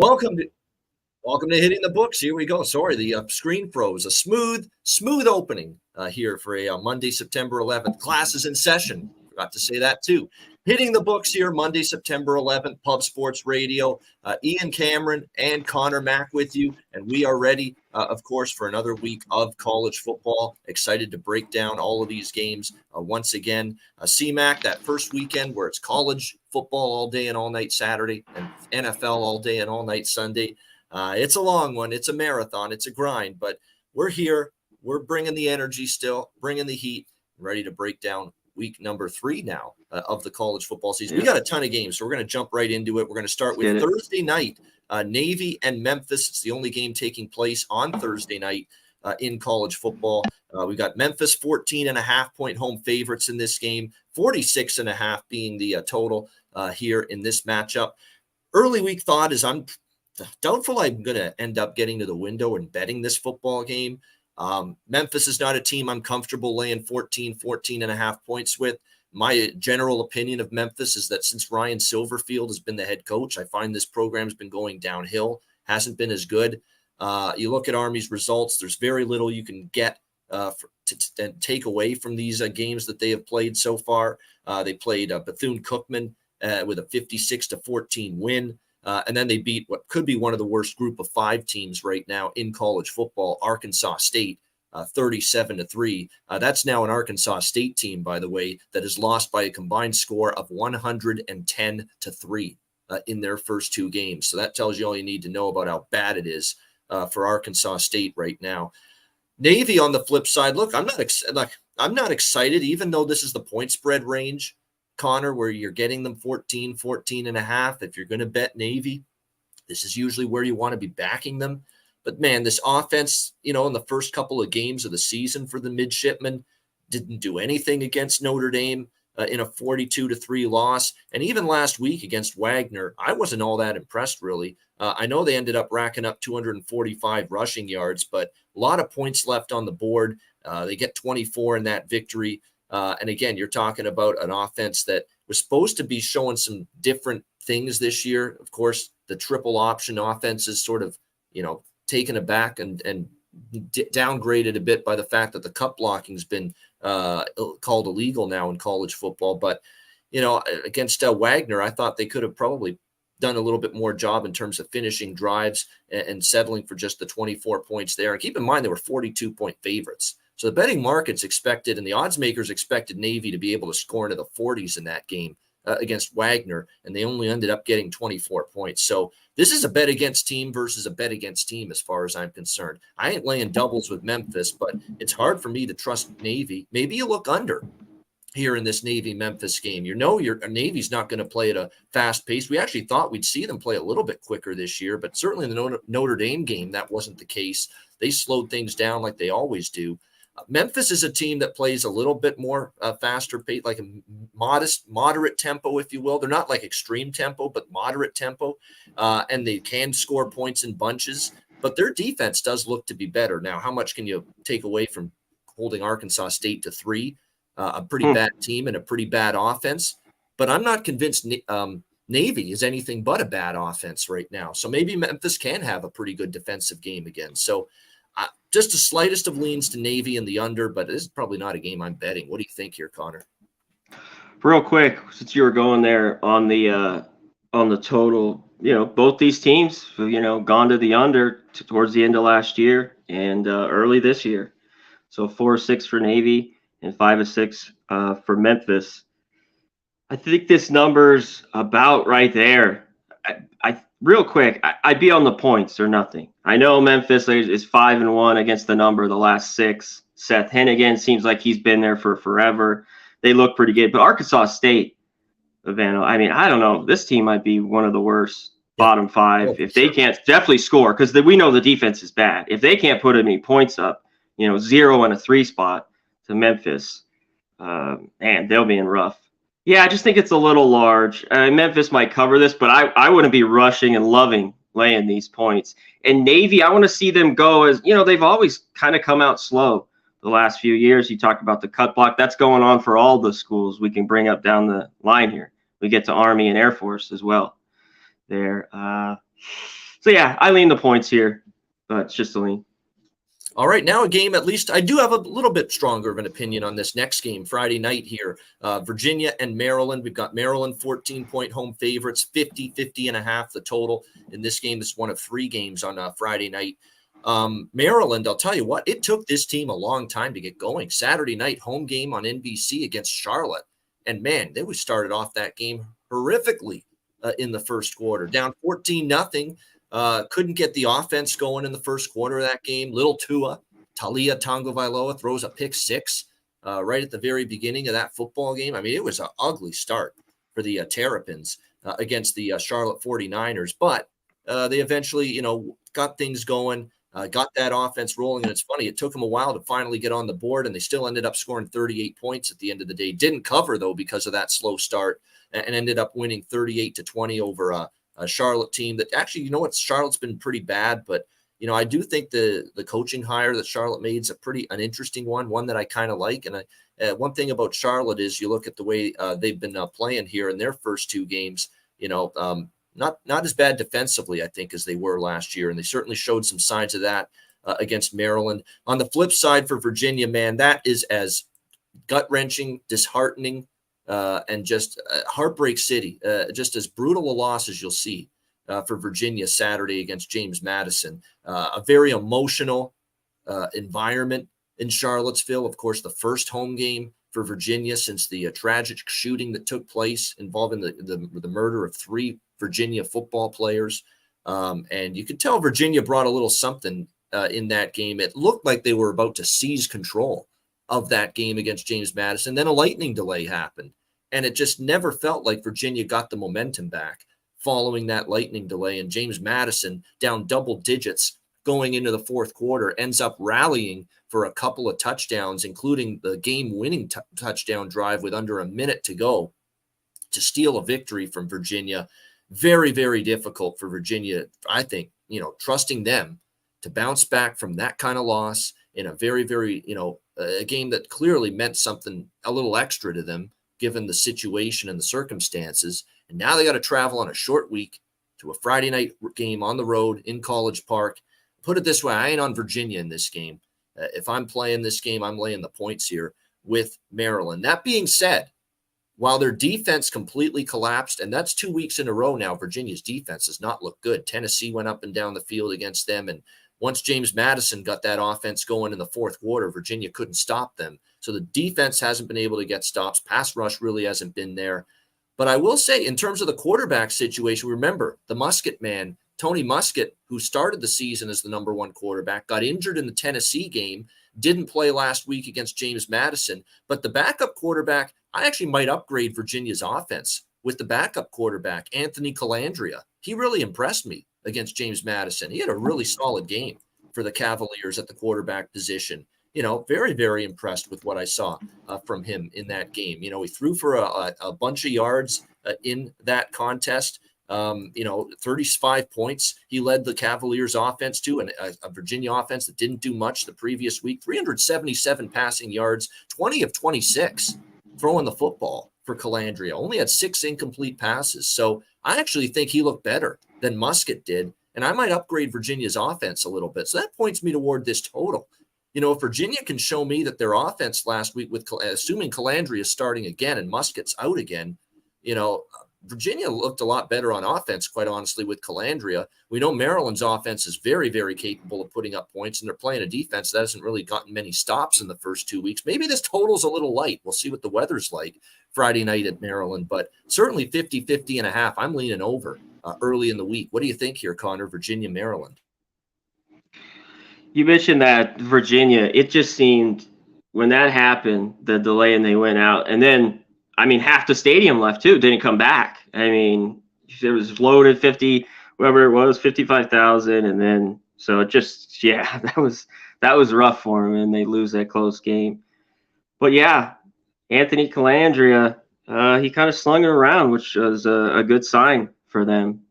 Welcome to Hitting the Books. Here we go. Sorry, the screen froze. A smooth opening here for a Monday, September 11th. Classes in session. Forgot to say that too. Hitting the Books here, Monday, September 11th, Pub Sports Radio. Ian Cameron and Conor Mack with you, and we are ready, of course, for another week of college football. Excited to break down all of these games once again. CMAC, that first weekend where it's college football all day and all night Saturday, and NFL all day and all night Sunday. It's a long one. It's a marathon. It's a grind, but we're here. We're bringing the energy still, bringing the heat, ready to break down week number 3 now of the college football season. We got a ton of games, so we're going to jump right into it. We're going to start with Thursday night, Navy and Memphis. It's the only game taking place on Thursday night in college football. We got Memphis 14.5-point home favorites in this game, 46.5 being the total here in this matchup. Early week thought is I'm doubtful I'm going to end up getting to the window and betting this football game. Memphis is not a team I'm comfortable laying 14.5 points with. My general opinion of Memphis is that since Ryan Silverfield has been the head coach, I find this program's been going downhill, hasn't been as good. You look at Army's results, there's very little you can get to take away from these games that they have played so far. They played Bethune-Cookman with a 56-14 win. And then they beat what could be one of the worst group of 5 teams right now in college football, Arkansas State, 37-3. That's now an Arkansas State team, by the way, that has lost by a combined score of 110-3 in their first 2 games. So that tells you all you need to know about how bad it is for Arkansas State right now. Navy on the flip side, look, I'm not excited, even though this is the point spread range, Conor, where you're getting them 14.5. If you're going to bet Navy, this is usually where you want to be backing them. But man, this offense, in the first couple of games of the season for the midshipmen, didn't do anything against Notre Dame in a 42-3 loss. And even last week against Wagner, I wasn't all that impressed, really. I know they ended up racking up 245 rushing yards, but a lot of points left on the board. They get 24 in that victory. And again, you're talking about an offense that was supposed to be showing some different things this year. Of course, the triple option offense is sort of, taken aback and downgraded a bit by the fact that the cut blocking has been called illegal now in college football. But, against Wagner, I thought they could have probably done a little bit more job in terms of finishing drives and settling for just the 24 points there. And keep in mind, they were 42-point favorites. So the betting markets expected and the odds makers expected Navy to be able to score into the 40s in that game against Wagner, and they only ended up getting 24 points. So this is a bet against team versus a bet against team as far as I'm concerned. I ain't laying doubles with Memphis, but it's hard for me to trust Navy. Maybe you look under here in this Navy-Memphis game. Your Navy's not going to play at a fast pace. We actually thought we'd see them play a little bit quicker this year, but certainly in the Notre Dame game, that wasn't the case. They slowed things down like they always do. Memphis is a team that plays a little bit more faster pace, like a moderate tempo, if you will. They're not like extreme tempo, but moderate tempo, and they can score points in bunches. But their defense does look to be better. Now, how much can you take away from holding Arkansas State to 3? A pretty bad team and a pretty bad offense. But I'm not convinced Navy is anything but a bad offense right now. So maybe Memphis can have a pretty good defensive game again. So just the slightest of leans to Navy in the under, but this is probably not a game I'm betting. What do you think here, Conor? Real quick, since you were going there on the total, both these teams, gone to the under towards the end of last year and early this year. So 4-6 for Navy and 5-6 for Memphis. I think this number's about right there. Real quick, I'd be on the points or nothing. I know Memphis is 5-1 against the number the last 6. Seth Hennigan seems like he's been there for forever. They look pretty good. But Arkansas State, Evano, I don't know. This team might be one of the worst bottom 5. If they can't definitely score, because we know the defense is bad. If they can't put any points up, 0 and a 3 spot to Memphis, man, they'll be in rough. Yeah, I just think it's a little large. Memphis might cover this, but I wouldn't be rushing and loving laying these points. And Navy, I want to see them go as, they've always kind of come out slow the last few years. You talked about the cut block. That's going on for all the schools we can bring up down the line here. We get to Army and Air Force as well there. yeah, I lean the points here, but it's just a lean. All right, now a game, at least I do have a little bit stronger of an opinion on this next game, Friday night here. Virginia and Maryland. We've got Maryland 14-point home favorites, 50-50.5 the total in this game. This is one of 3 games on Friday night. Maryland, I'll tell you what, it took this team a long time to get going. Saturday night home game on NBC against Charlotte. And man, they started off that game horrifically in the first quarter, down 14-0. Couldn't get the offense going in the first quarter of that game. Little Talia Tagovailoa throws a pick 6 right at the very beginning of that football game. I mean, it was an ugly start for the Terrapins against the Charlotte 49ers, but they eventually, got things going, got that offense rolling. And it's funny, it took them a while to finally get on the board, and they still ended up scoring 38 points at the end of the day. Didn't cover, though, because of that slow start, and ended up winning 38-20 over a Charlotte team that actually, Charlotte's been pretty bad, but I do think the coaching hire that Charlotte made is an interesting one that I kind of like. And one thing about Charlotte is you look at the way they've been playing here in their first 2 games, not as bad defensively, I think, as they were last year. And they certainly showed some signs of that against Maryland. On the flip side for Virginia, man, that is as gut-wrenching, disheartening, and just heartbreak city, just as brutal a loss as you'll see for Virginia Saturday against James Madison. A very emotional environment in Charlottesville. Of course, the first home game for Virginia since the tragic shooting that took place involving the murder of 3 Virginia football players. And you could tell Virginia brought a little something in that game. It looked like they were about to seize control of that game against James Madison. Then a lightning delay happened, and it just never felt like Virginia got the momentum back following that lightning delay. And James Madison, down double digits going into the fourth quarter, ends up rallying for a couple of touchdowns, including the game-winning touchdown drive with under a minute to go to steal a victory from Virginia. Very, very difficult for Virginia, I think, trusting them to bounce back from that kind of loss in a very, very, a game that clearly meant something a little extra to them, given the situation and the circumstances. And now they got to travel on a short week to a Friday night game on the road in College Park. Put it this way, I ain't on Virginia in this game. If I'm playing this game, I'm laying the points here with Maryland. That being said, while their defense completely collapsed, and that's 2 weeks in a row now, Virginia's defense does not look good. Tennessee went up and down the field against them, and once James Madison got that offense going in the fourth quarter, Virginia couldn't stop them. So the defense hasn't been able to get stops. Pass rush really hasn't been there. But I will say, in terms of the quarterback situation, remember the Musket man, Tony Musket, who started the season as the number 1 quarterback, got injured in the Tennessee game, didn't play last week against James Madison. But the backup quarterback, I actually might upgrade Virginia's offense with the backup quarterback, Anthony Calandria. He really impressed me against James Madison. He had a really solid game for the Cavaliers at the quarterback position. Very, very impressed with what I saw from him in that game. He threw for a bunch of yards in that contest. 35 points he led the Cavaliers offense to, and a Virginia offense that didn't do much the previous week. 377 passing yards, 20 of 26 throwing the football for Calandria. Only had 6 incomplete passes. So I actually think he looked better than Musket did, and I might upgrade Virginia's offense a little bit. So that points me toward this total. If Virginia can show me that their offense last week, with assuming Calandria is starting again and Musket's out again, Virginia looked a lot better on offense, quite honestly, with Calandria. We know Maryland's offense is very, very capable of putting up points, and they're playing a defense that hasn't really gotten many stops in the first 2 weeks. Maybe this total's a little light. We'll see what the weather's like Friday night at Maryland, but certainly 50-50.5. I'm leaning over early in the week. What do you think here, Conor? Virginia, Maryland. You mentioned that Virginia, it just seemed when that happened, the delay, and they went out, and then half the stadium left too, didn't come back. It was loaded 55,000. And then, so it just, that was rough for them, and they lose that close game. But yeah, Anthony Calandria, he kind of slung it around, which was a good sign for them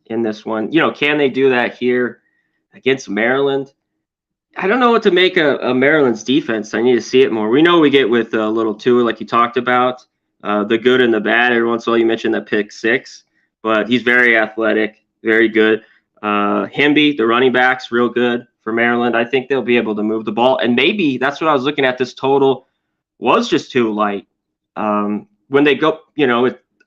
in this one. Can they do that here against Maryland? I don't know what to make of Maryland's defense. I need to see it more. We know we get with a little Tua, like you talked about. The good and the bad. Every once in a while, you mentioned that pick 6, but he's very athletic, very good. Hemby, the running back's real good for Maryland. I think they'll be able to move the ball. And maybe that's what I was looking at. This total was just too light. When they go,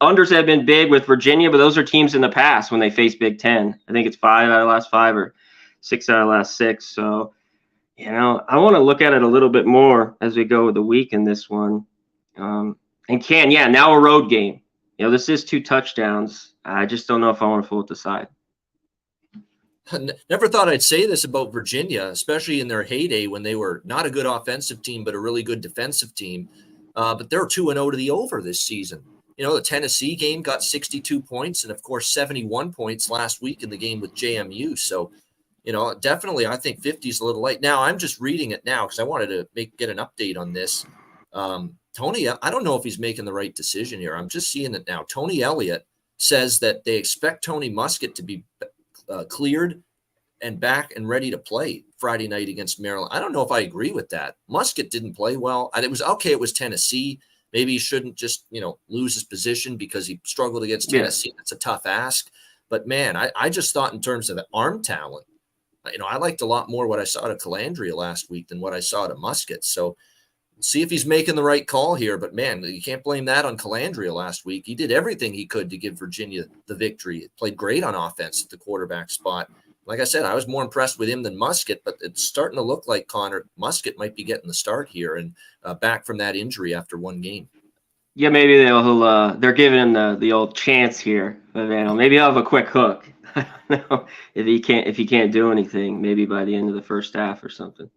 unders have been big with Virginia, but those are teams in the past when they face Big Ten. I think it's 5 out of the last 5 or 6 out of the last 6. So, I want to look at it a little bit more as we go with the week in this one. Now a road game. This is 2 touchdowns. I just don't know if I want to fool with the side. Never thought I'd say this about Virginia, especially in their heyday when they were not a good offensive team, but a really good defensive team. But they're 2-0 to the over this season. The Tennessee game got 62 points and, of course, 71 points last week in the game with JMU. So, definitely I think 50 is a little late. Now, I'm just reading it now because I wanted to get an update on this. Tony, I don't know if he's making the right decision here. I'm just seeing it now. Tony Elliott says that they expect Tony Muskett to be cleared and back and ready to play Friday night against Maryland. I don't know if I agree with that. Muskett didn't play well. And it was okay. It was Tennessee. Maybe he shouldn't just, lose his position because he struggled against Tennessee. That's a tough ask. But man, I just thought in terms of arm talent, I liked a lot more what I saw to Calandria last week than what I saw to Muskett. So see if he's making the right call here. But man, you can't blame that on Calandria last week. He did everything he could to give Virginia the victory. He played great on offense at the quarterback spot. Like I said, I was more impressed with him than Muskett, but it's starting to look like Conor Muskett might be getting the start here and back from that injury after one game. Yeah, maybe they're giving him the old chance here. Maybe he'll have a quick hook. I don't know if he can't do anything. Maybe by the end of the first half or something.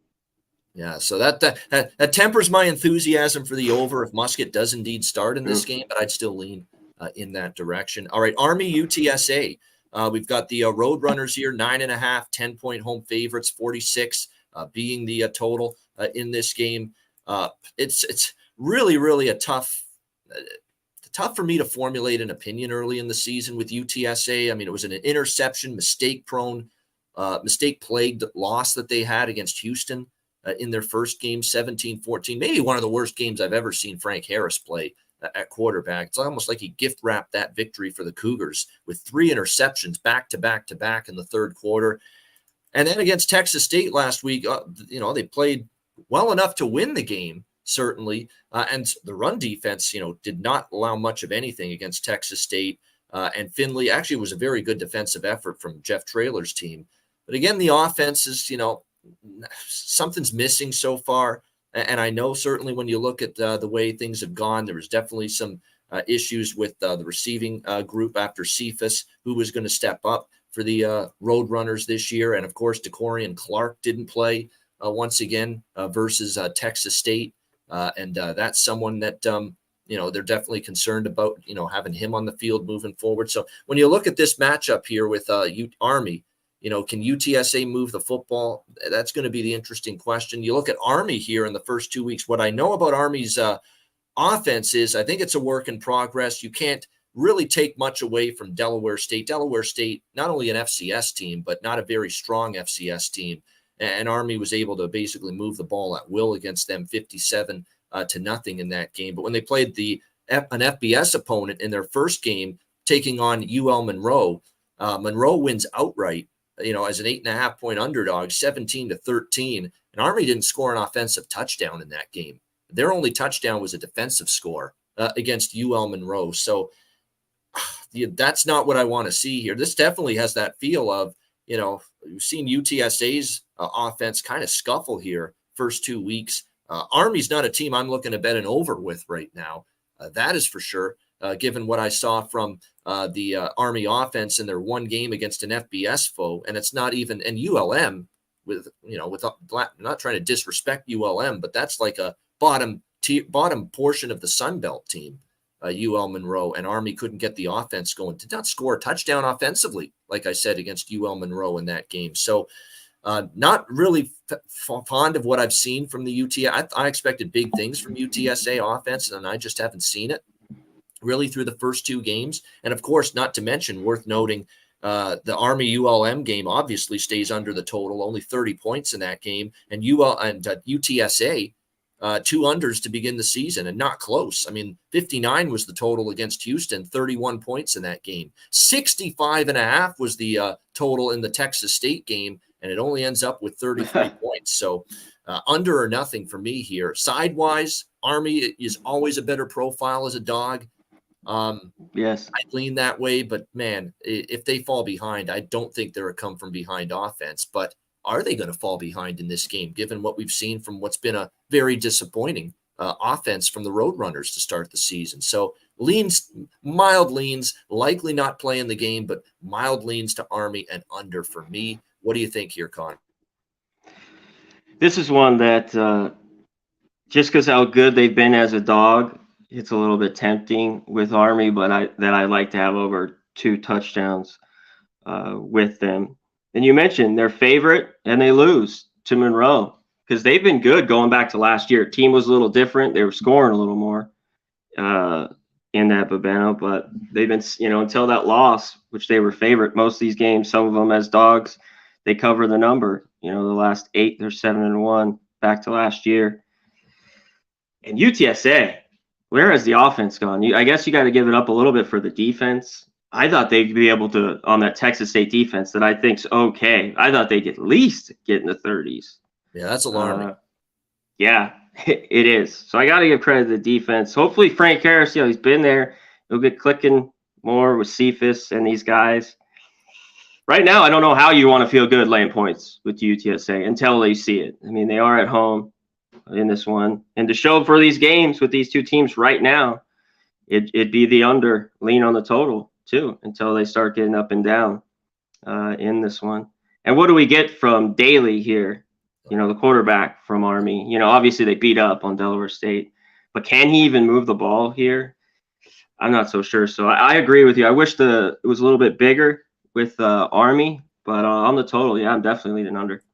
Yeah, so that tempers my enthusiasm for the over if Muskett does indeed start in this game, but I'd still lean in that direction. All right, Army UTSA. We've got the Roadrunners here, 9.5, 10-point home favorites, 46 being the total in this game. It's really, really a tough for me to formulate an opinion early in the season with UTSA. I mean, it was an interception, mistake-plagued loss that they had against Houston in their first game, 17-14. Maybe one of the worst games I've ever seen Frank Harris play at quarterback. It's almost like he gift wrapped that victory for the Cougars with 3 interceptions back to back in the third quarter. And then against Texas State last week, they played well enough to win the game, certainly. And the run defense, did not allow much of anything against Texas State. And Finley actually was a very good defensive effort from Jeff Traylor's team. But again, the offense is, something's missing so far. And I know certainly when you look at the way things have gone, there was definitely some issues with the receiving group after Cephas, who was going to step up for the Roadrunners this year. And, of course, DeCorian Clark didn't play once again versus Texas State. And that's someone that, they're definitely concerned about, having him on the field moving forward. So when you look at this matchup here with Army, can UTSA move the football? That's going to be the interesting question. You look at Army here in the first 2 weeks. What I know about Army's offense is I think it's a work in progress. You can't really take much away from Delaware State. Delaware State, not only an FCS team, but not a very strong FCS team. And Army was able to basically move the ball at will against them 57-0 in that game. But when they played an FBS opponent in their first game, taking on UL Monroe, Monroe wins outright. As an 8.5-point underdog, 17-13, and Army didn't score an offensive touchdown in that game. Their only touchdown was a defensive score against UL Monroe. So that's not what I want to see here. This definitely has that feel of, you've seen UTSA's offense kind of scuffle here first 2 weeks. Army's not a team I'm looking to bet an over with right now. That is for sure. Given what I saw from the Army offense in their one game against an FBS foe, and it's not even an ULM with not trying to disrespect ULM, but that's like a bottom portion of the Sun Belt team, UL Monroe, and Army couldn't get the offense going. Did not score a touchdown offensively, like I said, against UL Monroe in that game. So not really fond of what I've seen from the UTSA. I expected big things from UTSA offense, and I just haven't seen it really through the first 2 games. And of course, not to mention, worth noting, the Army ULM game obviously stays under the total, only 30 points in that game. And UTSA two unders to begin the season and not close. I mean, 59 was the total against Houston, 31 points in that game. 65.5 was the total in the Texas State game, and it only ends up with 33 points. So under or nothing for me here. Sidewise, Army is always a better profile as a dog. Yes. I'd lean that way, but man, if they fall behind, I don't think they're a come from behind offense. But are they going to fall behind in this game, given what we've seen from what's been a very disappointing offense from the Roadrunners to start the season? So mild leans, likely not playing the game, but mild leans to Army and under for me. What do you think here, Con? This is one that just because how good they've been as a dog, it's a little bit tempting with Army, but I like to have over 2 touchdowns with them. And you mentioned their favorite, and they lose to Monroe because they've been good going back to last year. Team was a little different; they were scoring a little more in that Babeno, but they've been, until that loss, which they were favorite most of these games. Some of them as dogs, they cover the number. The last 8, they're 7-1 back to last year. And UTSA, where has the offense gone? I guess you got to give it up a little bit for the defense. I thought they'd be able to, on that Texas State defense that I think's okay. I thought they'd at least get in the 30s. Yeah, that's alarming. Yeah, it is. So I got to give credit to the defense. Hopefully Frank Harris, he's been there. He'll get clicking more with Cephas and these guys. Right now, I don't know how you want to feel good laying points with UTSA until they see it. I mean, they are at home in this one. And to show for these games with these two teams right now, it'd be the under, lean on the total too, until they start getting up and down in this one. And what do we get from Daly here? The quarterback from Army. Obviously they beat up on Delaware State, but can he even move the ball here? I'm not so sure. So I agree with you. I wish it was a little bit bigger with Army, but on the total, yeah, I'm definitely leaning under.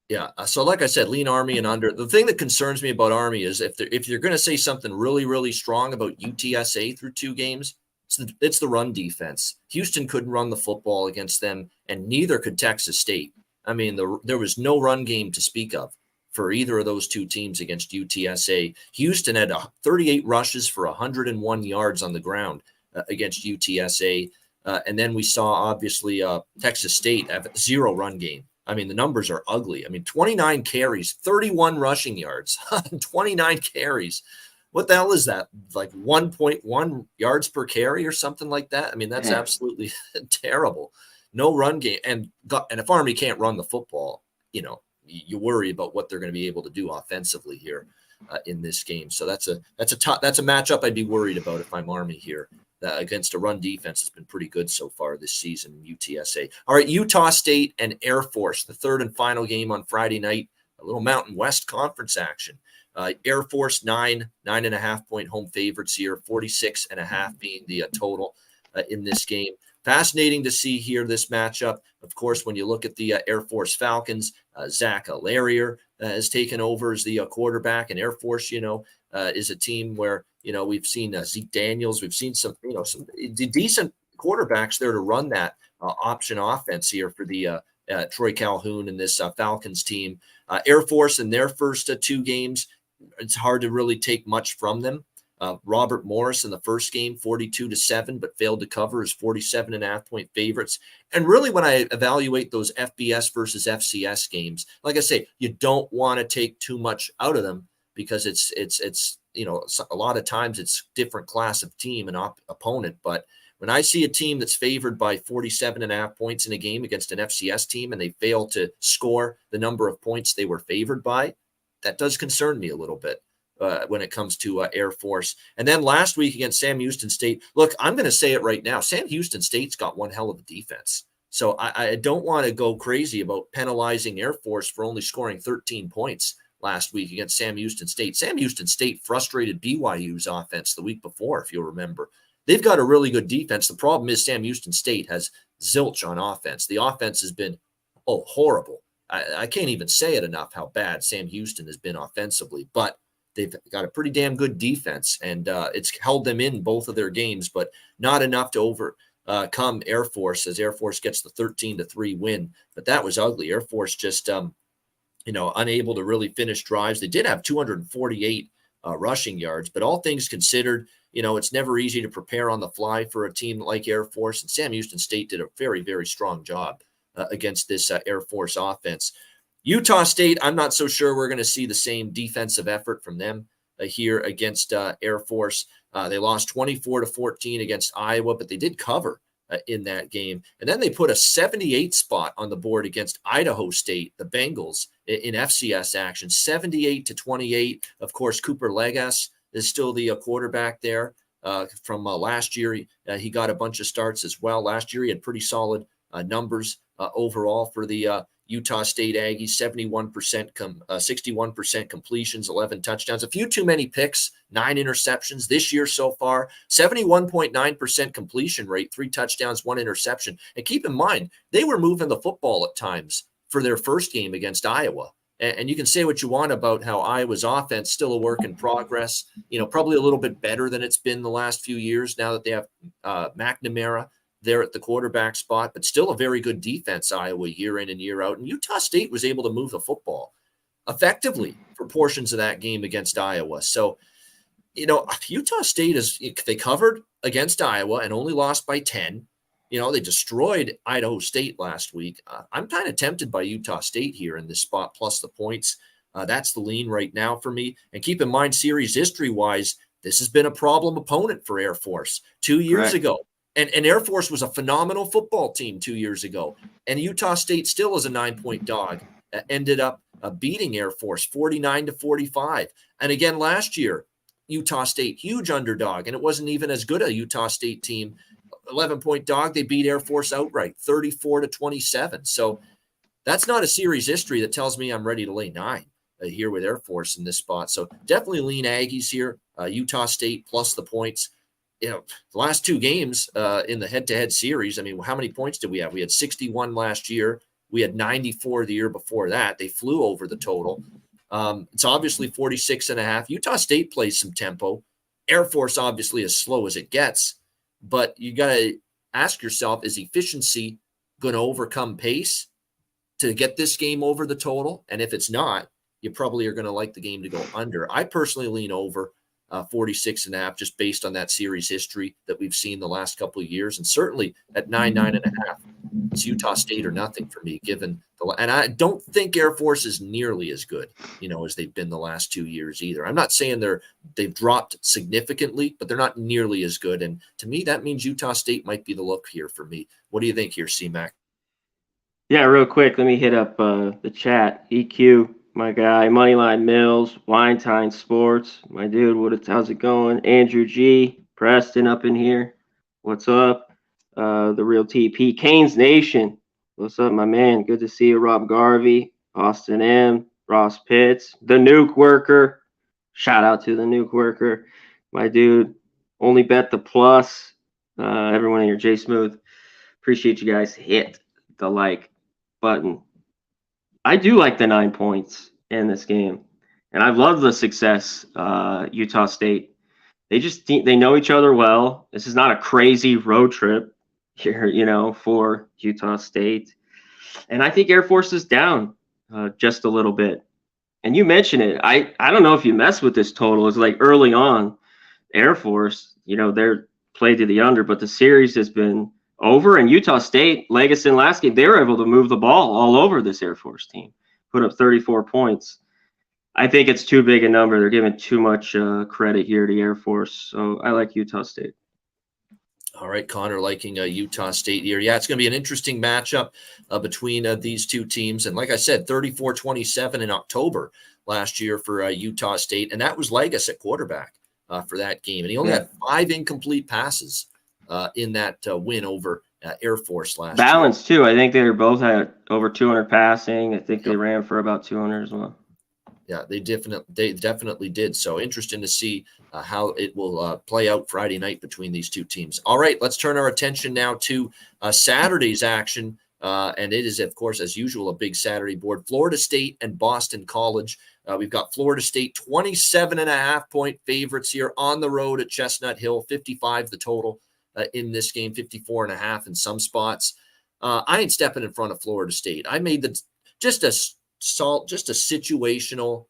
Yeah. So like I said, lean Army and under. The thing that concerns me about Army is if you're going to say something really, really strong about UTSA through 2 games, it's the run defense. Houston couldn't run the football against them, and neither could Texas State. I mean, there was no run game to speak of for either of those 2 teams against UTSA. Houston had 38 rushes for 101 yards on the ground against UTSA. And then we saw, obviously, Texas State have 0 run game. I mean, the numbers are ugly. I mean, 29 carries, 31 rushing yards, 29 carries. What the hell is that? Like 1.1 yards per carry or something like that? I mean, that's absolutely terrible. No run game. And if Army can't run the football, you worry about what they're going to be able to do offensively here in this game. So that's a matchup I'd be worried about if I'm Army here. Against a run defense that's been pretty good so far this season in UTSA. All right, Utah State and Air Force, the 3rd and final game on Friday night, a little Mountain West Conference action. Air Force 9.5 point home favorites here, 46.5 being the total in this game. Fascinating to see here this matchup. Of course, when you look at the Air Force Falcons, Zach Larrier has taken over as the quarterback, and Air Force, is a team where we've seen Zeke Daniels, we've seen some decent quarterbacks there to run that option offense here for the Troy Calhoun and this Falcons team. Air Force in their first 2 games, it's hard to really take much from them. Robert Morris in the first game, 42-7, but failed to cover as 47.5 point favorites. And really, when I evaluate those FBS versus FCS games, like I say, you don't want to take too much out of them because it's a lot of times it's different class of team and opponent. But when I see a team that's favored by 47.5 points in a game against an FCS team and they fail to score the number of points they were favored by, that does concern me a little bit. When it comes to Air Force. And then last week against Sam Houston State, look, I'm going to say it right now. Sam Houston State's got one hell of a defense. So I don't want to go crazy about penalizing Air Force for only scoring 13 points last week against Sam Houston State. Sam Houston State frustrated BYU's offense the week before, if you'll remember. They've got a really good defense. The problem is Sam Houston State has zilch on offense. The offense has been, horrible. I can't even say it enough how bad Sam Houston has been offensively, but they've got a pretty damn good defense, and it's held them in both of their games, but not enough to overcome Air Force as Air Force gets the 13-3 win. But that was ugly. Air Force just unable to really finish drives. They did have 248 rushing yards, but all things considered, it's never easy to prepare on the fly for a team like Air Force. And Sam Houston State did a very, very strong job against this Air Force offense. Utah State, I'm not so sure we're going to see the same defensive effort from them here against Air Force. They lost 24-14 against Iowa, but they did cover in that game. And then they put a 78 spot on the board against Idaho State, the Bengals, in FCS action, 78-28. Of course, Cooper Legas is still the quarterback there from last year. He got a bunch of starts as well. Last year, he had pretty solid numbers overall for the Utah State Aggies, 61% completions, 11 touchdowns, a few too many picks, 9 interceptions this year so far, 71.9% completion rate, 3 touchdowns, 1 interception. And keep in mind, they were moving the football at times for their first game against Iowa. And you can say what you want about how Iowa's offense still a work in progress, probably a little bit better than it's been the last few years now that they have McNamara there at the quarterback spot, but still a very good defense, Iowa, year in and year out. And Utah State was able to move the football effectively for portions of that game against Iowa. So, Utah State they covered against Iowa and only lost by 10. They destroyed Idaho State last week. I'm kind of tempted by Utah State here in this spot, plus the points. That's the lean right now for me. And keep in mind, series history-wise, this has been a problem opponent for Air Force 2 years ago. And Air Force was a phenomenal football team 2 years ago. And Utah State still is a 9-point dog, ended up beating Air Force 49-45. And again, last year, Utah State, huge underdog. And it wasn't even as good a Utah State team. 11-point dog, they beat Air Force outright, 34-27. So that's not a series history that tells me I'm ready to lay 9 here with Air Force in this spot. So definitely lean Aggies here, Utah State plus the points. The last 2 games in the head-to-head series, I mean, how many points did we have? We had 61 last year. We had 94 the year before that. They flew over the total. It's obviously 46.5. Utah State plays some tempo. Air Force obviously as slow as it gets. But you got to ask yourself, is efficiency going to overcome pace to get this game over the total? And if it's not, you probably are going to like the game to go under. I personally lean over 46.5, just based on that series history that we've seen the last couple of years. And certainly at 9.5, it's Utah State or nothing for me, and I don't think Air Force is nearly as good, as they've been the last 2 years either. I'm not saying they've dropped significantly, but they're not nearly as good. And to me, that means Utah State might be the look here for me. What do you think here, C-Mac? Yeah, real quick, let me hit up the chat. EQ, my guy, Moneyline Mills, Winetine Sports, my dude, how's it going? Andrew G, Preston up in here. What's up? The Real TP, Canes Nation. What's up, my man? Good to see you. Rob Garvey, Austin M, Ross Pitts, the Nuke Worker. Shout out to the Nuke Worker, my dude. Only bet the plus. Everyone in here, Jay Smooth. Appreciate you guys. Hit the like button. I do like the 9 points in this game, and I've loved the success. Utah State, they know each other well. This is not a crazy road trip here, for Utah State, and I think Air Force is down just a little bit. And you mentioned it. I don't know if you mess with this total. It's like early on, Air Force, they're played to the under, but the series has been over. And Utah State, Legacy last game, they were able to move the ball all over this Air Force team, put up 34 points. I think it's too big a number. They're giving too much credit here to Air Force. So I like Utah State. All right, Conor liking Utah State here. Yeah, it's going to be an interesting matchup between these two teams. And like I said, 34-27 in October last year for Utah State. And that was Legas at quarterback for that game. And he only had 5 incomplete passes in that win over Air Force last year. Balance, too. I think they both had over 200 passing. I think they ran for about 200 as well. Yeah, they definitely did. So interesting to see how it will play out Friday night between these two teams. All right, let's turn our attention now to Saturday's action. And it is, of course, as usual, a big Saturday board. Florida State and Boston College. We've got Florida State 27.5-point favorites here on the road at Chestnut Hill. 55 the total in this game, 54.5 in some spots. I ain't stepping in front of Florida State. I made just a just a situational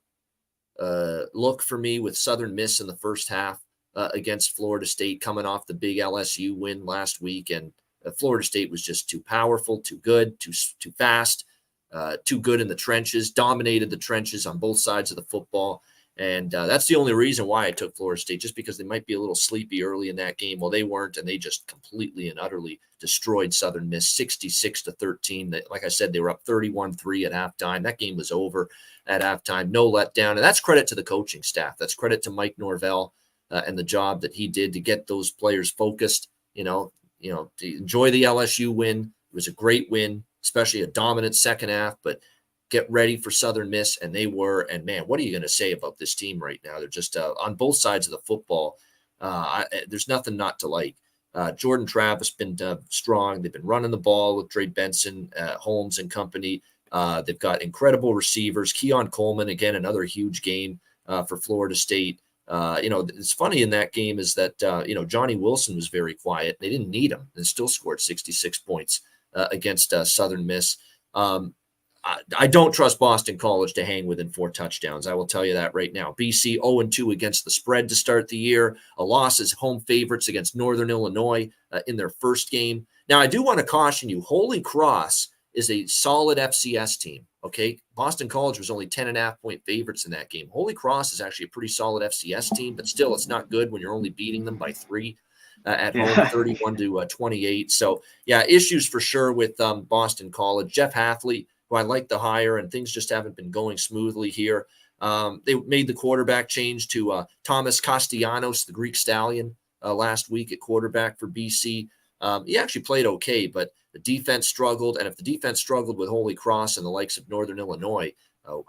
look for me with Southern Miss in the first half against Florida State, coming off the big LSU win last week. And Florida State was just too powerful, too good, too fast, too good in the trenches, dominated the trenches on both sides of the football. And that's the only reason why I took Florida State, just because they might be a little sleepy early in that game. Well, they weren't, and they just completely and utterly destroyed Southern Miss 66-13. Like I said, they were up 31-3 at halftime. That game was over at halftime. No letdown. And that's credit to the coaching staff. That's credit to Mike Norvell and the job that he did to get those players focused, to enjoy the LSU win. It was a great win, especially a dominant second half, but get ready for Southern Miss, and they were. And, man, what are you going to say about this team right now? They're just on both sides of the football. There's nothing not to like. Jordan Travis been strong. They've been running the ball with Dre Benson, Holmes and company. They've got incredible receivers. Keon Coleman, again, another huge game for Florida State. It's funny in that game is that, Johnny Wilson was very quiet. They didn't need him and still scored 66 points against Southern Miss. I don't trust Boston College to hang within 4 touchdowns. I will tell you that right now. BC 0-2 against the spread to start the year. A loss as home favorites against Northern Illinois in their first game. Now, I do want to caution you, Holy Cross is a solid FCS team, okay? Boston College was only 10.5-point favorites in that game. Holy Cross is actually a pretty solid FCS team, but still it's not good when you're only beating them by 3 at home, 31-28. So, yeah, issues for sure with Boston College. Jeff Hafley, who I like the hire, and things just haven't been going smoothly here. They made the quarterback change to Thomas Castellanos, the Greek stallion, last week at quarterback for BC. He actually played okay, but the defense struggled. And if the defense struggled with Holy Cross and the likes of Northern Illinois,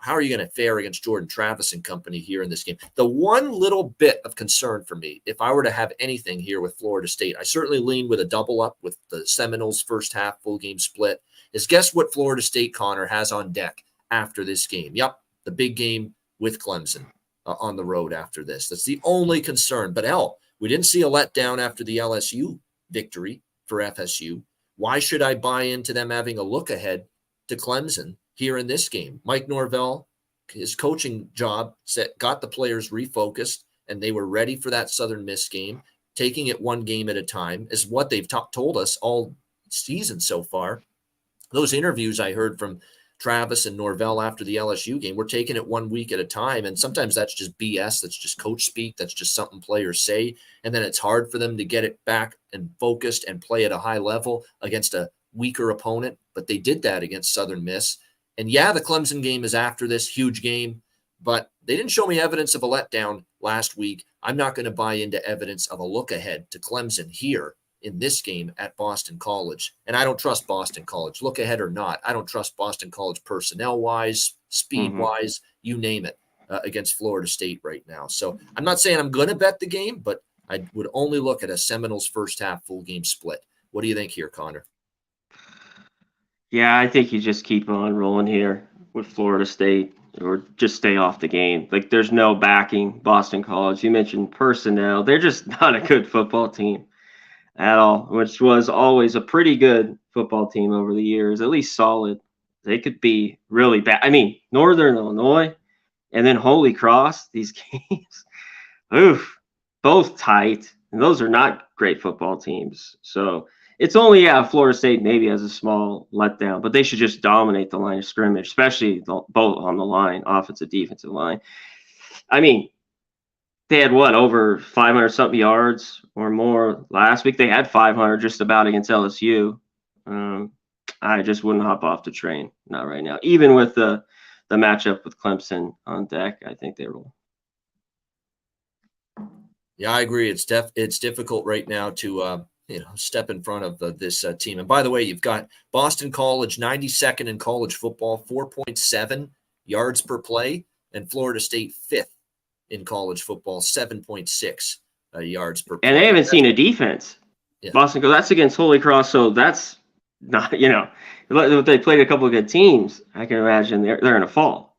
how are you going to fare against Jordan Travis and company here in this game? The one little bit of concern for me, if I were to have anything here with Florida State, I certainly lean with a double up with the Seminoles first half full game split, is guess what Florida State, Conor, has on deck after this game? Yep, the big game with Clemson on the road after this. That's the only concern. But we didn't see a letdown after the LSU victory for FSU. Why should I buy into them having a look ahead to Clemson here in this game? Mike Norvell, his coaching job got the players refocused, and they were ready for that Southern Miss game. Taking it one game at a time is what they've told us all season so far. Those interviews I heard from Travis and Norvell after the LSU game, we're taking it 1 week at a time. And sometimes that's just BS. That's just coach speak. That's just something players say. And then it's hard for them to get it back and focused and play at a high level against a weaker opponent. But they did that against Southern Miss. And yeah, the Clemson game is after this huge game, but they didn't show me evidence of a letdown last week. I'm not going to buy into evidence of a look ahead to Clemson here in this game at Boston College. And I don't trust Boston College, look ahead or not. I don't trust Boston College personnel-wise, speed-wise, you name it, against Florida State right now. So I'm not saying I'm going to bet the game, but I would only look at a Seminoles first half full game split. What do you think here, Conor? Yeah, I think you just keep on rolling here with Florida State, or just stay off the game. Like, there's no backing Boston College. You mentioned personnel. They're just not a good football team at all, which was always a pretty good football team over the years, at least solid. They could be really bad. I mean, Northern Illinois and then Holy Cross, these games, oof, both tight. And those are not great football teams. So it's only, Florida State maybe has a small letdown, but they should just dominate the line of scrimmage, especially both on the line, offensive, defensive line. I mean, they had over 500 something yards or more last week. They had 500 just about against LSU. I just wouldn't hop off the train, not right now. Even with the matchup with Clemson on deck, I think they roll. Yeah, I agree. It's difficult right now to step in front of this team. And by the way, you've got Boston College 92nd in college football, 4.7 yards per play, and Florida State 5th in college football, 7.6 yards per play. And they haven't seen a defense. Yeah. Boston, that's against Holy Cross, so that's not, if they played a couple of good teams, I can imagine they're going to fall.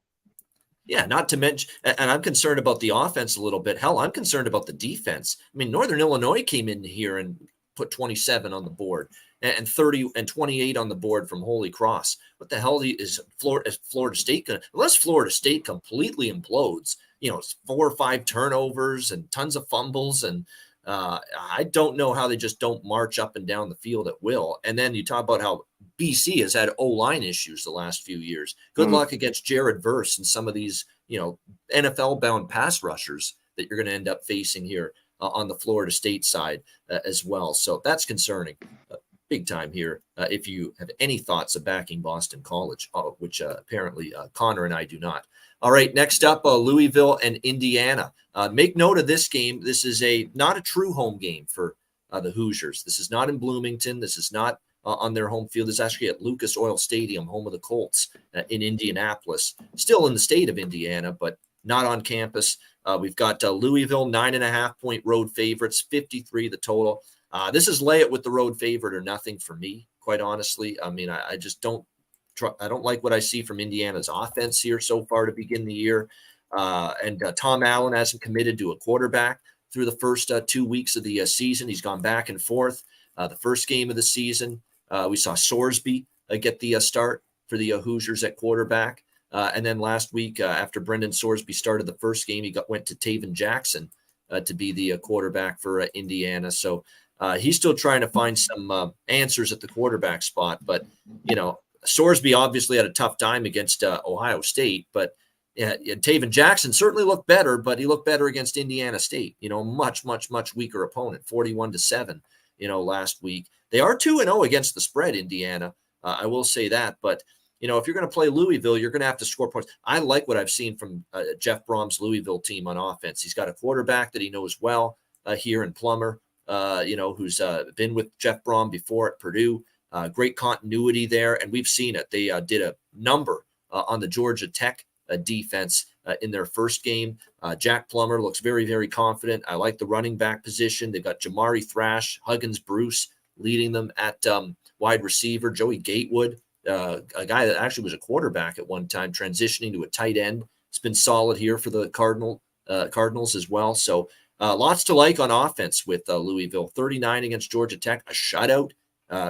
Yeah, not to mention, and I'm concerned about the offense a little bit. Hell, I'm concerned about the defense. I mean, Northern Illinois came in here and put 27 on the board. and 30 and 28 on the board from Holy Cross. What the hell is Florida State going to, unless Florida State completely implodes, 4 or 5 turnovers and tons of fumbles. And I don't know how they just don't march up and down the field at will. And then you talk about how BC has had O-line issues the last few years. Good luck against Jared Verse and some of these, NFL-bound pass rushers that you're going to end up facing here on the Florida State side as well. So that's concerning big time here. If you have any thoughts of backing Boston College, which apparently Conor and I do not. All right, next up, Louisville and Indiana. Make note of this game. This is not a true home game for the Hoosiers. This is not in Bloomington. This is not on their home field. This is actually at Lucas Oil Stadium, home of the Colts in Indianapolis. Still in the state of Indiana, but not on campus. We've got Louisville, 9.5-point road favorites, 53 the total. This is lay it with the road favorite or nothing for me, quite honestly. I mean, I just don't like what I see from Indiana's offense here so far to begin the year. And Tom Allen hasn't committed to a quarterback through the first 2 weeks of the season. He's gone back and forth. The first game of the season, we saw Sorsby get the start for the Hoosiers at quarterback. And then last week, after Brendan Sorsby started the first game, he went to Taven Jackson to be the quarterback for Indiana. So he's still trying to find some answers at the quarterback spot. But, Sorsby obviously had a tough time against Ohio State. But Taven Jackson certainly looked better, but he looked better against Indiana State, much, much, much weaker opponent, 41-7, last week. They are 2-0 against the spread, Indiana. I will say that. But, if you're going to play Louisville, you're going to have to score points. I like what I've seen from Jeff Brom's Louisville team on offense. He's got a quarterback that he knows well here in Plummer, who's been with Jeff Brom before at Purdue. Great continuity there, and we've seen it. They did a number on the Georgia Tech defense in their first game. Jack Plummer looks very, very confident. I like the running back position. They've got Jamari Thrash, Huggins Bruce leading them at wide receiver. Joey Gatewood, a guy that actually was a quarterback at one time, transitioning to a tight end. It's been solid here for the Cardinals as well. So lots to like on offense with Louisville. 39 against Georgia Tech, a shutout.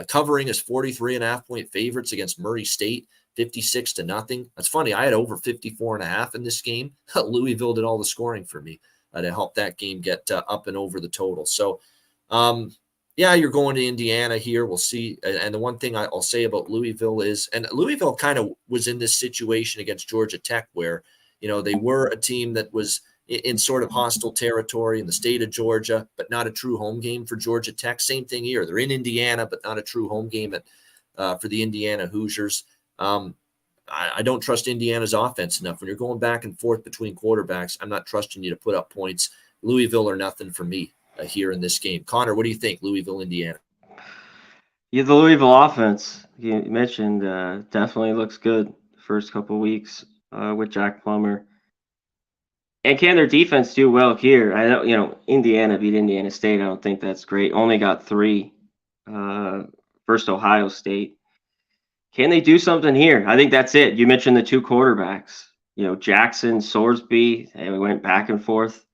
Covering as 43.5-point favorites against Murray State, 56-0. That's funny. I had over 54.5 in this game. Louisville did all the scoring for me to help that game get up and over the total. So, you're going to Indiana here. We'll see. And the one thing I'll say about Louisville is, and Louisville kind of was in this situation against Georgia Tech where, they were a team that was in sort of hostile territory in the state of Georgia, but not a true home game for Georgia Tech. Same thing here. They're in Indiana, but not a true home game for the Indiana Hoosiers. I don't trust Indiana's offense enough. When you're going back and forth between quarterbacks, I'm not trusting you to put up points. Louisville or nothing for me here in this game. Conor, what do you think? Louisville, Indiana. Yeah, the Louisville offense you mentioned definitely looks good the first couple of weeks with Jack Plummer. And can their defense do well here? I know, Indiana beat Indiana State. I don't think that's great. Only got 3 versus Ohio State. Can they do something here? I think that's it. You mentioned the 2 quarterbacks, Jackson, Sorsby, and we went back and forth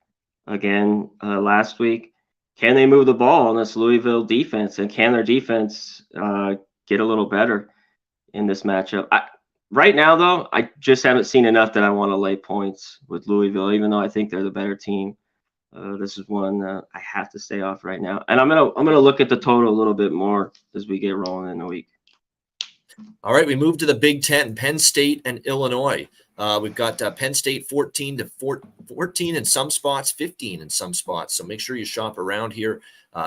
again last week. Can they move the ball on this Louisville defense? And can their defense get a little better in this matchup? Right now, though, I just haven't seen enough that I want to lay points with Louisville, even though I think they're the better team. This is one I have to stay off right now, and I'm gonna look at the total a little bit more as we get rolling in the week. All right, we move to the Big Ten, Penn State and Illinois. We've got Penn State 14 in some spots, 15 in some spots. So make sure you shop around here.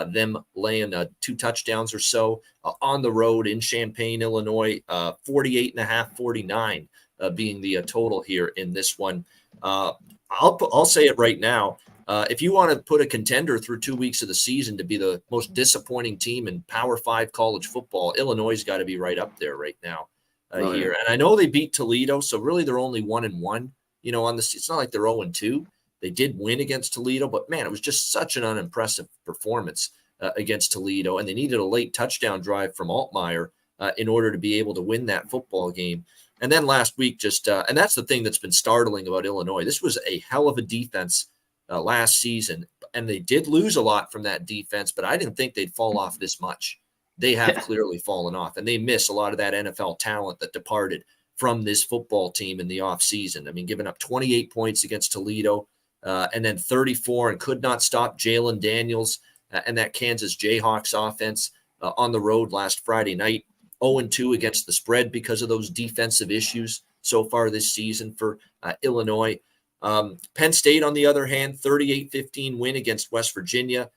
Them laying 2 touchdowns or so on the road in Champaign, Illinois, 48.5, 49 being the total here in this one. I'll say it right now. If you want to put a contender through 2 weeks of the season to be the most disappointing team in Power 5 college football, Illinois has got to be right up there right now here. And I know they beat Toledo, so really they're only 1-1. On this, it's not like they're 0-2. They did win against Toledo, but man, it was just such an unimpressive performance against Toledo, and they needed a late touchdown drive from Altmaier in order to be able to win that football game. And then last week, and that's the thing that's been startling about Illinois. This was a hell of a defense last season, and they did lose a lot from that defense, but I didn't think they'd fall off this much they have clearly fallen off, and they miss a lot of that NFL talent that departed from this football team in the offseason. I mean, giving up 28 points against Toledo, and then 34, and could not stop Jalen Daniels and that Kansas Jayhawks offense on the road last Friday night. 0-2 against the spread because of those defensive issues so far this season for Illinois. Penn State, on the other hand, 38-15 win against West Virginia.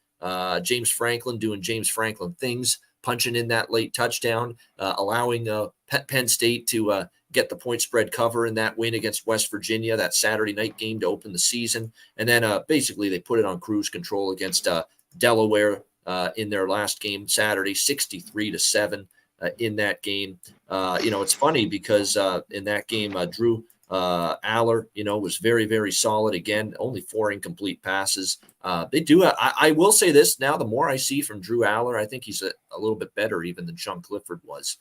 James Franklin doing James Franklin things, punching in that late touchdown, allowing Penn State to get the point spread cover in that win against West Virginia, that Saturday night game to open the season. And then basically they put it on cruise control against Delaware in their last game Saturday, 63-7 in that game. It's funny because in that game, Drew Aller, was very, very solid. Again, only 4 incomplete passes. They do. I will say this now, the more I see from Drew Aller, I think he's a little bit better even than Sean Clifford was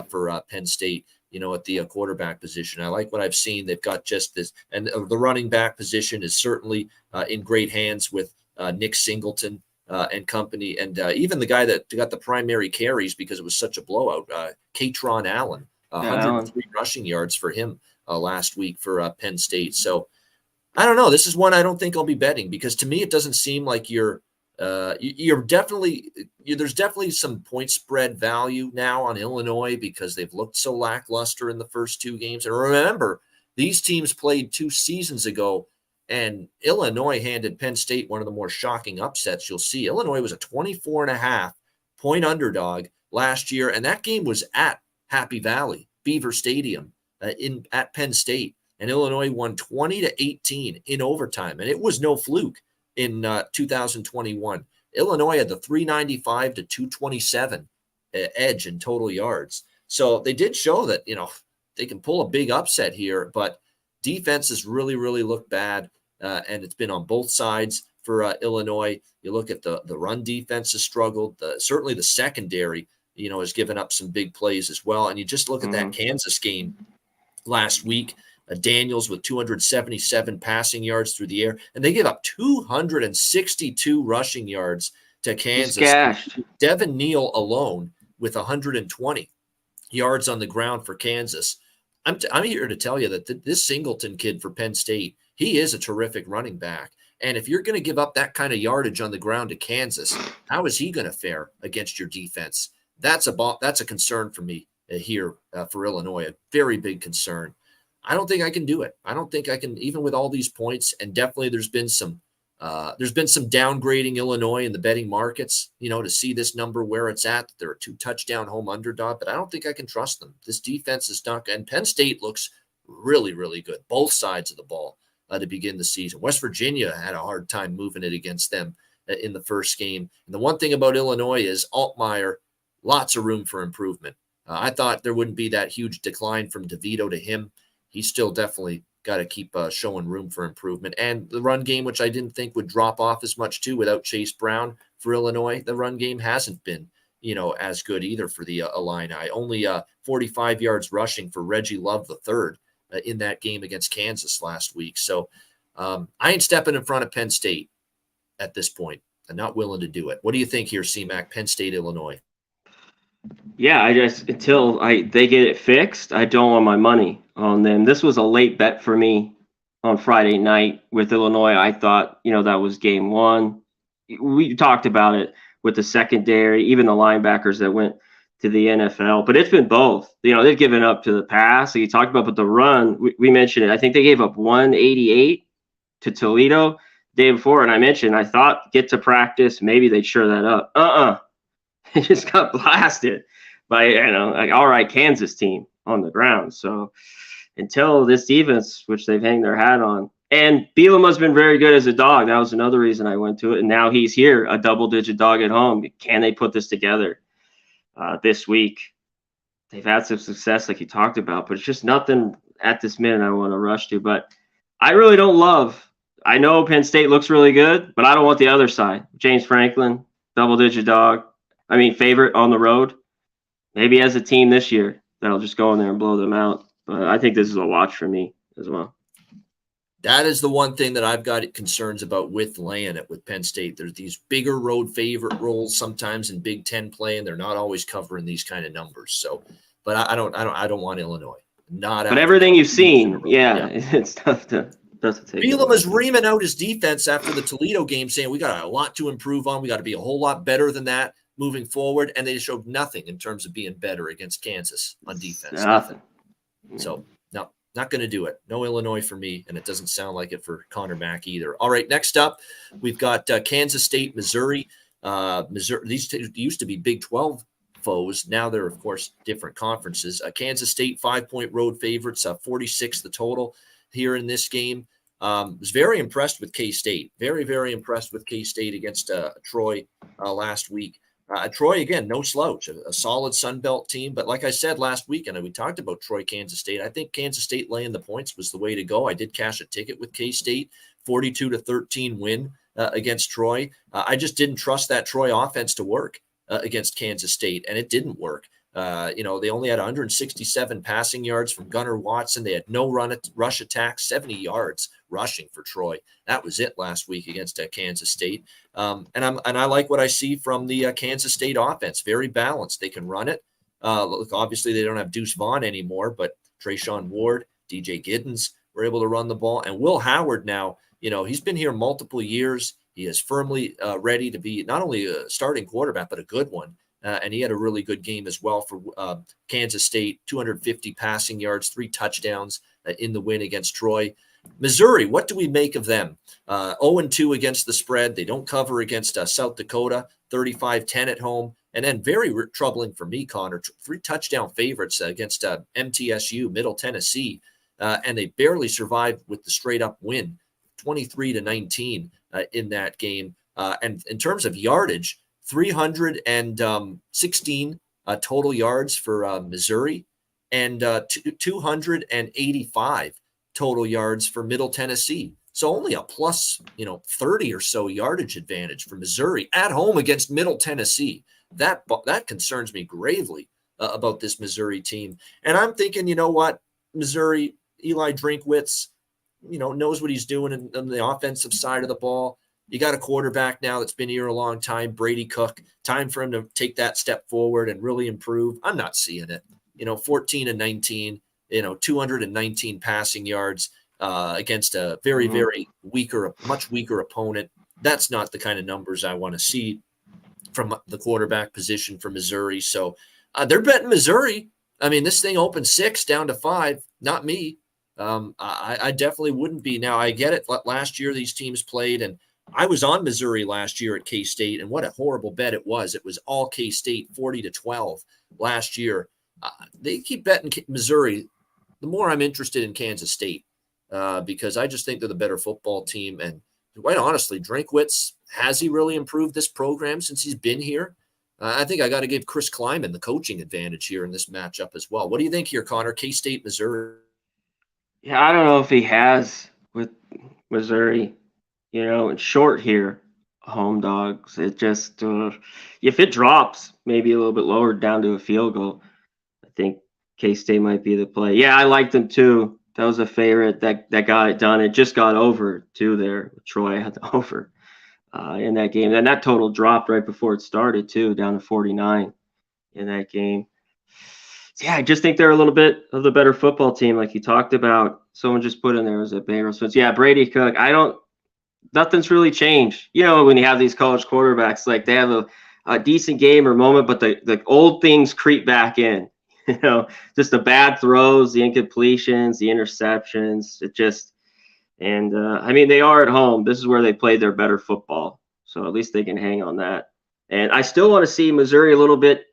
for Penn State, at the quarterback position. I like what I've seen. They've got just this, and the running back position is certainly in great hands with Nick Singleton and company. And even the guy that got the primary carries because it was such a blowout, Katron Allen, 103 rushing yards for him last week for Penn State. So I don't know. This is one I don't think I'll be betting, because to me, it doesn't seem like there's definitely some point spread value now on Illinois because they've looked so lackluster in the first 2 games. And remember, these teams played 2 seasons ago, and Illinois handed Penn State one of the more shocking upsets you'll see. Illinois was a 24.5 point underdog last year, and that game was at Happy Valley, Beaver Stadium at Penn State. And Illinois won 20-18 in overtime, and it was no fluke in 2021. Illinois had the 395 to 227 edge in total yards. So they did show that, they can pull a big upset here, but defenses really, really look bad. And it's been on both sides for Illinois. You look at the run defense has struggled. Certainly the secondary, has given up some big plays as well. And you just look at that Kansas game last week, Daniels with 277 passing yards through the air, and they gave up 262 rushing yards to Kansas. Devin Neal alone with 120 yards on the ground for Kansas. I'm here to tell you that this Singleton kid for Penn State, he is a terrific running back. And if you're going to give up that kind of yardage on the ground to Kansas, how is he going to fare against your defense? That's a concern for me here for Illinois, a very big concern. I don't think I can do it. I don't think I can, even with all these points. And definitely there's been some downgrading Illinois in the betting markets, to see this number where it's at. They're a 2 touchdown home underdog, but I don't think I can trust them. This defense is not, and Penn State looks really, really good, both sides of the ball to begin the season. West Virginia had a hard time moving it against them in the first game. And the one thing about Illinois is Altmaier, lots of room for improvement. I thought there wouldn't be that huge decline from DeVito to him. He's still definitely got to keep showing room for improvement. And the run game, which I didn't think would drop off as much too without Chase Brown for Illinois, the run game hasn't been, as good either for the Illini. Only 45 yards rushing for Reggie Love III in that game against Kansas last week. So I ain't stepping in front of Penn State at this point. I'm not willing to do it. What do you think here, C-Mac, Penn State, Illinois? Yeah, until they get it fixed, I don't want my money on them. This was a late bet for me on Friday night with Illinois. I thought, that was game 1. We talked about it with the secondary, even the linebackers that went to the NFL, but it's been both. They've given up to the pass. So you talked about, but the run, we mentioned it. I think they gave up 188 to Toledo the day before, and I mentioned I thought get to practice, maybe they'd sure that up. It just got blasted by, all right, Kansas team on the ground. So until this defense, which they've hanged their hat on, and Bielema has been very good as a dog. That was another reason I went to it. And now he's here, a double-digit dog at home. Can they put this together this week? They've had some success like you talked about, but it's just nothing at this minute I want to rush to. But I really don't love – I know Penn State looks really good, but I don't want the other side. James Franklin, double-digit dog. Favorite on the road. Maybe as a team this year that'll just go in there and blow them out. But I think this is a watch for me as well. That is the one thing that I've got concerns about with laying it with Penn State. There's these bigger road favorite roles sometimes in Big Ten play, and they're not always covering these kind of numbers. So, but I don't want Illinois. Not But after everything you've seen, yeah, it's tough to take. Bielema is reaming out his defense after the Toledo game, saying we got a lot to improve on. We got to be a whole lot better than that moving forward, and they showed nothing in terms of being better against Kansas on defense. Nothing. So no, not going to do it. No Illinois for me, and it doesn't sound like it for Conor Mack either. All right, next up, we've got Kansas State, Missouri. Missouri. These used to be Big 12 foes. Now they're, of course, different conferences. Kansas State, 5-point road favorites, 46 the total here in this game. Was very impressed with K-State. Very, very impressed with K-State against Troy last week. Troy, again, no slouch, a solid Sun Belt team. But like I said last weekend, and we talked about Troy, Kansas State, I think Kansas State laying the points was the way to go. I did cash a ticket with K-State, 42-13 win against Troy. I just didn't trust that Troy offense to work against Kansas State, and it didn't work. They only had 167 passing yards from Gunnar Watson. They had no rush attack, 70 yards rushing for Troy. That was it last week against Kansas State. And I like what I see from the Kansas State offense. Very balanced. They can run it. Look, obviously they don't have Deuce Vaughn anymore, but Trayshawn Ward, DJ Giddens were able to run the ball. And Will Howard now, he's been here multiple years. He is firmly ready to be not only a starting quarterback, but a good one. And he had a really good game as well for Kansas State, 250 passing yards, 3 touchdowns in the win against Troy. Missouri, what do we make of them? 0-2 against the spread. They don't cover against South Dakota, 35-10 at home. And then very troubling for me, Conor, 3 touchdown favorites against MTSU, Middle Tennessee. And they barely survived with the straight-up win, 23-19 in that game. And in terms of yardage, 316 total yards for Missouri and 285 total yards for Middle Tennessee. So only a plus, 30 or so yardage advantage for Missouri at home against Middle Tennessee. That concerns me gravely about this Missouri team. And I'm thinking, you know what, Missouri, Eli Drinkwitz, knows what he's doing on the offensive side of the ball. You got a quarterback now that's been here a long time, Brady Cook. Time for him to take that step forward and really improve. I'm not seeing it. 14-19, 219 passing yards against a very, very much weaker opponent. That's not the kind of numbers I want to see from the quarterback position for Missouri. So they're betting Missouri. I mean, this thing opened 6 down to 5. Not me. I definitely wouldn't be. Now, I get it. Last year, these teams played, and I was on Missouri last year at K-State, and what a horrible bet it was. It was all K-State, 40-12 last year. They keep betting Missouri. The more I'm interested in Kansas State because I just think they're the better football team. And quite honestly, Drinkwitz, has he really improved this program since he's been here? I think I got to give Chris Kleiman the coaching advantage here in this matchup as well. What do you think here, Conor? K-State, Missouri? Yeah, I don't know if he has with Missouri. It's short here, home dogs. It just, if it drops maybe a little bit lower down to a field goal, I think K-State might be the play. Yeah, I liked them too. That was a favorite that got it done. It just got over too there. Troy had the over in that game. And that total dropped right before it started too, down to 49 in that game. Yeah, I just think they're a little bit of the better football team, like you talked about. Someone just put in there was a Bengals. So yeah, Brady Cook. Nothing's really changed. When you have these college quarterbacks, like they have a decent game or moment, but the old things creep back in. Just the bad throws, the incompletions, the interceptions. They are at home. This is where they played their better football, so at least they can hang on that. And I still want to see Missouri a little bit.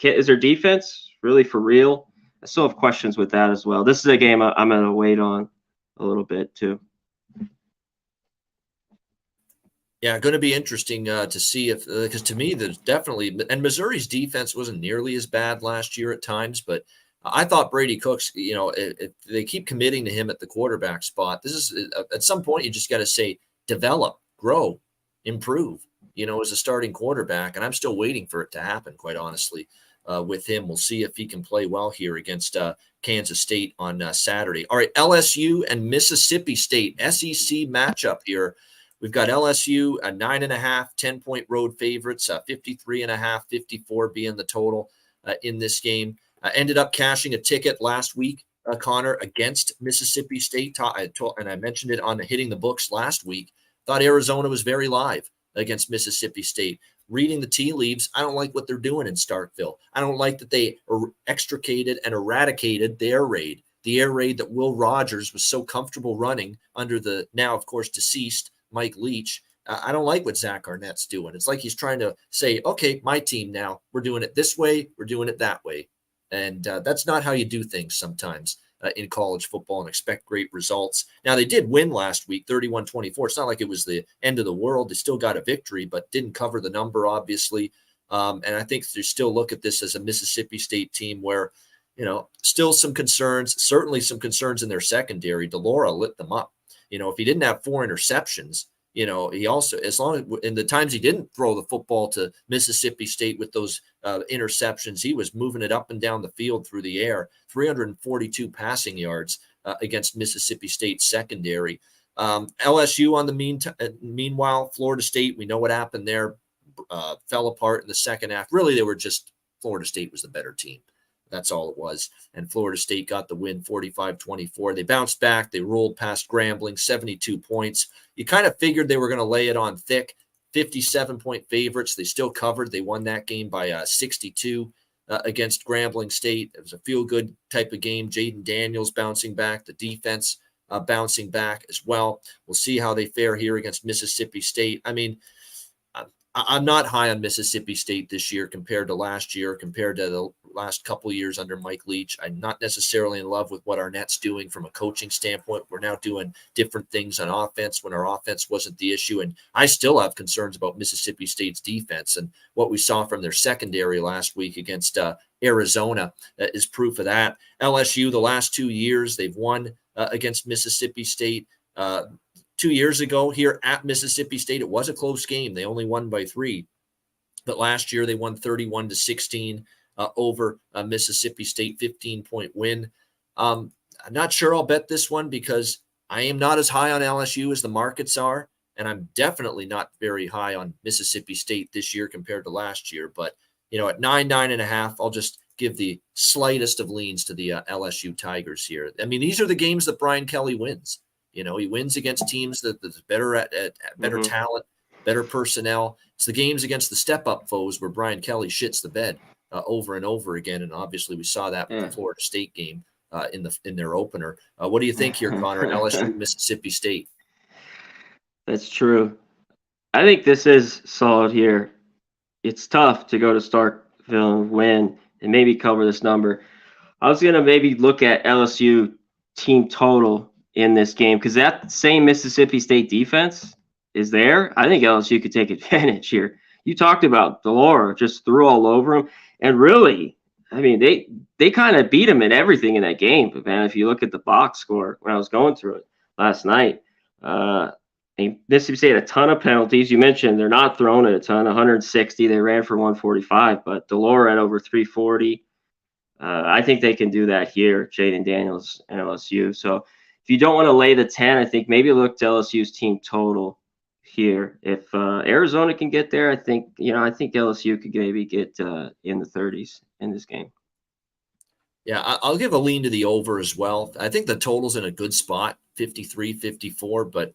Is their defense really for real? I still have questions with that as well. This is a game I'm going to wait on a little bit too. Yeah, going to be interesting to see because to me, there's definitely, and Missouri's defense wasn't nearly as bad last year at times, but I thought Brady Cook's, if they keep committing to him at the quarterback spot, this is at some point you just got to say, develop, grow, improve, as a starting quarterback. And I'm still waiting for it to happen, quite honestly. with him. We'll see if he can play well here against Kansas State on Saturday. All right, LSU and Mississippi State, SEC matchup here. We've got LSU a 9.5, 10-point road favorites, 53.5, 54 being the total in this game. Ended up cashing a ticket last week, Connor, against Mississippi State. And I mentioned it on Hitting the Books last week. Thought Arizona was very live against Mississippi State. Reading the tea leaves, I don't like what they're doing in Starkville. I don't like that they extricated and eradicated the air raid that Will Rogers was so comfortable running under the now, of course, deceased Mike Leach. I don't like what Zach Arnett's doing. It's like he's trying to say, okay, my team now, we're doing it this way, we're doing it that way. And that's not how you do things sometimes in college football and expect great results. Now, they did win last week, 31-24. It's not like it was the end of the world. They still got a victory, but didn't cover the number, obviously. And I think they still look at this as a Mississippi State team where, still some concerns, certainly some concerns in their secondary. DeLauro lit them up. If he didn't have 4 interceptions, he also, as long as in the times he didn't throw the football to Mississippi State with those interceptions, he was moving it up and down the field through the air, 342 passing yards against Mississippi State secondary. LSU on the meanwhile, Florida State, we know what happened there, fell apart in the second half. Really, Florida State was the better team. That's all it was. And Florida State got the win 45-24. They bounced back. They rolled past Grambling, 72 points. You kind of figured they were going to lay it on thick, 57-point favorites. They still covered. They won that game by 62 against Grambling State. It was a feel-good type of game. Jaden Daniels bouncing back. The defense bouncing back as well. We'll see how they fare here against Mississippi State. I mean, I'm not high on Mississippi State this year compared to last year, compared to the last couple of years under Mike Leach. I'm not necessarily in love with what Arnett's doing from a coaching standpoint. We're now doing different things on offense when our offense wasn't the issue. And I still have concerns about Mississippi State's defense, and what we saw from their secondary last week against Arizona is proof of that. LSU, the last 2 years, they've won against Mississippi State. 2 years ago here at Mississippi State, it was a close game. They only won by 3. But last year they won 31-16 over Mississippi State, 15-point win. I'm not sure I'll bet this one because I am not as high on LSU as the markets are, and I'm definitely not very high on Mississippi State this year compared to last year. But, at 9.5, I'll just give the slightest of leans to the LSU Tigers here. I mean, these are the games that Brian Kelly wins. He wins against teams that's better at better talent, better personnel. It's the games against the step-up foes where Brian Kelly shits the bed over and over again, and obviously we saw that with the Florida State game in their opener. What do you think here, Connor? LSU, Mississippi State. That's true. I think this is solid here. It's tough to go to Starkville and win and maybe cover this number. I was going to maybe look at LSU team total in this game because that same Mississippi State defense is there. I think LSU could take advantage here. You talked about DeLauro just threw all over him, and really, I mean, they kind of beat him in everything in that game. But man, if you look at the box score when I was going through it last night, Mississippi State had a ton of penalties. You mentioned they're not throwing it a ton, 160. They ran for 145, but DeLauro had over 340. I think they can do that here, Jaden Daniels and LSU. So if you don't want to lay the 10, I think maybe look to LSU's team total here. If Arizona can get there, I think LSU could maybe get in the 30s in this game. Yeah, I'll give a lean to the over as well. I think the total's in a good spot, 53, 54, but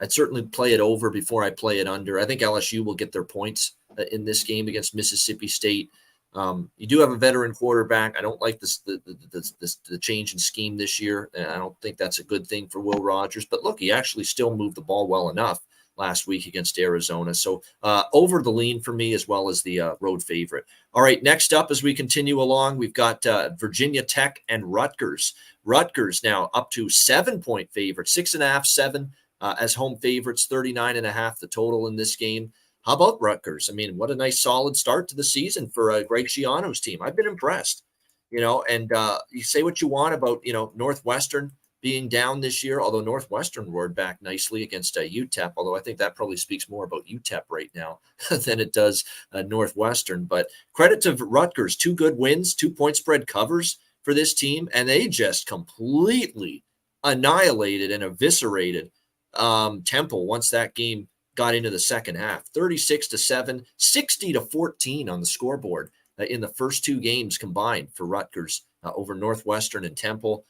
I'd certainly play it over before I play it under. I think LSU will get their points in this game against Mississippi State. You do have a veteran quarterback. I don't like the change in scheme this year. And I don't think that's a good thing for Will Rogers. But look, he actually still moved the ball well enough last week against Arizona. So over the lean for me as well as the road favorite. All right, next up as we continue along, we've got Virginia Tech and Rutgers. Rutgers now up to 7-point favorite, 6.5, 7 as home favorites, 39.5 the total in this game. How about Rutgers? I mean, what a nice solid start to the season for Greg Schiano's team. I've been impressed, and you say what you want about, Northwestern being down this year, although Northwestern roared back nicely against UTEP, although I think that probably speaks more about UTEP right now than it does Northwestern. But credit to Rutgers, 2 good wins, 2 point spread covers for this team, and they just completely annihilated and eviscerated Temple once that game got into the second half. 36-7, 60-14 on the scoreboard in the first 2 games combined for Rutgers over Northwestern and Temple.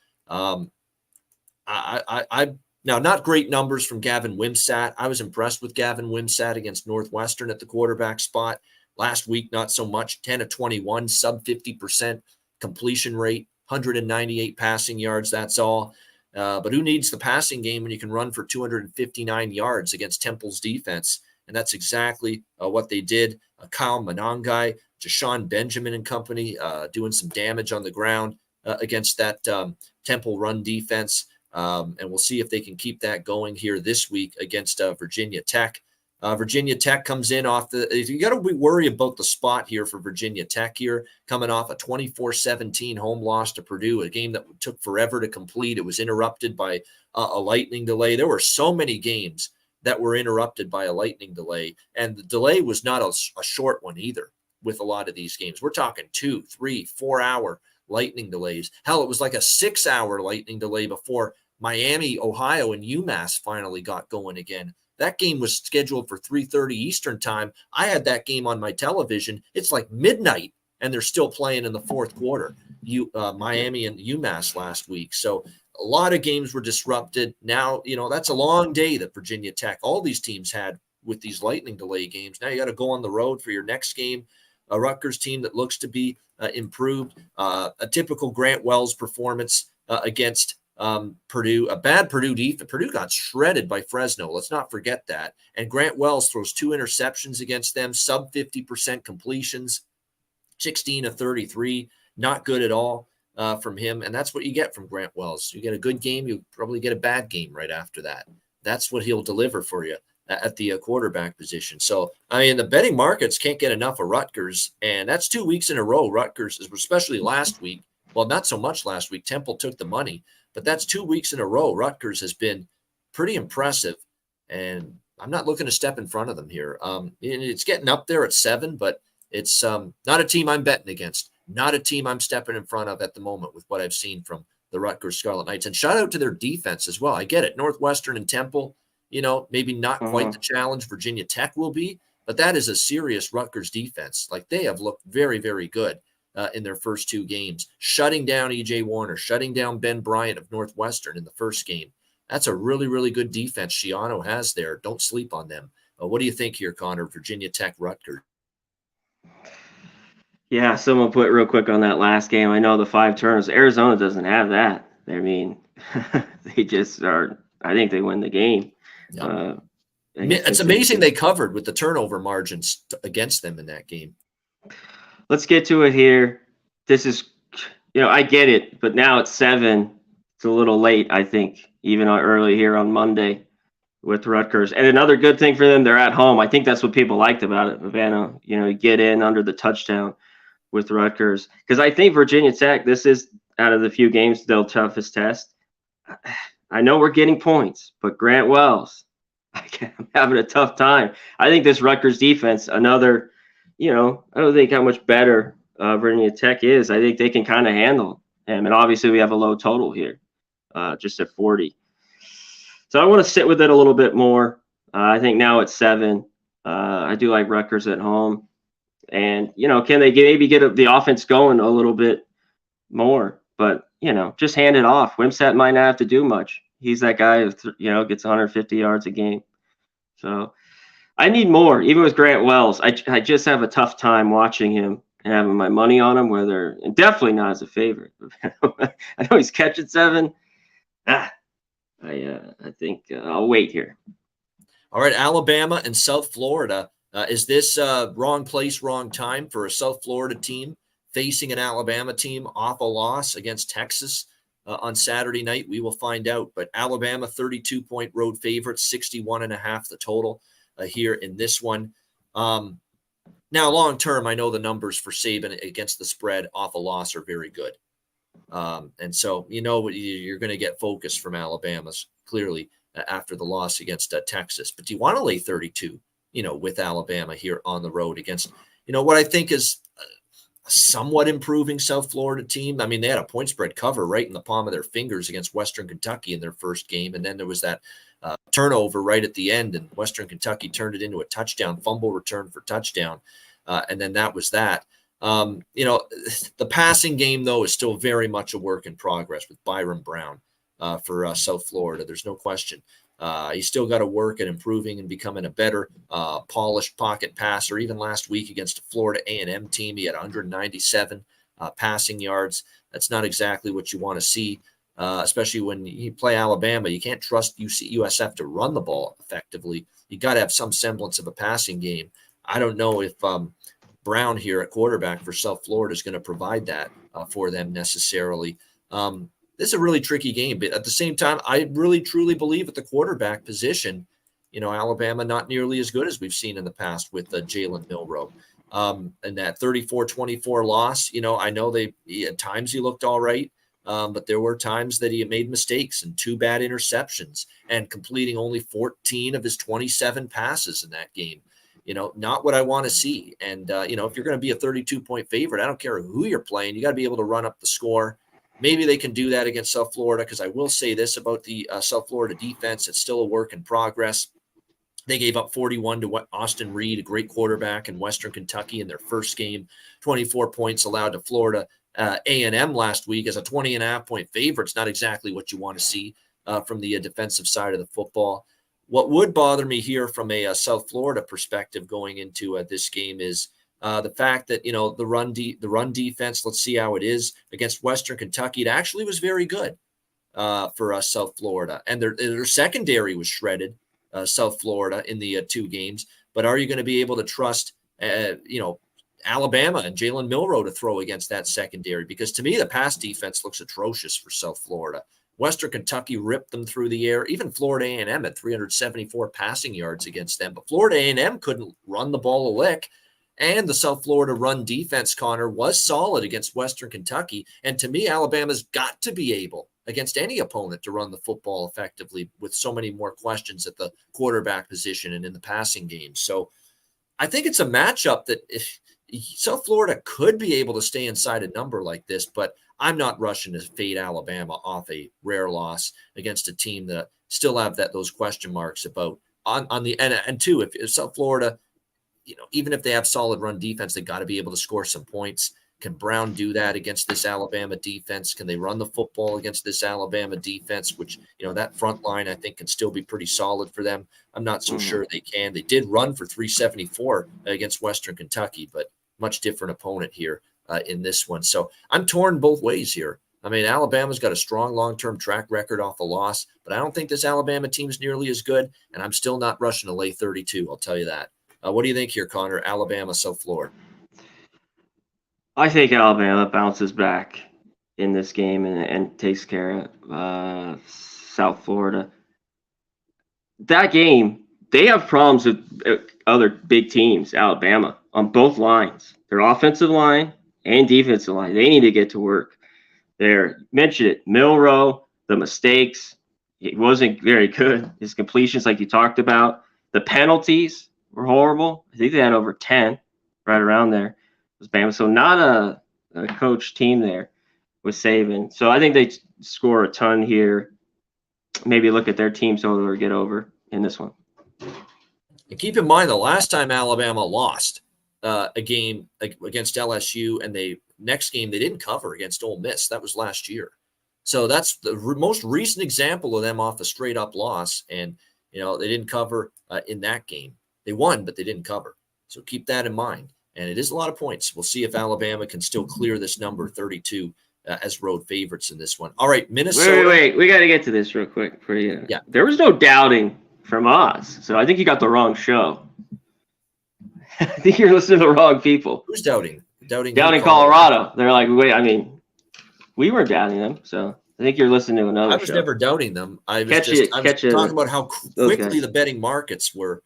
Now, not great numbers from Gavin Wimsatt. I was impressed with Gavin Wimsatt against Northwestern at the quarterback spot. Last week, not so much. 10-21, sub 50% completion rate, 198 passing yards. That's all. But who needs the passing game when you can run for 259 yards against Temple's defense? And that's exactly what they did. Kyle Monangai, Jashawn Benjamin and company doing some damage on the ground against that Temple run defense. And we'll see if they can keep that going here this week against Virginia Tech. Virginia Tech comes in off you got to be worried about the spot here for Virginia Tech here, coming off a 24-17 home loss to Purdue, a game that took forever to complete. It was interrupted by a lightning delay. There were so many games that were interrupted by a lightning delay, and the delay was not a short one either with a lot of these games. We're talking 2, 3, 4 hour lightning delays. Hell, it was like a 6 hour lightning delay before Miami, Ohio, and UMass finally got going again. That game was scheduled for 3:30 Eastern time. I had that game on my television. It's like midnight, and they're still playing in the fourth quarter. Miami and UMass last week. So a lot of games were disrupted. Now, that's a long day that Virginia Tech, all these teams had with these lightning delay games. Now you got to go on the road for your next game. A Rutgers team that looks to be improved. A typical Grant Wells performance against Purdue, a bad Purdue defense. Purdue got shredded by Fresno. Let's not forget that. And Grant Wells throws 2 interceptions against them, sub 50% completions, 16-33, not good at all from him. And that's what you get from Grant Wells. You get a good game, you probably get a bad game right after that. That's what he'll deliver for you at the quarterback position. So, the betting markets can't get enough of Rutgers, and that's 2 weeks in a row. Rutgers, especially last week. Well, not so much last week. Temple took the money, but that's 2 weeks in a row. Rutgers has been pretty impressive, and I'm not looking to step in front of them here. It's getting up there at 7, but it's not a team I'm betting against, not a team I'm stepping in front of at the moment with what I've seen from the Rutgers Scarlet Knights. And shout out to their defense as well. I get it. Northwestern and Temple, maybe not quite the challenge Virginia Tech will be, but that is a serious Rutgers defense. Like, they have looked very, very good in their first 2 games, shutting down E.J. Warner, shutting down Ben Bryant of Northwestern in the first game. That's a really, really good defense Schiano has there. Don't sleep on them. What do you think here, Conor? Virginia Tech, Rutgers? Yeah, someone put real quick on that last game. I know the 5 turnovers. Arizona doesn't have that. They just are. I think they win the game. Yeah. It's amazing they covered with the turnover margins against them in that game. Let's get to it here. This is, I get it, but now it's 7. It's a little late, I think, even early here on Monday with Rutgers. And another good thing for them, they're at home. I think that's what people liked about it, Havana. You get in under the touchdown with Rutgers. Because I think Virginia Tech, this is out of the few games, their toughest test. I know we're getting points, but Grant Wells, I'm having a tough time. I think this Rutgers defense, another, I don't think how much better Virginia Tech is. I think they can kind of handle him. And obviously we have a low total here, just at 40. So I want to sit with it a little bit more. I think now it's 7. I do like Rutgers at home. And, can they maybe get the offense going a little bit more? But, just hand it off. Wimsatt might not have to do much. He's that guy who, gets 150 yards a game. So I need more, even with Grant Wells. I just have a tough time watching him and having my money on him, and definitely not as a favorite. I know he's catching 7. I think I'll wait here. All right, Alabama and South Florida. Is this wrong place, wrong time for a South Florida team facing an Alabama team off a loss against Texas on Saturday night? We will find out. But Alabama, 32-point road favorite, 61.5 the total here in this one. Now, long term, I know the numbers for Saban against the spread off a loss are very good. And so, you're going to get focus from Alabama's clearly after the loss against Texas. But do you want to lay 32, with Alabama here on the road against, what I think is a somewhat improving South Florida team? I mean, they had a point spread cover right in the palm of their fingers against Western Kentucky in their first game. And then there was that turnover right at the end, and Western Kentucky turned it into a touchdown, fumble return for touchdown. And then that was that. The passing game, though, is still very much a work in progress with Byron Brown for South Florida. There's no question. He's still got to work at improving and becoming a better polished pocket passer. Even last week against a Florida A&M team, he had 197 passing yards. That's not exactly what you want to see, especially when you play Alabama. You can't trust USF to run the ball effectively. You got to have some semblance of a passing game. I don't know if Brown here at quarterback for South Florida is going to provide that for them necessarily. This is a really tricky game, but at the same time, I really truly believe at the quarterback position, Alabama not nearly as good as we've seen in the past with Jalen Milroe. And that 34-24 loss, I know at times he looked all right, but there were times that he had made mistakes and 2 bad interceptions and completing only 14 of his 27 passes in that game. Not what I want to see. And, if you're going to be a 32-point favorite, I don't care who you're playing, you got to be able to run up the score. Maybe they can do that against South Florida, because I will say this about the South Florida defense. It's still a work in progress. They gave up 41 to Austin Reed, a great quarterback in Western Kentucky in their first game, 24 points allowed to Florida A&M last week as a 20.5-point favorite. It's not exactly what you want to see from the defensive side of the football. What would bother me here from a South Florida perspective going into this game is the fact that, the run defense, let's see how it is against Western Kentucky. It actually was very good for South Florida. And their secondary was shredded, South Florida, in the 2 games. But are you going to be able to trust, Alabama and Jalen Milroe to throw against that secondary? Because to me, the pass defense looks atrocious for South Florida. Western Kentucky ripped them through the air. Even Florida A&M had 374 passing yards against them. But Florida A&M couldn't run the ball a lick. And the South Florida run defense, Conor, was solid against Western Kentucky. And to me, Alabama's got to be able, against any opponent, to run the football effectively with so many more questions at the quarterback position and in the passing game. So I think it's a matchup that if South Florida could be able to stay inside a number like this, but I'm not rushing to fade Alabama off a rare loss against a team that still have those question marks about on the and two, if South Florida, even if they have solid run defense, they got to be able to score some points. Can Brown do that against this Alabama defense? Can they run the football against this Alabama defense, which, that front line, I think, can still be pretty solid for them? I'm not so sure they can. They did run for 374 against Western Kentucky, but much different opponent here in this one. So I'm torn both ways here. I mean, Alabama's got a strong long-term track record off a loss, but I don't think this Alabama team's nearly as good, and I'm still not rushing to lay 32, I'll tell you that. What do you think here, Conor? Alabama, South Florida. I think Alabama bounces back in this game and takes care of South Florida. That game, they have problems with other big teams, Alabama, on both lines. Their offensive line and defensive line. They need to get to work there. Mention it. Milroe, the mistakes. He wasn't very good. His completions, like you talked about. The penalties were horrible. I think they had over 10, right around there. Was Bama. So not a coach team there with Saban. So I think they score a ton here. Maybe look at their team total or get over in this one. And keep in mind, the last time Alabama lost a game against LSU, and next game they didn't cover against Ole Miss. That was last year. So that's the most recent example of them off a straight up loss. And, they didn't cover in that game. They won, but they didn't cover. So keep that in mind. And it is a lot of points. We'll see if Alabama can still clear this number 32 as road favorites in this one. All right, Minnesota. Wait. We got to get to this real quick for you. Yeah. There was no doubting from us. So I think you got the wrong show. I think you're listening to the wrong people. Who's doubting? Doubting Colorado. They're like, we weren't doubting them. So I think you're listening to another show. I was never doubting them. I was talking about how quickly the betting markets were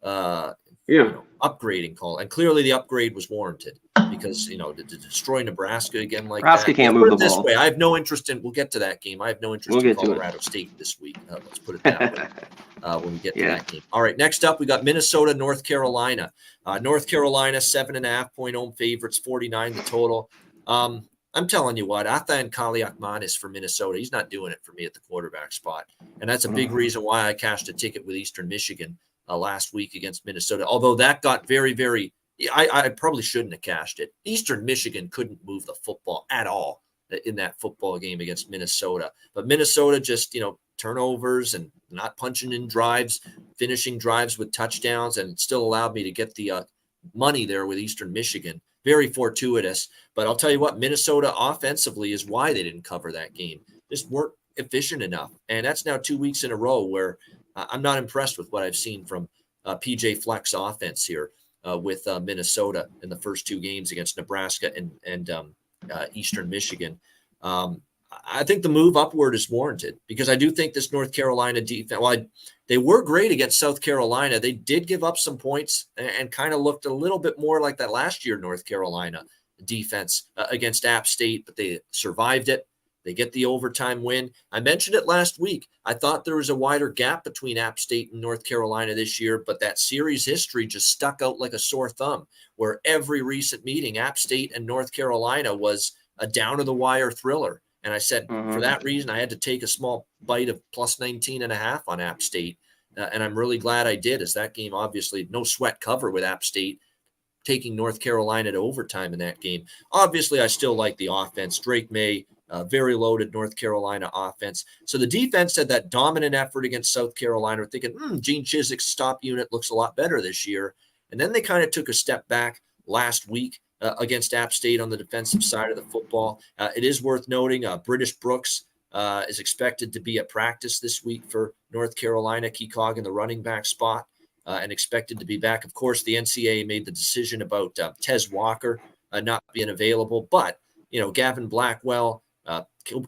upgrading call. And clearly the upgrade was warranted because, to destroy Nebraska again like Nebraska that. can't Let's move put the it this ball. way. I have no interest in, we'll get to that game. I have no interest We'll in get to it. Colorado State this week. Let's put it that way. When we get to Yeah. that game. All right, next up, we got Minnesota, North Carolina. North Carolina, 7.5-point home favorites, 49 the total. I'm telling you what, Athan Kaliakmanis for Minnesota, he's not doing it for me at the quarterback spot. And that's a big reason why I cashed a ticket with Eastern Michigan last week against Minnesota. Although that got very, very – I probably shouldn't have cashed it. Eastern Michigan couldn't move the football at all in that football game against Minnesota. But Minnesota just, turnovers and not punching in drives, finishing drives with touchdowns, and it still allowed me to get the money there with Eastern Michigan. Very fortuitous. But I'll tell you what, Minnesota offensively is why they didn't cover that game. Just weren't efficient enough. And that's now 2 weeks in a row where I'm not impressed with what I've seen from PJ Fleck's offense here with Minnesota in the first 2 games against Nebraska and Eastern Michigan. I think the move upward is warranted because I do think this North Carolina defense, they were great against South Carolina. They did give up some points and kind of looked a little bit more like that last year North Carolina defense against App State, but they survived it. They get the overtime win. I mentioned it last week. I thought there was a wider gap between App State and North Carolina this year, but that series history just stuck out like a sore thumb, where every recent meeting, App State and North Carolina was a down-to-the-wire thriller. And I said, for that reason, I had to take a small bite of plus 19.5 on App State. And I'm really glad I did, as that game, obviously, no sweat cover with App State, taking North Carolina to overtime in that game. Obviously, I still like the offense. Drake May, very loaded North Carolina offense. So the defense had that dominant effort against South Carolina. We're thinking, Gene Chiswick's stop unit looks a lot better this year. And then they kind of took a step back last week against App State on the defensive side of the football. It is worth noting British Brooks is expected to be at practice this week for North Carolina, Keekog in the running back spot, and expected to be back. Of course, the NCAA made the decision about Tez Walker not being available, but, Gavin Blackwell,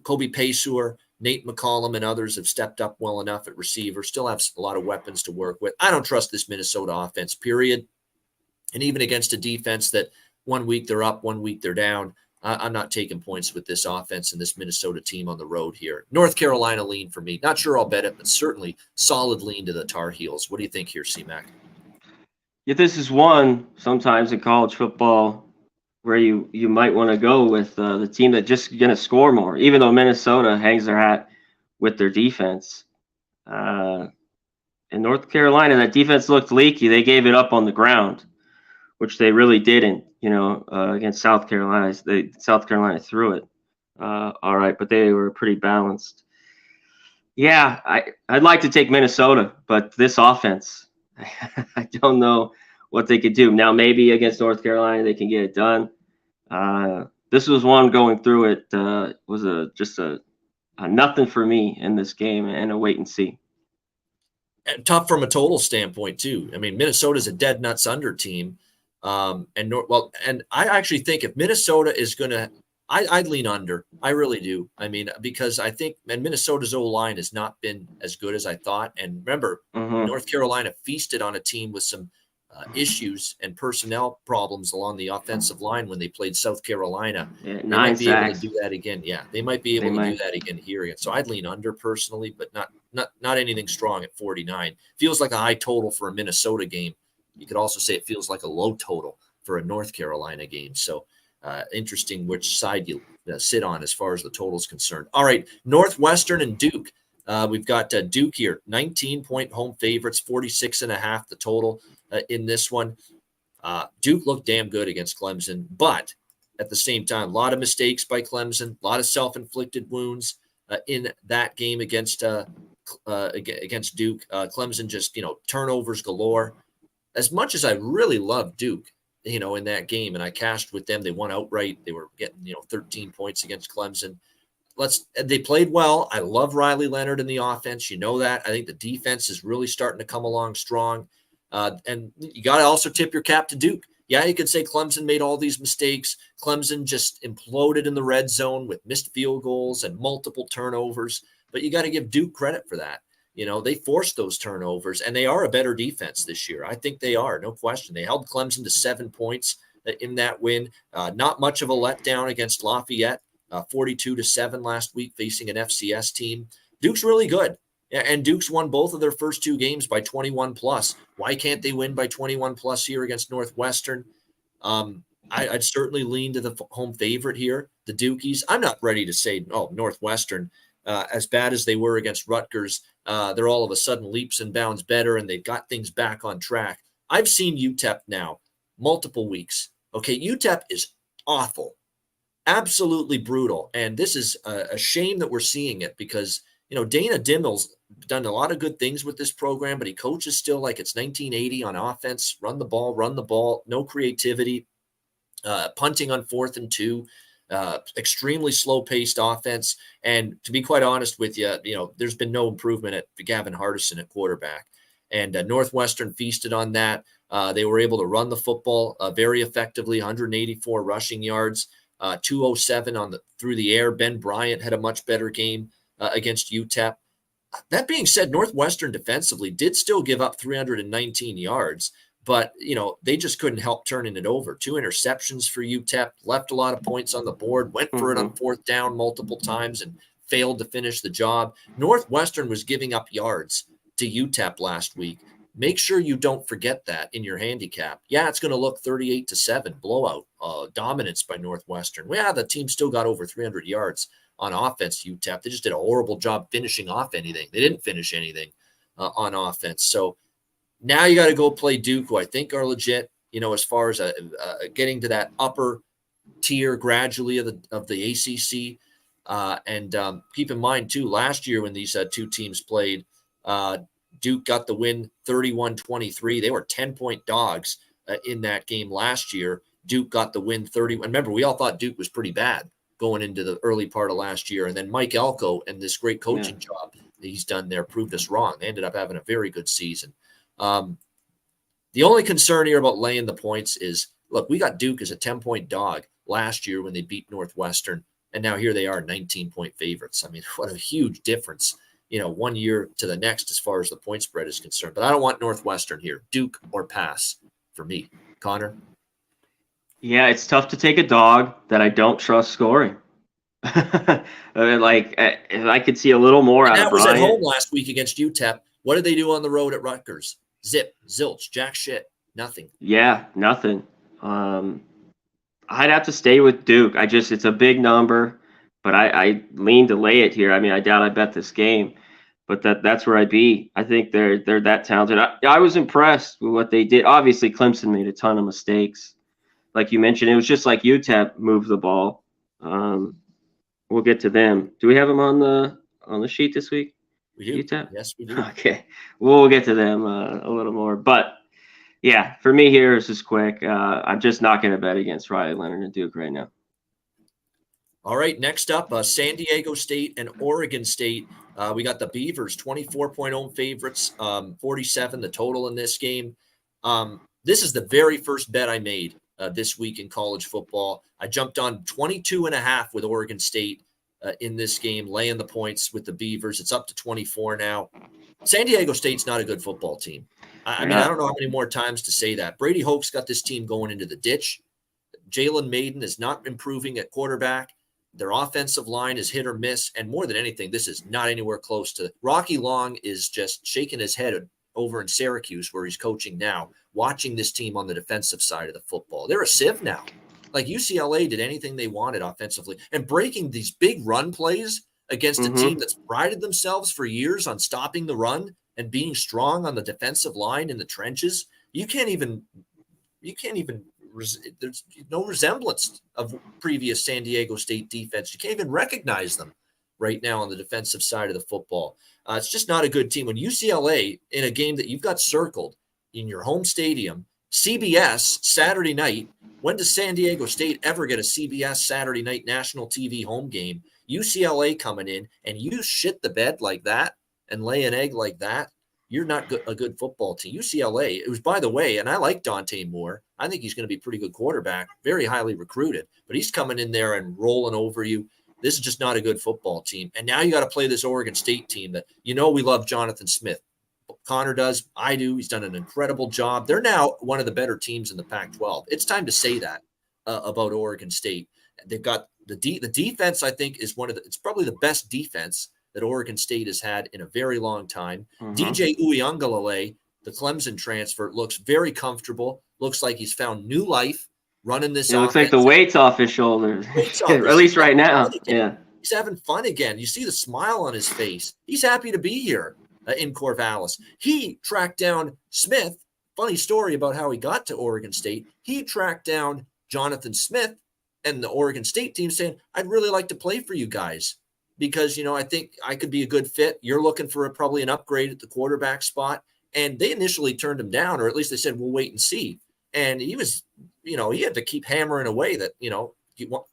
Kobe Paysur, Nate McCollum, and others have stepped up well enough at receiver, still have a lot of weapons to work with. I don't trust this Minnesota offense, period. And even against a defense that 1 week they're up, 1 week they're down, I'm not taking points with this offense and this Minnesota team on the road here. North Carolina lean for me. Not sure I'll bet it, but certainly solid lean to the Tar Heels. What do you think here, C-Mac? Yeah, this is one sometimes in college football where you might want to go with the team that just going to score more, even though Minnesota hangs their hat with their defense. In North Carolina, that defense looked leaky. They gave it up on the ground, which they really didn't, against South Carolina. South Carolina threw it all right, but they were pretty balanced. Yeah, I'd like to take Minnesota, but this offense, I don't know what they could do. Now, maybe against North Carolina, they can get it done. This was one going through it was just a nothing for me in this game and a wait and see. And tough from a total standpoint, too. I mean, Minnesota's a dead nuts under team. And I actually think if Minnesota is going to, I'd lean under. I really do. I mean, because I think, and Minnesota's O-line has not been as good as I thought. And remember, North Carolina feasted on a team with some issues and personnel problems along the offensive line when they played South Carolina. Yeah, they might be able sacks. to do that again. Yeah, they might be able to do that again here. So I'd lean under personally, but not anything strong at 49. Feels like a high total for a Minnesota game. You could also say it feels like a low total for a North Carolina game. So interesting which side you sit on as far as the total is concerned. All right, Northwestern and Duke. We've got Duke here, 19-point home favorites, 46.5 the total in this one. Duke looked damn good against Clemson, but at the same time, a lot of mistakes by Clemson, a lot of self-inflicted wounds in that game against Duke. Clemson just, turnovers galore. As much as I really love Duke, in that game, and I cashed with them, they won outright. They were getting, 13 points against Clemson. They played well. I love Riley Leonard in the offense. You know that. I think the defense is really starting to come along strong. And you got to also tip your cap to Duke. Yeah, you could say Clemson made all these mistakes. Clemson just imploded in the red zone with missed field goals and multiple turnovers. But you got to give Duke credit for that. They forced those turnovers, and they are a better defense this year. I think they are, no question. They held Clemson to 7 points in that win. Not much of a letdown against Lafayette, 42-7 last week, facing an FCS team. Duke's really good. And Duke's won both of their first 2 games by 21 plus. Why can't they win by 21 plus here against Northwestern? I'd certainly lean to the home favorite here, the Dukies. I'm not ready to say, Northwestern, as bad as they were against Rutgers, they're all of a sudden leaps and bounds better, and they've got things back on track. I've seen UTEP now multiple weeks. Okay, UTEP is awful, absolutely brutal, and this is a shame that we're seeing it because Dana Dimmel's done a lot of good things with this program, but he coaches still like it's 1980 on offense. Run the ball, no creativity, punting on 4th and 2, extremely slow-paced offense. And to be quite honest with you, there's been no improvement at Gavin Hardison at quarterback. And Northwestern feasted on that. They were able to run the football very effectively, 184 rushing yards, 207 through the air. Ben Bryant had a much better game against UTEP. That being said, Northwestern defensively did still give up 319 yards, but they just couldn't help turning it over. 2 interceptions for UTEP, left a lot of points on the board, went for it on 4th down multiple times and failed to finish the job. Northwestern was giving up yards to UTEP last week. Make sure you don't forget that in your handicap. Yeah, it's going to look 38-7 blowout, dominance by Northwestern. Yeah, the team still got over 300 yards on offense, UTEP. They just did a horrible job finishing off anything. They didn't finish anything on offense. So now you got to go play Duke, who I think are legit, as far as getting to that upper tier gradually of the ACC. And keep in mind, too, last year when these 2 teams played, Duke got the win 31-23. They were 10-point dogs in that game last year. Duke got the win 30. Remember, we all thought Duke was pretty bad going into the early part of last year. And then Mike Elko and this great coaching job that he's done there proved us wrong. They ended up having a very good season. The only concern here about laying the points is, look, we got Duke as a 10-point dog last year when they beat Northwestern, and now here they are 19-point favorites. I mean, what a huge difference, one year to the next as far as the point spread is concerned. But I don't want Northwestern here. Duke or pass for me. Connor? Yeah, it's tough to take a dog that I don't trust scoring. I could see a little more out of Bryant. That was at home last week against UTEP. What did they do on the road at Rutgers? Zip, zilch, jack shit, nothing. Yeah, nothing. I'd have to stay with Duke. It's a big number, but I lean to lay it here. I mean, I doubt I bet this game, but that's where I'd be. I think they're that talented. I was impressed with what they did. Obviously, Clemson made a ton of mistakes. Like you mentioned, it was just like UTEP moved the ball. We'll get to them. Do we have them on the sheet this week? We do. UTEP? Yes, we do. Okay. We'll get to them a little more. But, yeah, for me here, this is quick. I'm just not going to bet against Riley Leonard and Duke right now. All right, next up, San Diego State and Oregon State. We got the Beavers, 24-point home favorites, 47 the total in this game. This is the very first bet I made this week in college football. I jumped on 22.5 with Oregon State in this game, laying the points with the Beavers. It's up to 24 now. San Diego State's not a good football team. I mean, I don't know how many more times to say that. Brady Hoke's got this team going into the ditch. Jalen Maiden is not improving at quarterback. Their offensive line is hit or miss. And more than anything, this is not anywhere close to. Rocky Long is just shaking his head over in Syracuse, where he's coaching now, watching this team on the defensive side of the football. They're a sieve now. Like UCLA did anything they wanted offensively, and breaking these big run plays against a team that's prided themselves for years on stopping the run and being strong on the defensive line in the trenches. There's no resemblance of previous San Diego State defense. You can't even recognize them right now on the defensive side of the football. It's just not a good team. When UCLA, in a game that you've got circled in your home stadium, CBS Saturday night, when does San Diego State ever get a CBS Saturday night national TV home game? UCLA coming in, and you shit the bed like that and lay an egg like that, you're not a good football team. UCLA, it was, by the way, and I like Dante Moore. I think he's going to be a pretty good quarterback, very highly recruited, but he's coming in there and rolling over you. This is just not a good football team. And now you got to play this Oregon State team that, we love Jonathan Smith. Conor does. I do. He's done an incredible job. They're now one of the better teams in the Pac-12. It's time to say that about Oregon State. They've got the defense, I think, is it's probably the best defense that Oregon State has had in a very long time. DJ Uiagalelei, the Clemson transfer, looks very comfortable. Looks like he's found new life running this. It looks like the weight's off his shoulders, at least right now. Yeah, he's having fun again. You see the smile on his face. He's happy to be here in Corvallis. He tracked down Smith. Funny story about how he got to Oregon State. He tracked down Jonathan Smith and the Oregon State team, saying, "I'd really like to play for you guys because, I think I could be a good fit. You're looking for probably an upgrade at the quarterback spot." And they initially turned him down, or at least they said, "We'll wait and see." And he was, he had to keep hammering away that,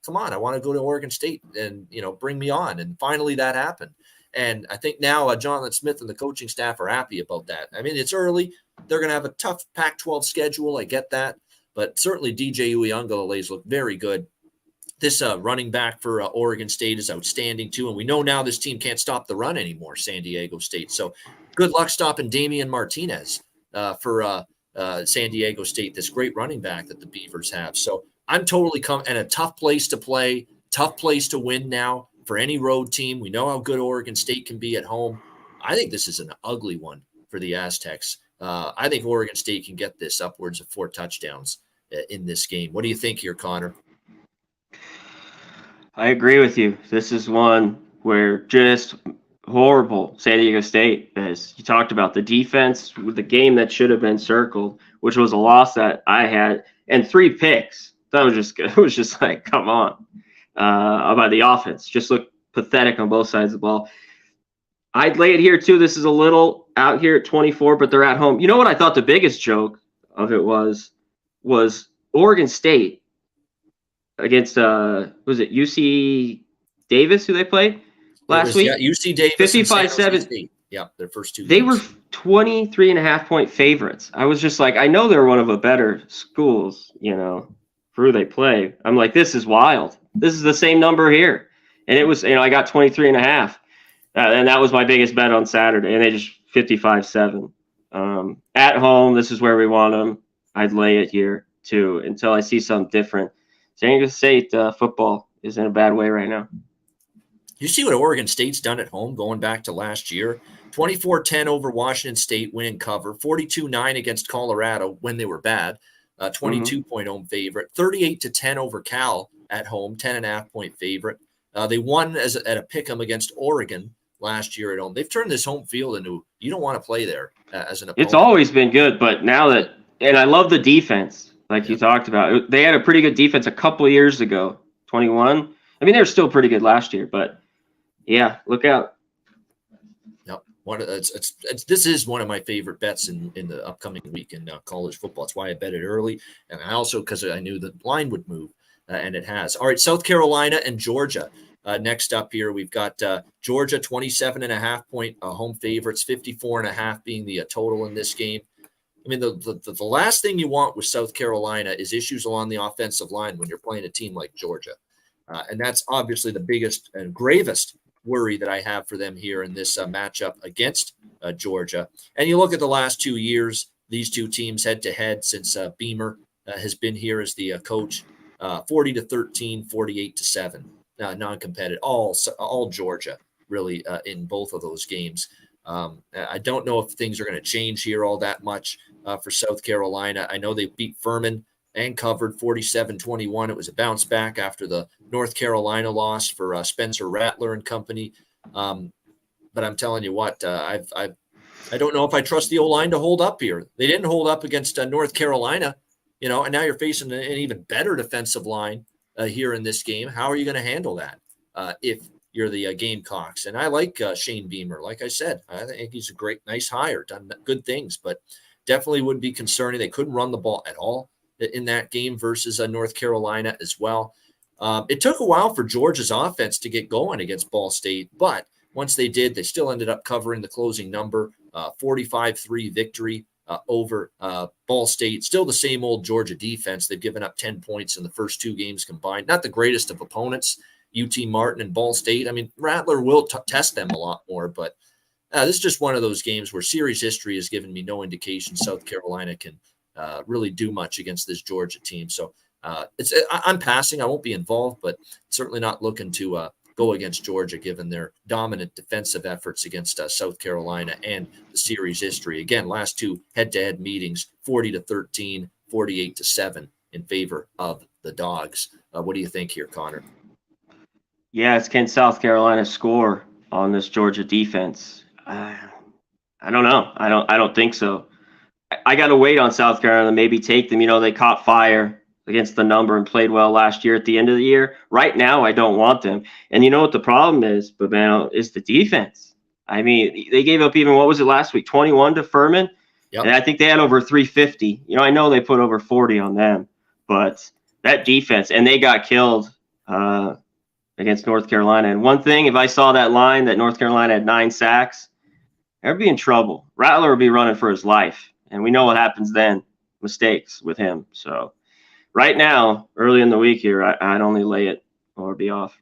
come on, I want to go to Oregon State and, bring me on. And finally that happened. And I think now Jonathan Smith and the coaching staff are happy about that. I mean, it's early. They're going to have a tough Pac-12 schedule. I get that. But certainly DJ Uiagalelei's look very good. This running back for Oregon State is outstanding too. And we know now this team can't stop the run anymore, San Diego State. So good luck stopping Damian Martinez for San Diego State, this great running back that the Beavers have. So I'm totally and a tough place to play, tough place to win now for any road team. We know how good Oregon State can be at home. I think this is an ugly one for the Aztecs. I think Oregon State can get this upwards of 4 touchdowns in this game. What do you think here, Conor? I agree with you. This is one where just horrible San Diego State, as you talked about, the defense with the game that should have been circled, which was a loss that I had, and 3 picks. That was just good. It was just like, come on. About the offense, just looked pathetic on both sides of the ball. I'd lay it here too. this is a little out here at 24, but they're at home. You know what I thought the biggest joke of it was Oregon State against was it UC Davis who they played last week? Yeah, UC Davis 55-7. Yeah, their first 2 games. They were 23.5-point favorites. I was just like, I know they're one of the better schools, for who they play. I'm like, this is wild. This is the same number here. And it was, I got 23.5. And that was my biggest bet on Saturday. And they just 55-7. At home, this is where we want them. I'd lay it here too until I see something different. San Diego State football is in a bad way right now. You see what Oregon State's done at home going back to last year? 24-10 over Washington State, win and cover. 42-9 against Colorado when they were bad. 22-point home favorite. 38-10 over Cal at home, 10.5-point favorite. They won at a pick'em against Oregon last year at home. They've turned this home field into, you don't want to play there as an opponent. It's always been good, but now that, and I love the defense, like you talked about. They had a pretty good defense a couple of years ago, 21. I mean, they were still pretty good last year, but yeah, look out. Yep. This is one of my favorite bets in the upcoming week in college football. That's why I bet it early. And I also, because I knew the line would move, and it has. All right, South Carolina and Georgia. Next up here, we've got Georgia 27.5-point home favorites, 54.5 being the total in this game. I mean, the last thing you want with South Carolina is issues along the offensive line when you're playing a team like Georgia. And that's obviously the biggest and gravest worry that I have for them here in this matchup against Georgia. And you look at the last 2 years, these two teams head-to-head since Beamer has been here as the coach, 40-13, 48-7. Non-competitive, all Georgia really in both of those games. I don't know if things are going to change here all that much for South Carolina. I know they beat Furman and covered 47-21. It was a bounce back after the North Carolina loss for Spencer Rattler and company. But I'm telling you what, I don't know if I trust the O-line to hold up here. They didn't hold up against North Carolina, and now you're facing an even better defensive line here in this game. How are you going to handle that if you're the Gamecocks? And I like Shane Beamer. Like I said, I think he's a great, nice hire, done good things, but definitely would be concerning. They couldn't run the ball at all in that game versus North Carolina as well. It took a while for Georgia's offense to get going against Ball State, but once they did, they still ended up covering the closing number, 45-3 victory over Ball State. Still the same old Georgia defense. They've given up 10 points in the first 2 games combined. Not the greatest of opponents, UT Martin and Ball State. I mean, Rattler will test them a lot more, but This is just one of those games where series history has given me no indication South Carolina can really do much against this Georgia team. So I'm passing. I won't be involved, but certainly not looking to go against Georgia given their dominant defensive efforts against South Carolina and the series history. Again, last two head-to-head meetings, 40-13, 48-7 in favor of the Dogs. What do you think here, Connor? Yes, can South Carolina score on this Georgia defense? I don't know. I don't think so. I got to wait on South Carolina to maybe take them. They caught fire against the number and played well last year at the end of the year. Right now, I don't want them. And you know what the problem is, Babano, is the defense. I mean, they gave up even, what was it last week, 21 to Furman? Yep. And I think they had over 350. I know they put over 40 on them, but that defense, and they got killed against North Carolina. And one thing, if I saw that line that North Carolina had 9 sacks, they'd be in trouble. Rattler would be running for his life. And we know what happens then, mistakes with him. So right now, early in the week here, I'd only lay it or be off.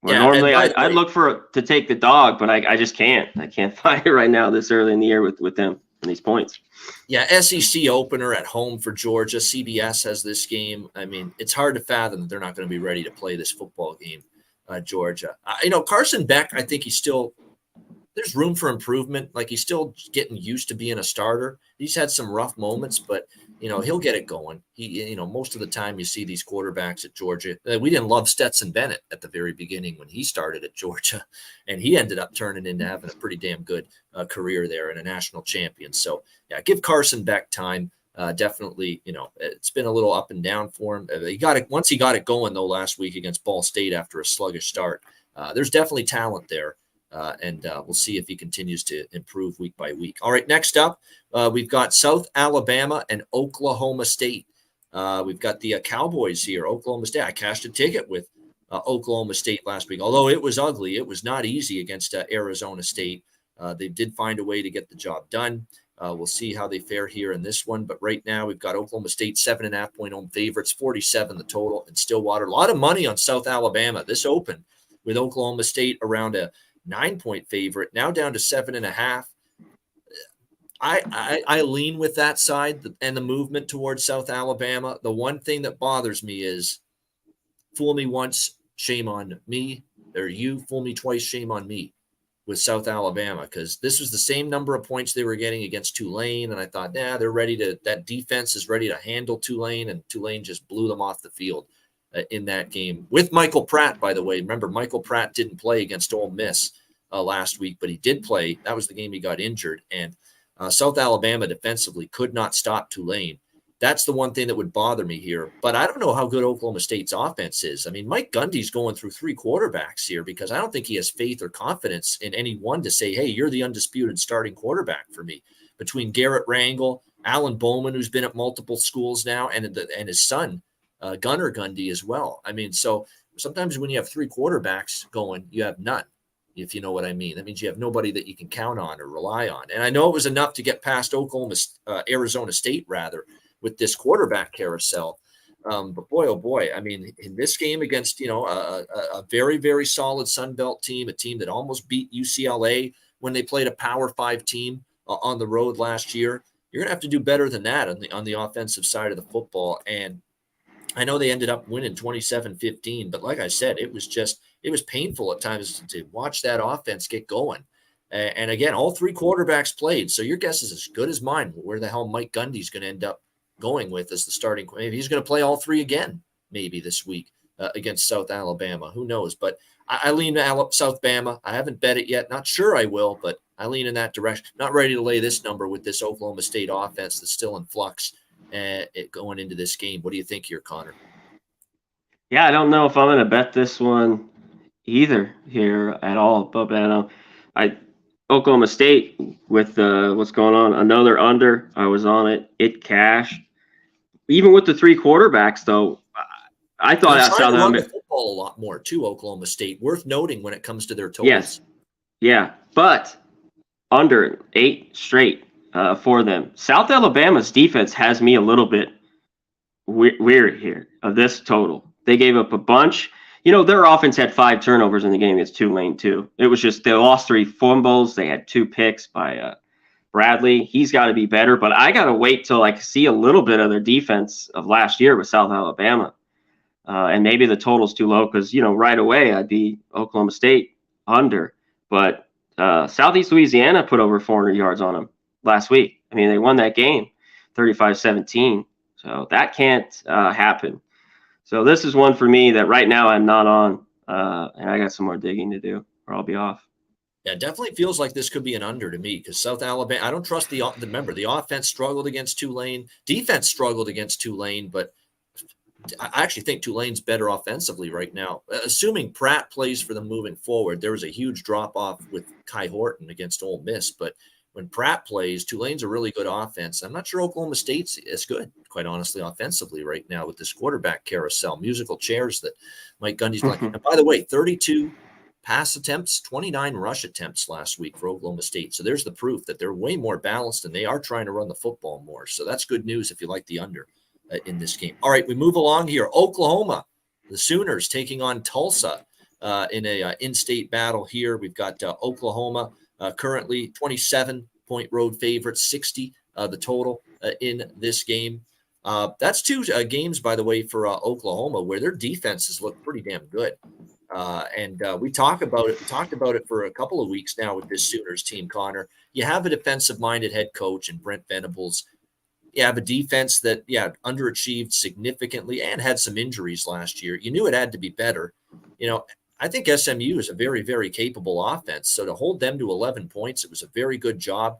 Normally I'd look to take the dog, but I just can't. I can't find it right now this early in the year with them and these points. Yeah, SEC opener at home for Georgia. CBS has this game. I mean, it's hard to fathom that they're not going to be ready to play this football game, Georgia. Carson Beck, I think there's room for improvement. Like, he's still getting used to being a starter. He's had some rough moments, but he'll get it going. Most of the time you see these quarterbacks at Georgia. We didn't love Stetson Bennett at the very beginning when he started at Georgia, and he ended up turning into having a pretty damn good career there and a national champion. So yeah, give Carson Beck time. Definitely, it's been a little up and down for him. Once he got it going though last week against Ball State after a sluggish start. There's definitely talent there. And we'll see if he continues to improve week by week. All right, next up, we've got South Alabama and Oklahoma State. We've got the Cowboys here, Oklahoma State. I cashed a ticket with Oklahoma State last week. Although it was ugly, it was not easy against Arizona State. They did find a way to get the job done. We'll see how they fare here in this one. But right now, we've got Oklahoma State 7.5-point home favorites, 47 the total in Stillwater. A lot of money on South Alabama. This opened with Oklahoma State around a 9-point favorite, now down to 7.5. I lean with that side and the movement towards South Alabama. The one thing that bothers me is fool me once, shame on me, or you fool me twice, shame on me with South Alabama, because this was the same number of points they were getting against Tulane, and I thought, they're ready to – that defense is ready to handle Tulane, and Tulane just blew them off the field in that game with Michael Pratt, by the way. Remember, Michael Pratt didn't play against Ole Miss last week, but he did play. That was the game he got injured. And South Alabama defensively could not stop Tulane. That's the one thing that would bother me here. But I don't know how good Oklahoma State's offense is. I mean, Mike Gundy's going through 3 quarterbacks here because I don't think he has faith or confidence in any one to say, hey, you're the undisputed starting quarterback for me. Between Garrett Rangel, Alan Bowman, who's been at multiple schools now, and his son, Gunnar Gundy as well. I mean, so sometimes when you have 3 quarterbacks going, you have none, if you know what I mean. That means you have nobody that you can count on or rely on. And I know it was enough to get past Arizona State, rather, with this quarterback carousel. But boy, oh boy, I mean, in this game against, a very, very solid Sun Belt team, a team that almost beat UCLA when they played a Power 5 team on the road last year, you're going to have to do better than that on the offensive side of the football. And I know they ended up winning 27-15, but like I said, it was painful at times to watch that offense get going. And again, all 3 quarterbacks played. So your guess is as good as mine where the hell Mike Gundy's going to end up going with as the starting. Maybe he's going to play all 3 again, maybe this week against South Alabama. Who knows? But I lean to South Bama. I haven't bet it yet. Not sure I will, but I lean in that direction. Not ready to lay this number with this Oklahoma State offense that's still in flux going into this game. What do you think here, Connor? Yeah, I don't know if I'm going to bet this one either here at all. But Oklahoma State with what's going on, another under. I was on it. It cashed. Even with the 3 quarterbacks, though, I thought South Alabama football a lot more too. Oklahoma State, worth noting when it comes to their totals. Yes, yeah, but under 8 straight for them. South Alabama's defense has me a little bit weary here of this total. They gave up a bunch. Their offense had 5 turnovers in the game against Tulane too. It was just they lost 3 fumbles. They had 2 picks by Bradley. He's got to be better, but I got to wait till I see a little bit of their defense of last year with South Alabama. And maybe the total's too low because, right away I'd be Oklahoma State under. But Southeast Louisiana put over 400 yards on them last week. I mean, they won that game 35-17. So that can't happen. So this is one for me that right now I'm not on. And I got some more digging to do or I'll be off. Yeah, it definitely feels like this could be an under to me because South Alabama, I don't trust the offense struggled against Tulane. Defense struggled against Tulane, but I actually think Tulane's better offensively right now. Assuming Pratt plays for them moving forward, there was a huge drop-off with Kai Horton against Ole Miss, but when Pratt plays, Tulane's a really good offense. I'm not sure Oklahoma State's as good, quite honestly, offensively right now with this quarterback carousel, musical chairs that Mike Gundy's playing. And by the way, 32 pass attempts, 29 rush attempts last week for Oklahoma State. So there's the proof that they're way more balanced and they are trying to run the football more. So that's good news if you like the under in this game. All right, we move along here. Oklahoma, the Sooners taking on Tulsa in a in-state battle here. We've got Oklahoma currently 27-point road favorite, 60 the total in this game. That's 2 games, by the way, for Oklahoma where their defenses look pretty damn good. And we talked about it for a couple of weeks now with this Sooners team, Conor. You have a defensive-minded head coach in Brent Venables. You have a defense that, underachieved significantly and had some injuries last year. You knew it had to be better. I think SMU is a very, very capable offense. So to hold them to 11 points, it was a very good job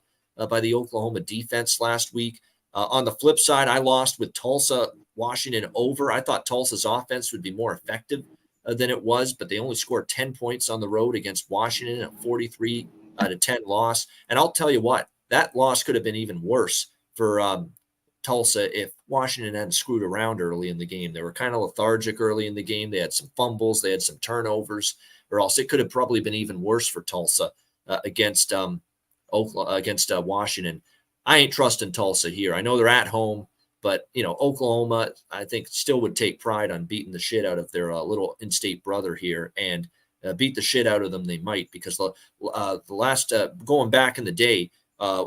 by the Oklahoma defense last week. On the flip side, I lost with Tulsa, Washington over. I thought Tulsa's offense would be more effective than it was, but they only scored 10 points on the road against Washington, a 43-10 loss. And I'll tell you what, that loss could have been even worse for Tulsa if Washington hadn't screwed around early in the game. They were kind of lethargic early in the game. They had some fumbles, they had some turnovers, or else it could have probably been even worse for Tulsa against Washington. I ain't trusting Tulsa here. I know they're at home, but Oklahoma, I think, still would take pride on beating the shit out of their little in-state brother here, and beat the shit out of them. They might, because the last going back in the day.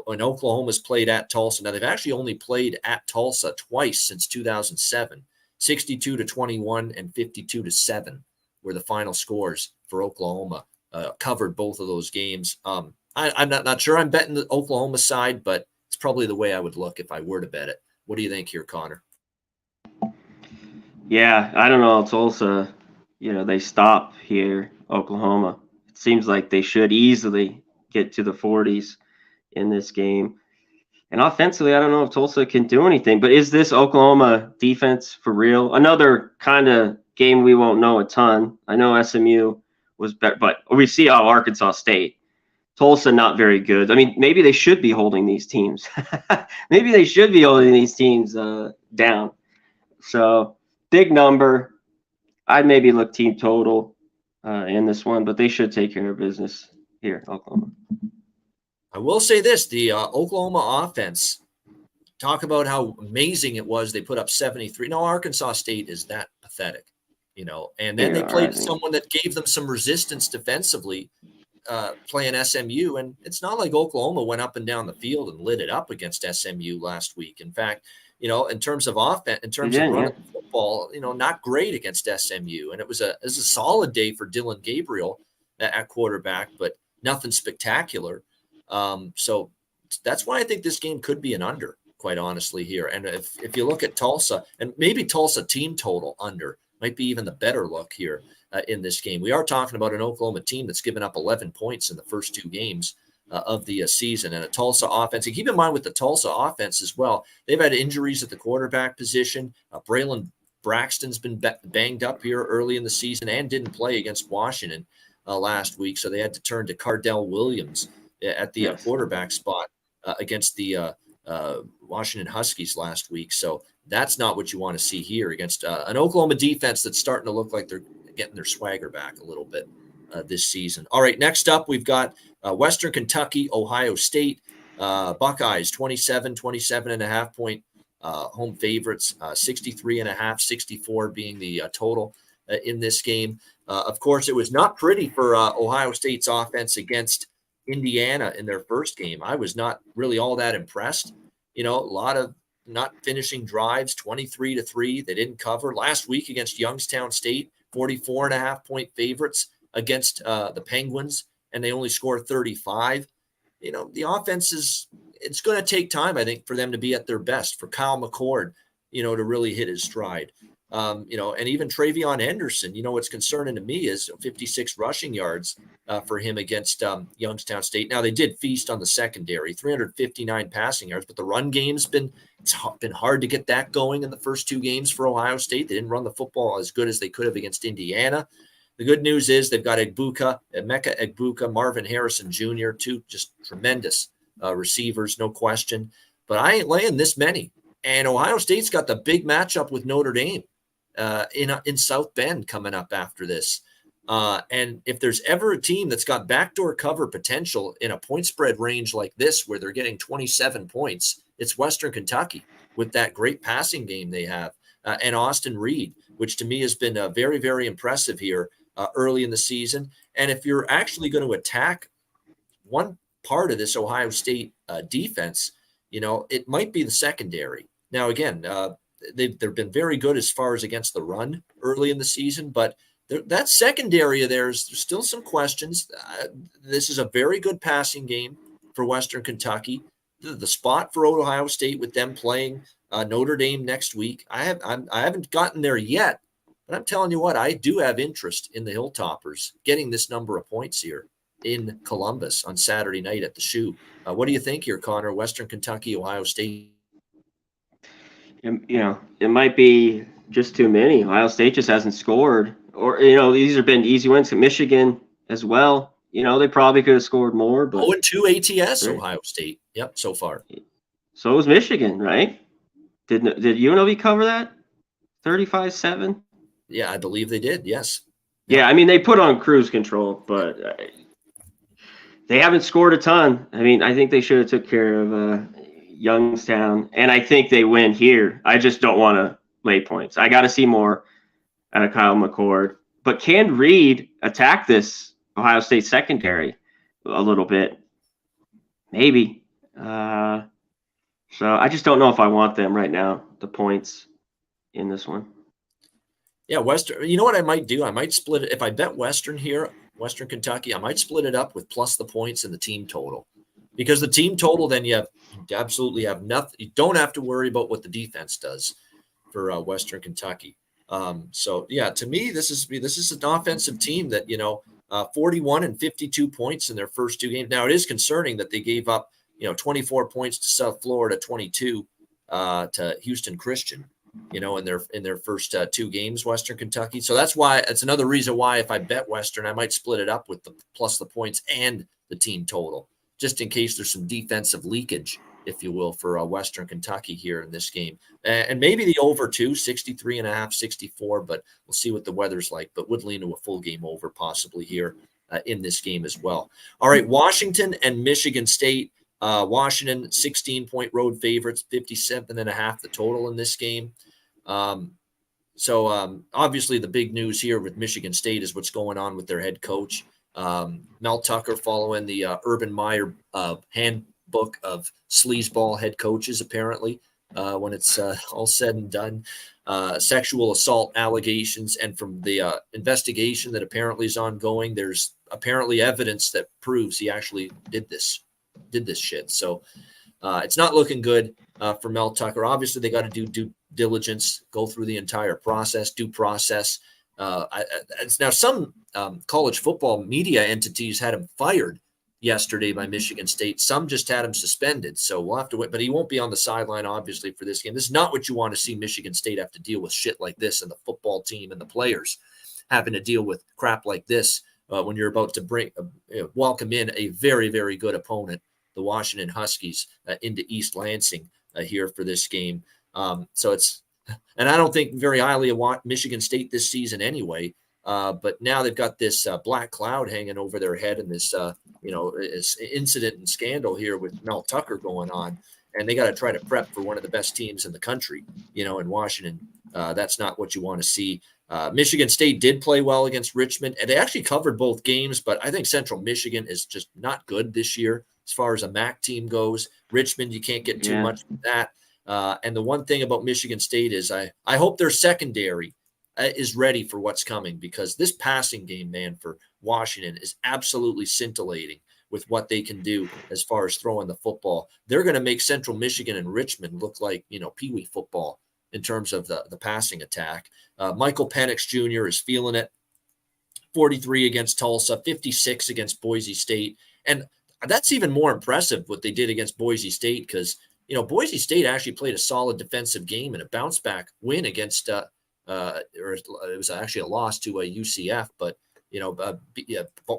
When Oklahoma's played at Tulsa. Now, they've actually only played at Tulsa twice since 2007. 62-21 and 52-7 were the final scores for Oklahoma. Covered both of those games. I'm not sure I'm betting the Oklahoma side, but it's probably the way I would look if I were to bet it. What do you think here, Conor? Yeah, I don't know. Tulsa, they stop here, Oklahoma. It seems like they should easily get to the 40s. In this game. And offensively, I don't know if Tulsa can do anything, but is this Oklahoma defense for real? Another kind of game we won't know a ton. I know SMU was better, but we see how Arkansas State. Tulsa not very good. I mean, maybe they should be holding these teams. Maybe they should be holding these teams down. So big number. I'd maybe look team total in this one, but they should take care of business here, Oklahoma. I will say this, the Oklahoma offense, talk about how amazing it was. They put up 73. No, Arkansas State is that pathetic, and then they played someone that gave them some resistance defensively, playing SMU. And it's not like Oklahoma went up and down the field and lit it up against SMU last week. In fact, in terms of offense, in terms of running football, not great against SMU. And it was a solid day for Dylan Gabriel at quarterback, but nothing spectacular. So that's why I think this game could be an under, quite honestly, here. And if you look at Tulsa, and maybe Tulsa team total under might be even the better look here in this game. We are talking about an Oklahoma team that's given up 11 points in the first 2 games of the season, and a Tulsa offense. And keep in mind with the Tulsa offense as well, they've had injuries at the quarterback position. Braylon Braxton's been banged up here early in the season and didn't play against Washington last week, so they had to turn to Cardell Williams at the quarterback spot against the Washington Huskies last week. So that's not what you want to see here against an Oklahoma defense that's starting to look like they're getting their swagger back a little bit this season. All right, next up, we've got Western Kentucky, Ohio State. Buckeyes, 27.5 point home favorites, 63.5, 64 being the total in this game. Of course, it was not pretty for Ohio State's offense against Indiana in their first game. I was not really all that impressed. A lot of not finishing drives, 23-3. They didn't cover. Last week against Youngstown State, 44.5-point favorites against the Penguins, and they only scored 35. The offense it's going to take time, I think, for them to be at their best, for Kyle McCord, to really hit his stride. And even Travion Henderson, what's concerning to me is 56 rushing yards for him against Youngstown State. Now, they did feast on the secondary, 359 passing yards, but the run game's been hard to get that going in the first two games for Ohio State. They didn't run the football as good as they could have against Indiana. The good news is they've got Emeka Egbuka, Marvin Harrison Jr., two just tremendous receivers, no question. But I ain't laying this many. And Ohio State's got the big matchup with Notre Dame in South Bend coming up after this. And if there's ever a team that's got backdoor cover potential in a point spread range like this, where they're getting 27 points, it's Western Kentucky with that great passing game they have, and Austin Reed, which to me has been very, very impressive here early in the season. And if you're actually going to attack one part of this Ohio State defense, it might be the secondary. Now, again, they've been very good as far as against the run early in the season, but that secondary of theirs, there's still some questions. This is a very good passing game for Western Kentucky. The spot for Ohio State with them playing Notre Dame next week, I haven't gotten there yet, but I'm telling you what, I do have interest in the Hilltoppers getting this number of points here in Columbus on Saturday night at the Shoe. What do you think here, Conor? Western Kentucky, Ohio State? It might be just too many. Ohio State just hasn't scored. Or, these have been easy wins. Michigan as well. They probably could have scored more. But 0-2 ATS, right. Ohio State. Yep, so far. So was Michigan, right? Did UNLV cover that? 35-7? Yeah, I believe they did, yes. Yeah, I mean, they put on cruise control, but they haven't scored a ton. I mean, I think they should have took care of Youngstown, and I think they win here. I just don't want to lay points. I got to see more out of Kyle McCord. But can Reed attack this Ohio State secondary a little bit? Maybe. So I just don't know if I want them right now, the points in this one. Yeah, Western. You know what I might do? I might split it. If I bet Western here, Western Kentucky, I might split it up with plus the points and the team total. Because the team total, then you absolutely have nothing. You don't have to worry about what the defense does for Western Kentucky. So yeah, to me, this is an offensive team that 41 and 52 points in their first two games. Now it is concerning that they gave up 24 points to South Florida, 22 to Houston Christian, in their first two games, Western Kentucky. So that's why it's another reason why if I bet Western, I might split it up with the plus the points and the team total, just in case there's some defensive leakage, if you will, for Western Kentucky here in this game. And maybe the over too, 63.5, 64, but we'll see what the weather's like, but would lean to a full game over possibly here in this game as well. All right, Washington and Michigan State. Washington, 16-point road favorites, 57.5 the total in this game. So obviously the big news here with Michigan State is what's going on with their head coach. Mel Tucker following the Urban Meyer handbook of sleazeball head coaches, apparently, when it's all said and done. Sexual assault allegations, and from the investigation that apparently is ongoing, there's apparently evidence that proves he actually did this shit. So it's not looking good for Mel Tucker. Obviously, they got to do due diligence, go through the entire process, due process. Now, some college football media entities had him fired yesterday by Michigan State. Some just had him suspended. So we'll have to wait, but he won't be on the sideline, obviously, for this game. This is not what you want to see Michigan State have to deal with shit like this, and the football team and the players having to deal with crap like this when you're about to welcome in a very, very good opponent, the Washington Huskies, into East Lansing here for this game. So it's, and I don't think very highly of Michigan State this season anyway. But now they've got this black cloud hanging over their head, and this, this incident and scandal here with Mel Tucker going on, and they got to try to prep for one of the best teams in the country, in Washington. That's not what you want to see. Michigan State did play well against Richmond, and they actually covered both games, but I think Central Michigan is just not good this year as far as a MAC team goes. Richmond, you can't get too much with that. And the one thing about Michigan State is I hope their secondary is ready for what's coming, because this passing game, man, for Washington is absolutely scintillating with what they can do as far as throwing the football. They're going to make Central Michigan and Richmond look like, peewee football in terms of the passing attack. Michael Penix Jr. is feeling it. 43 against Tulsa, 56 against Boise State. And that's even more impressive what they did against Boise State, because, Boise State actually played a solid defensive game and a bounce back win against, or it was actually a loss to UCF, but,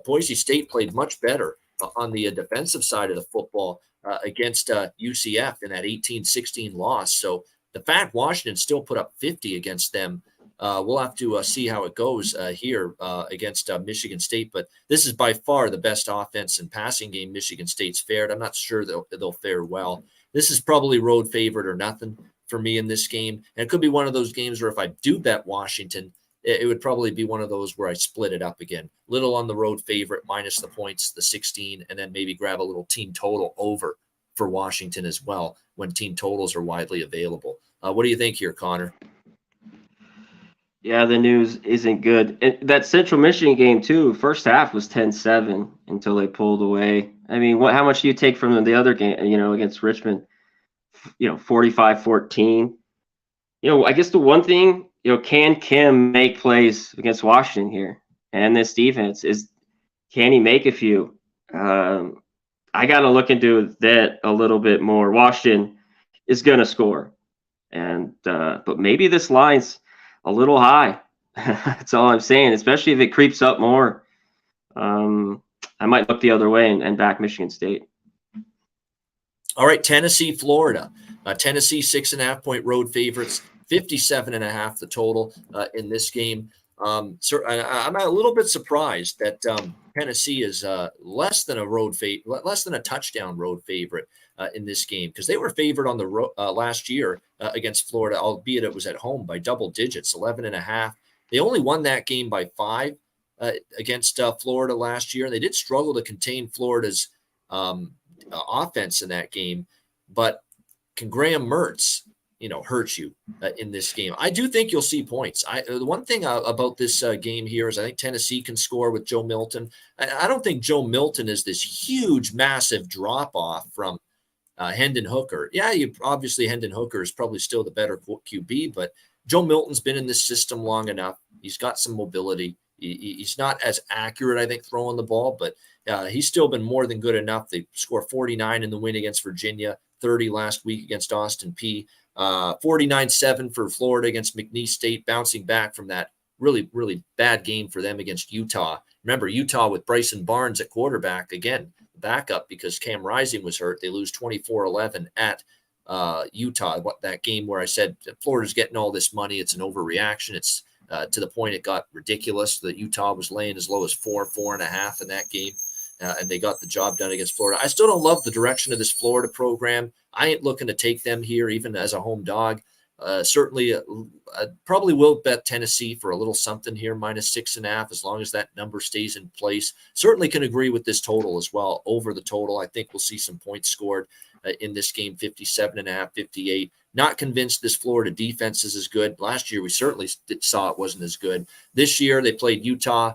Boise State played much better on the defensive side of the football against UCF in that 18-16 loss. So the fact Washington still put up 50 against them, we'll have to see how it goes here against Michigan State. But this is by far the best offense and passing game Michigan State's fared. I'm not sure they'll fare well. This is probably road favorite or nothing for me in this game. And it could be one of those games where if I do bet Washington, it would probably be one of those where I split it up again. Little on the road favorite minus the points, the 16, and then maybe grab a little team total over for Washington as well when team totals are widely available. What do you think here, Connor? Yeah, the news isn't good. And that Central Michigan game, too, first half was 10-7 until they pulled away. I mean, how much do you take from the other game, against Richmond? 45-14. I guess the one thing, can Kim make plays against Washington here? And this defense can he make a few? I got to look into that a little bit more. Washington is going to score. And but maybe this line's a little high. That's all I'm saying, especially if it creeps up more. I might look the other way and back Michigan State. All right, Tennessee, Florida. Tennessee 6.5-point road favorites, 57.5 the total in this game. I'm a little bit surprised that Tennessee is less than a touchdown road favorite in this game, because they were favored on the last year against Florida, albeit it was at home by double digits, 11.5. They only won that game by 5 against Florida last year. They did struggle to contain Florida's offense in that game, but can Graham Mertz, hurt you in this game? I do think you'll see points. The one thing about this game here is I think Tennessee can score with Joe Milton. I don't think Joe Milton is this huge, massive drop-off from Hendon Hooker. Yeah, obviously Hendon Hooker is probably still the better QB, but Joe Milton's been in this system long enough. He's got some mobility. He's not as accurate, I think, throwing the ball, but he's still been more than good enough. They scored 49 in the win against Virginia, 30 last week against Austin Peay. 49-7 for Florida against McNeese State, bouncing back from that really, really bad game for them against Utah. Remember, Utah with Bryson Barnes at quarterback, again, backup because Cam Rising was hurt. They lose 24-11 at Utah. That game where I said Florida's getting all this money, it's an overreaction. It's to the point it got ridiculous that Utah was laying as low as 4.5 in that game. And they got the job done against Florida. I still don't love the direction of this Florida program. I ain't looking to take them here, even as a home dog. Certainly, I probably will bet Tennessee for a little something here, minus 6.5, as long as that number stays in place. Certainly can agree with this total as well, over the total. I think we'll see some points scored in this game, 57.5, 58. Not convinced this Florida defense is as good. Last year, we certainly saw it wasn't as good. This year, they played Utah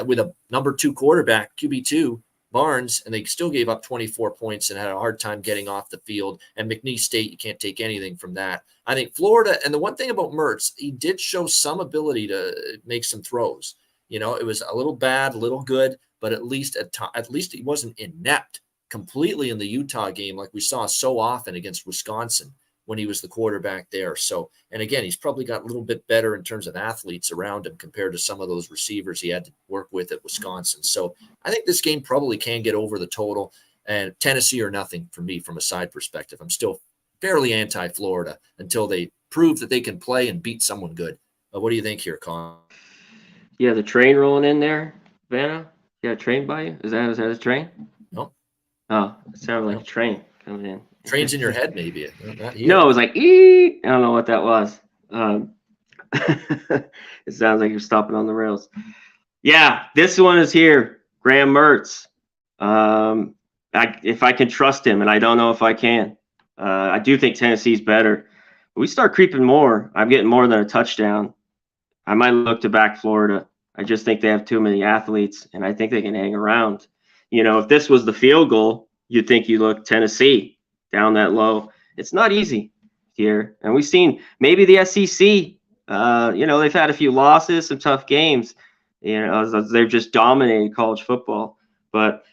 with a number 2 quarterback, QB2, Barnes, and they still gave up 24 points and had a hard time getting off the field. And McNeese State, you can't take anything from that. I think Florida, and the one thing about Mertz, he did show some ability to make some throws. It was a little bad, a little good, but at least he wasn't inept completely in the Utah game like we saw so often against Wisconsin when he was the quarterback there. So, and again, he's probably got a little bit better in terms of athletes around him compared to some of those receivers he had to work with at Wisconsin. So I think this game probably can get over the total, and Tennessee or nothing for me from a side perspective. I'm still fairly anti-Florida until they prove that they can play and beat someone good. What do you think here, Con? Yeah, the train rolling in there, Vanna? You got a train by you? Is that a train? No. Oh, it sounded like a train coming in. Trains in your head, maybe. Not here. No, it was like, ee! I don't know what that was. It sounds like you're stopping on the rails. Yeah, this one is here. Graham Mertz. If I can trust him, and I don't know if I can. I do think Tennessee's better. But we start creeping more. I'm getting more than a touchdown. I might look to back Florida. I just think they have too many athletes, and I think they can hang around. If this was the field goal, you'd think you look Tennessee down that low. It's not easy here. And we've seen maybe the SEC, they've had a few losses, some tough games. They've just dominated college football. But,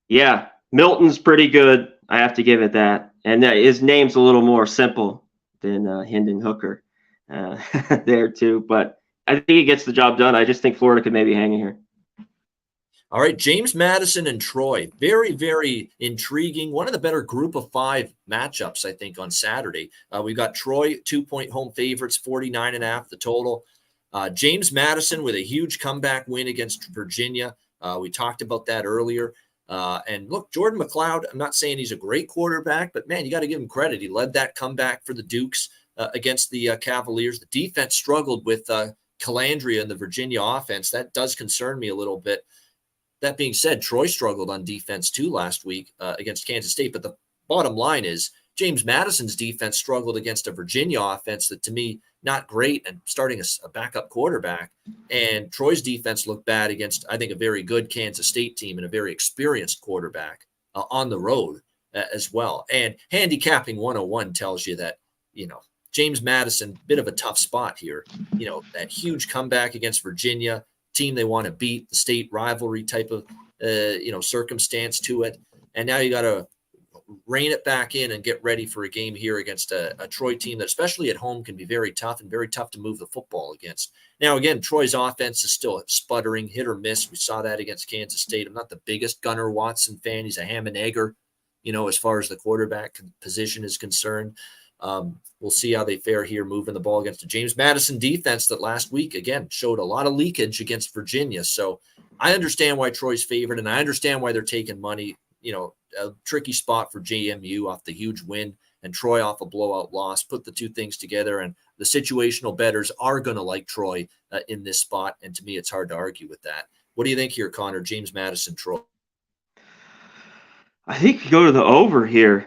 yeah, Milton's pretty good. I have to give it that. And his name's a little more simple than Hendon Hooker there too. But I think he gets the job done. I just think Florida could maybe hang in here. All right, James Madison and Troy. Very, very intriguing. One of the better group of 5 matchups, I think, on Saturday. We've got Troy, 2-point home favorites, 49.5 the total. James Madison with a huge comeback win against Virginia. We talked about that earlier. And look, Jordan McLeod, I'm not saying he's a great quarterback, but man, you got to give him credit. He led that comeback for the Dukes against the Cavaliers. The defense struggled with Calandria and the Virginia offense. That does concern me a little bit. That being said, Troy struggled on defense too last week against Kansas State. But the bottom line is James Madison's defense struggled against a Virginia offense that, to me, not great, and starting a backup quarterback. And Troy's defense looked bad against, I think, a very good Kansas State team and a very experienced quarterback on the road as well. And handicapping 101 tells you that, James Madison, bit of a tough spot here. That huge comeback against Virginia, team they want to beat, the state rivalry type of, circumstance to it. And now you got to rein it back in and get ready for a game here against a Troy team that, especially at home, can be very tough and very tough to move the football against. Now, again, Troy's offense is still sputtering, hit or miss. We saw that against Kansas State. I'm not the biggest Gunnar Watson fan. He's a ham and egger, as far as the quarterback position is concerned. We'll see how they fare here moving the ball against a James Madison defense that last week, again, showed a lot of leakage against Virginia. So I understand why Troy's favored, and I understand why they're taking money. A tricky spot for JMU off the huge win and Troy off a blowout loss. Put the two things together, and the situational bettors are going to like Troy in this spot. And to me, it's hard to argue with that. What do you think here, Conor? James Madison, Troy? I think you go to the over here,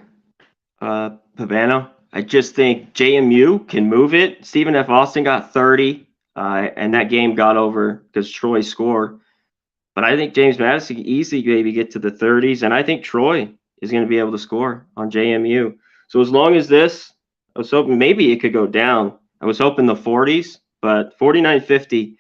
Pavano. I just think JMU can move it. Stephen F. Austin got 30, and that game got over because Troy scored. But I think James Madison can easily maybe get to the 30s, and I think Troy is going to be able to score on JMU. So as long as this, I was hoping maybe it could go down. I was hoping the 40s, but 49.50,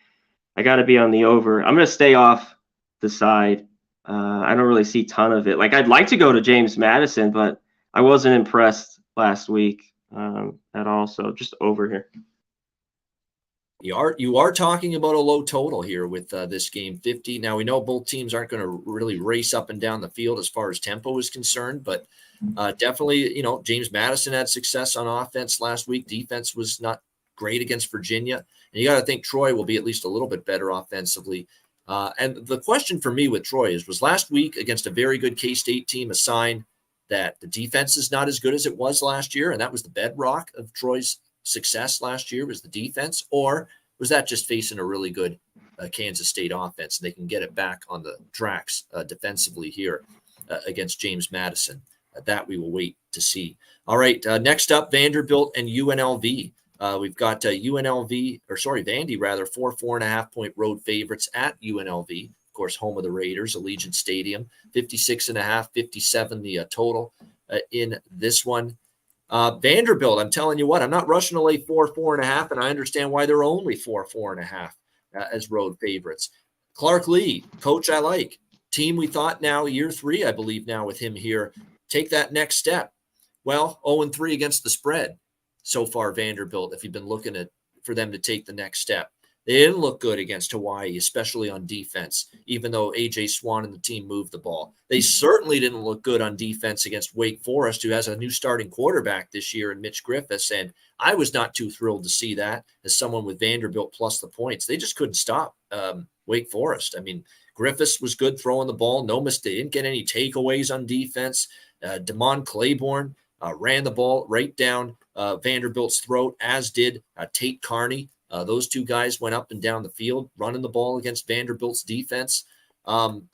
I got to be on the over. I'm going to stay off the side. I don't really see a ton of it. Like, I'd like to go to James Madison, but I wasn't impressed last week at all. So just over here. You are talking about a low total here with this game, 50. Now, we know both teams aren't going to really race up and down the field as far as tempo is concerned, but definitely, James Madison had success on offense last week. Defense was not great against Virginia. And you got to think Troy will be at least a little bit better offensively. And the question for me with Troy was last week against a very good K-State team a sign that the defense is not as good as it was last year, and that was the bedrock of Troy's success last year was the defense, or was that just facing a really good Kansas State offense? They can get it back on the tracks defensively here against James Madison. That we will wait to see. All right, next up, Vanderbilt and UNLV. We've got Vandy, 4.5 point road favorites at UNLV. Of course, home of the Raiders, Allegiant Stadium, 56.5, 57 the total in this one. Vanderbilt, I'm telling you what, I'm not rushing to lay 4.5, and I understand why they're only 4.5 as road favorites. Clark Lee, coach I like. Team we thought now, year 3, I believe now with him here, take that next step. Well, 0-3 against the spread so far, Vanderbilt, if you've been looking for them to take the next step. They didn't look good against Hawaii, especially on defense, even though A.J. Swan and the team moved the ball. They certainly didn't look good on defense against Wake Forest, who has a new starting quarterback this year in Mitch Griffiths, and I was not too thrilled to see that as someone with Vanderbilt plus the points. They just couldn't stop Wake Forest. I mean, Griffiths was good throwing the ball, no mistake. Didn't get any takeaways on defense. Damon Claiborne ran the ball right down Vanderbilt's throat, as did Tate Carney. Those two guys went up and down the field, running the ball against Vanderbilt's defense.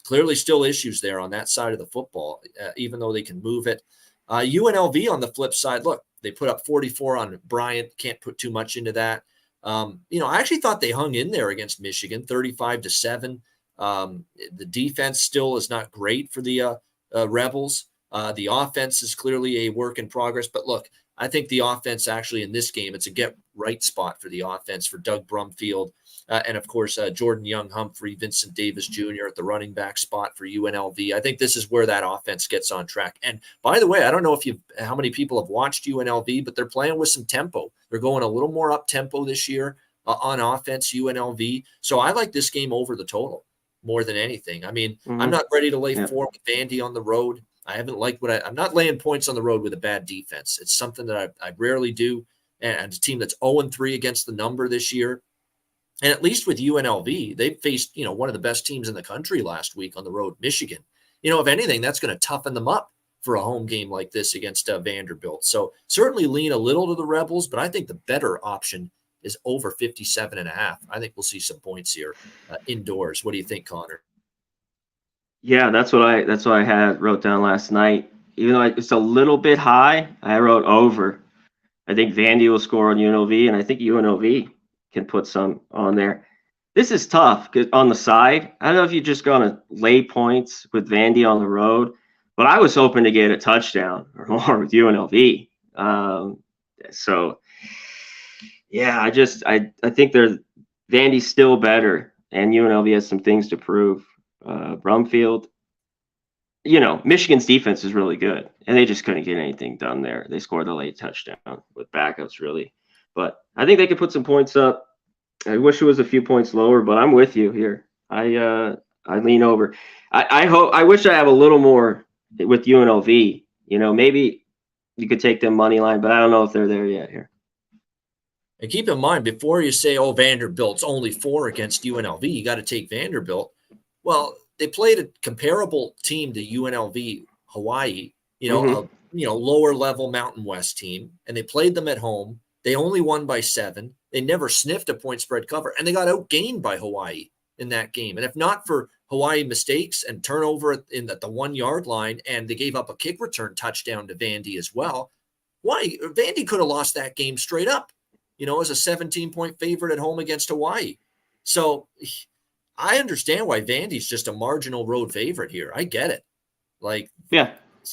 Clearly still issues there on that side of the football, even though they can move it. UNLV on the flip side, look, they put up 44 on Bryant. Can't put too much into that. I actually thought they hung in there against Michigan, 35-7. The defense still is not great for the Rebels. The offense is clearly a work in progress. But look, I think the offense actually in this game, it's a get-right spot for the offense for Doug Brumfield. And, of course, Jordan Young-Humphrey, Vincent Davis Jr. at the running back spot for UNLV. I think this is where that offense gets on track. And, by the way, I don't know how many people have watched UNLV, but they're playing with some tempo. They're going a little more up-tempo this year on offense, UNLV. So I like this game over the total more than anything. I mean, I'm not ready to lay 4 with Vandy on the road. I haven't liked I'm not laying points on the road with a bad defense. It's something that I rarely do. And a team that's 0-3 against the number this year. And at least with UNLV, they faced, one of the best teams in the country last week on the road, Michigan. If anything, that's going to toughen them up for a home game like this against Vanderbilt. So certainly lean a little to the Rebels, but I think the better option is over 57.5. I think we'll see some points here indoors. What do you think, Connor? Yeah, that's what I wrote down last night. Even though it's a little bit high, I wrote over. I think Vandy will score on UNLV, and I think UNLV can put some on there. This is tough on the side. I don't know if you're just going to lay points with Vandy on the road, but I was hoping to get a touchdown or more with UNLV. So, yeah, I think Vandy's still better, and UNLV has some things to prove. Brumfield, Michigan's defense is really good, and they just couldn't get anything done there. They scored a late touchdown with backups, really. But I think they could put some points up. I wish it was a few points lower, but I'm with you here. I lean over. I wish I have a little more with UNLV. Maybe you could take them money line, but I don't know if they're there yet here. And keep in mind, before you say, Vanderbilt's only 4 against UNLV, you got to take Vanderbilt. Well, they played a comparable team to UNLV Hawaii, lower level Mountain West team, and they played them at home. They only won by 7. They never sniffed a point spread cover, and they got outgained by Hawaii in that game. And if not for Hawaii mistakes and turnover at the 1-yard line, and they gave up a kick return touchdown to Vandy as well, Vandy could have lost that game straight up, as a 17-point favorite at home against Hawaii. So I understand why Vandy's just a marginal road favorite here. I get it.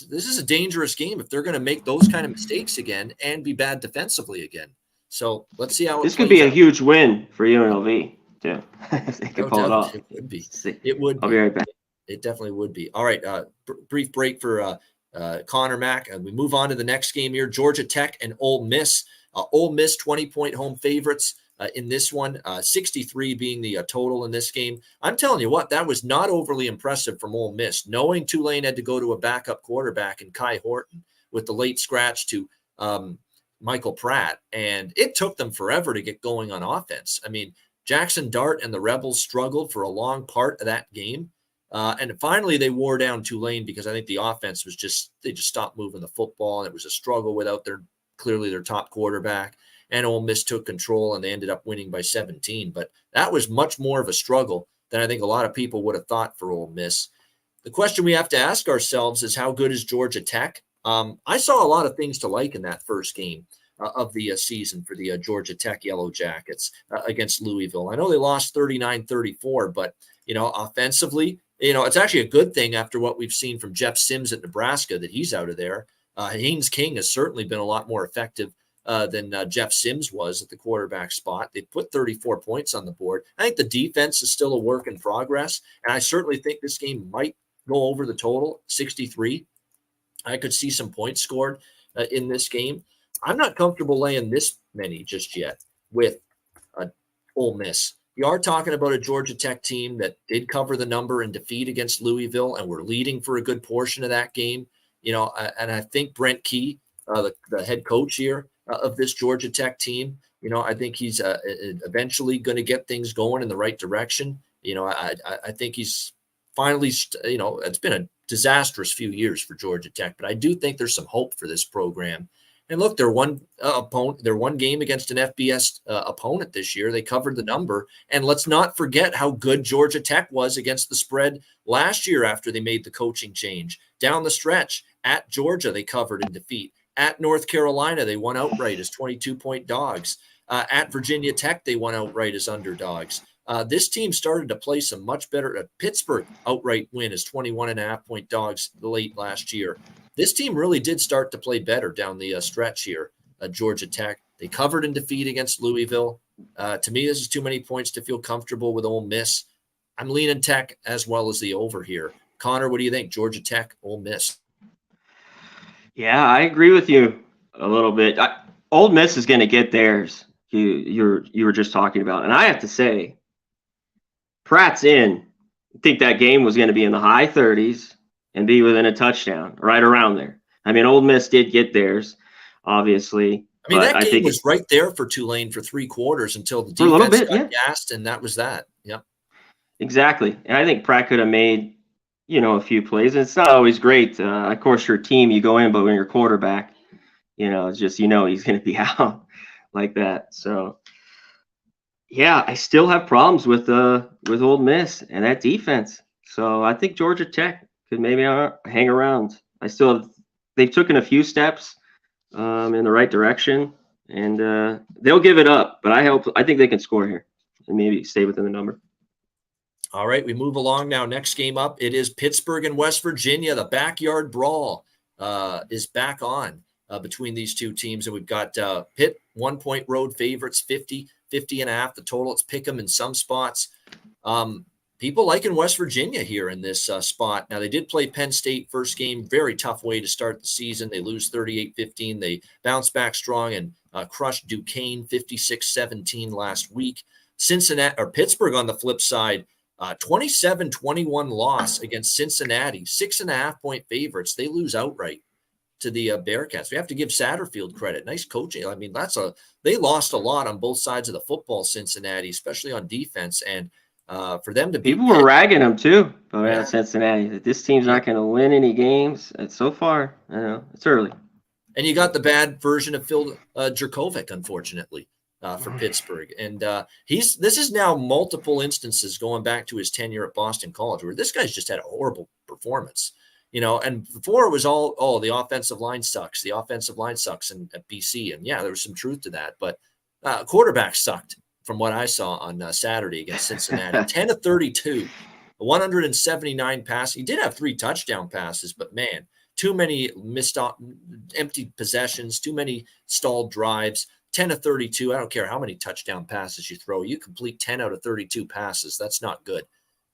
This is a dangerous game if they're going to make those kind of mistakes again and be bad defensively again. So let's see how this could be a huge win for UNLV too. If they can pull it off. It would be. It would. I'll be right back. It definitely would be. All right. Brief break for Connor Mack. We move on to the next game here: Georgia Tech and Ole Miss. Ole Miss 20-point home favorites. In this one, 63 being the total in this game. I'm telling you what, that was not overly impressive from Ole Miss, knowing Tulane had to go to a backup quarterback in Kai Horton with the late scratch to Michael Pratt. And it took them forever to get going on offense. I mean, Jackson Dart and the Rebels struggled for a long part of that game. And finally, they wore down Tulane because I think the offense was they just stopped moving the football. And it was a struggle without clearly their top quarterback. And Ole Miss took control, and they ended up winning by 17. But that was much more of a struggle than I think a lot of people would have thought for Ole Miss. The question we have to ask ourselves is, how good is Georgia Tech? I saw a lot of things to like in that first game of the season for the Georgia Tech Yellow Jackets against Louisville. I know they lost 39-34, but, offensively, it's actually a good thing after what we've seen from Jeff Sims at Nebraska that he's out of there. Haynes King has certainly been a lot more effective than Jeff Sims was at the quarterback spot. They put 34 points on the board. I think the defense is still a work in progress, and I certainly think this game might go over the total, 63. I could see some points scored in this game. I'm not comfortable laying this many just yet with Ole Miss. You are talking about a Georgia Tech team that did cover the number in defeat against Louisville, and were leading for a good portion of that game. And I think Brent Key, the head coach here, of this Georgia Tech team, I think he's eventually going to get things going in the right direction. I think he's finally, it's been a disastrous few years for Georgia Tech, but I do think there's some hope for this program. And look, their one opponent, their one game against an FBS opponent this year, they covered the number. And let's not forget how good Georgia Tech was against the spread last year after they made the coaching change. Down the stretch, at Georgia, they covered in defeat. At North Carolina, they won outright as 22-point dogs. At Virginia Tech, they won outright as underdogs. This team started to play some much better. Pittsburgh outright win as 21.5-point dogs late last year. This team really did start to play better down the stretch here. Georgia Tech, they covered in defeat against Louisville. To me, this is too many points to feel comfortable with Ole Miss. I'm leaning Tech as well as the over here. Conor, what do you think? Georgia Tech, Ole Miss. Yeah, I agree with you a little bit. Ole Miss is going to get theirs. You were just talking about, and I have to say, Pratt's in. I think that game was going to be in the high 30s and be within a touchdown, right around there. I mean, Ole Miss did get theirs, obviously. I mean, that game was right there for Tulane for 3 quarters until the defense got gassed, and that was that. Yeah, exactly. And I think Pratt could have made, a few plays. And it's not always great. Of course, your team, you go in, but when your quarterback, it's just, he's going to be out like that. So, yeah, I still have problems with Ole Miss and that defense. So I think Georgia Tech could maybe hang around. They've taken a few steps in the right direction, and they'll give it up. But I think they can score here and maybe stay within the number. All right, we move along now. Next game up, it is Pittsburgh and West Virginia. The backyard brawl is back on between these two teams. And we've got Pitt, 1-point road favorites, 50.5. The total, it's pick 'em in some spots. People liking West Virginia here in this spot. Now, they did play Penn State first game. Very tough way to start the season. They lose 38-15. They bounce back strong and crushed Duquesne 56-17 last week. Pittsburgh on the flip side, 27-21 loss against Cincinnati, 6.5-point favorites. They lose outright to the Bearcats. We have to give Satterfield credit. Nice coaching. I mean, they lost a lot on both sides of the football, Cincinnati, especially on defense. And for them to beat people were ragging them too about Cincinnati. This team's not going to win any games. And so far, I know it's early. And you got the bad version of Phil Jerkovic, unfortunately. For Pittsburgh. And this is now multiple instances going back to his tenure at Boston College where this guy's just had a horrible performance, and before it was all, the offensive line sucks. The offensive line sucks at BC. And yeah, there was some truth to that, but quarterback sucked from what I saw on Saturday against Cincinnati. 10 of 32, 179 passes. He did have 3 touchdown passes, but man, too many missed empty possessions, too many stalled drives. 10 of 32. I don't care how many touchdown passes you throw. You complete 10 out of 32 passes. That's not good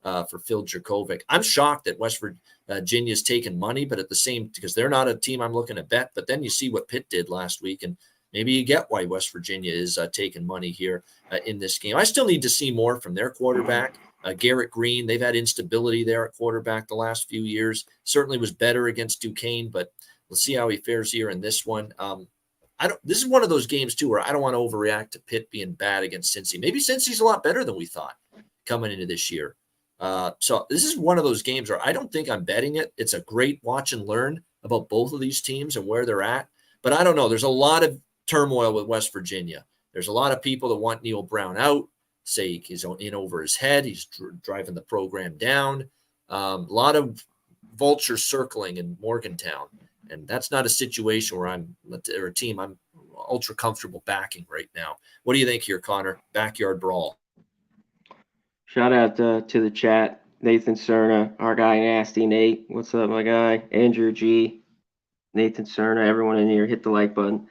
for Phil Jerkovic. I'm shocked that West Virginia's taken money, but at the same, because they're not a team I'm looking to bet. But then you see what Pitt did last week, and maybe you get why West Virginia is taking money here in this game. I still need to see more from their quarterback, Garrett Green. They've had instability there at quarterback the last few years. Certainly was better against Duquesne, but we'll see how he fares here in this one. This is one of those games too where I don't want to overreact to Pitt being bad against Cincy. Maybe Cincy's a lot better than we thought coming into this year. So this is one of those games where I don't think I'm betting it. It's a great watch and learn about both of these teams and where they're at. But I don't know. There's a lot of turmoil with West Virginia. There's a lot of people that want Neil Brown out, say he's in over his head. He's driving the program down. A lot of vultures circling in Morgantown. And that's not a situation where or a team I'm ultra comfortable backing right now. What do you think here, Conor? Backyard brawl. Shout out to the chat. Nathan Cerna, our guy Nasty Nate. What's up, my guy? Andrew G. Nathan Cerna, everyone in here, hit the like button.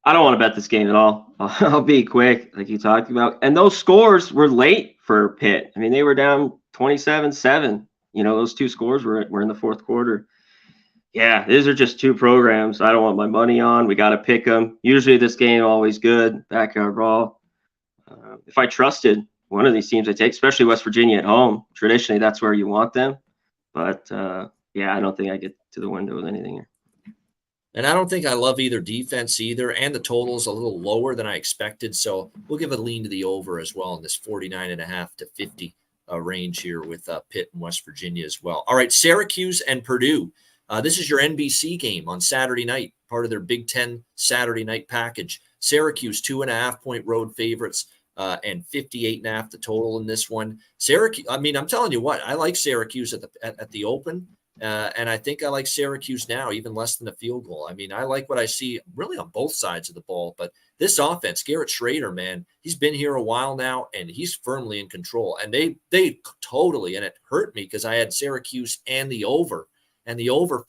I don't want to bet this game at all. I'll be quick, like you talked about. And those scores were late for Pitt. I mean, they were down 27-7. Those 2 scores were in the fourth quarter. Yeah, these are just 2 programs I don't want my money on. We got to pick them. Usually this game always good, backyard brawl. If I trusted one of these teams I take, especially West Virginia at home, traditionally that's where you want them. But, I don't think I get to the window with anything here. And I don't think I love either defense either, and the total is a little lower than I expected. So we'll give a lean to the over as well in this 49.5 to 50 range here with Pitt and West Virginia as well. All right, Syracuse and Purdue. This is your NBC game on Saturday night, part of their Big Ten Saturday night package. Syracuse, 2.5-point road favorites, and 58.5 the total in this one. Syracuse, I mean, I'm telling you what, I like Syracuse at the open, and I think I like Syracuse now, even less than a field goal. I mean, I like what I see really on both sides of the ball, but this offense, Garrett Schrader, man, he's been here a while now, and he's firmly in control. And they totally, and it hurt me because I had Syracuse and the over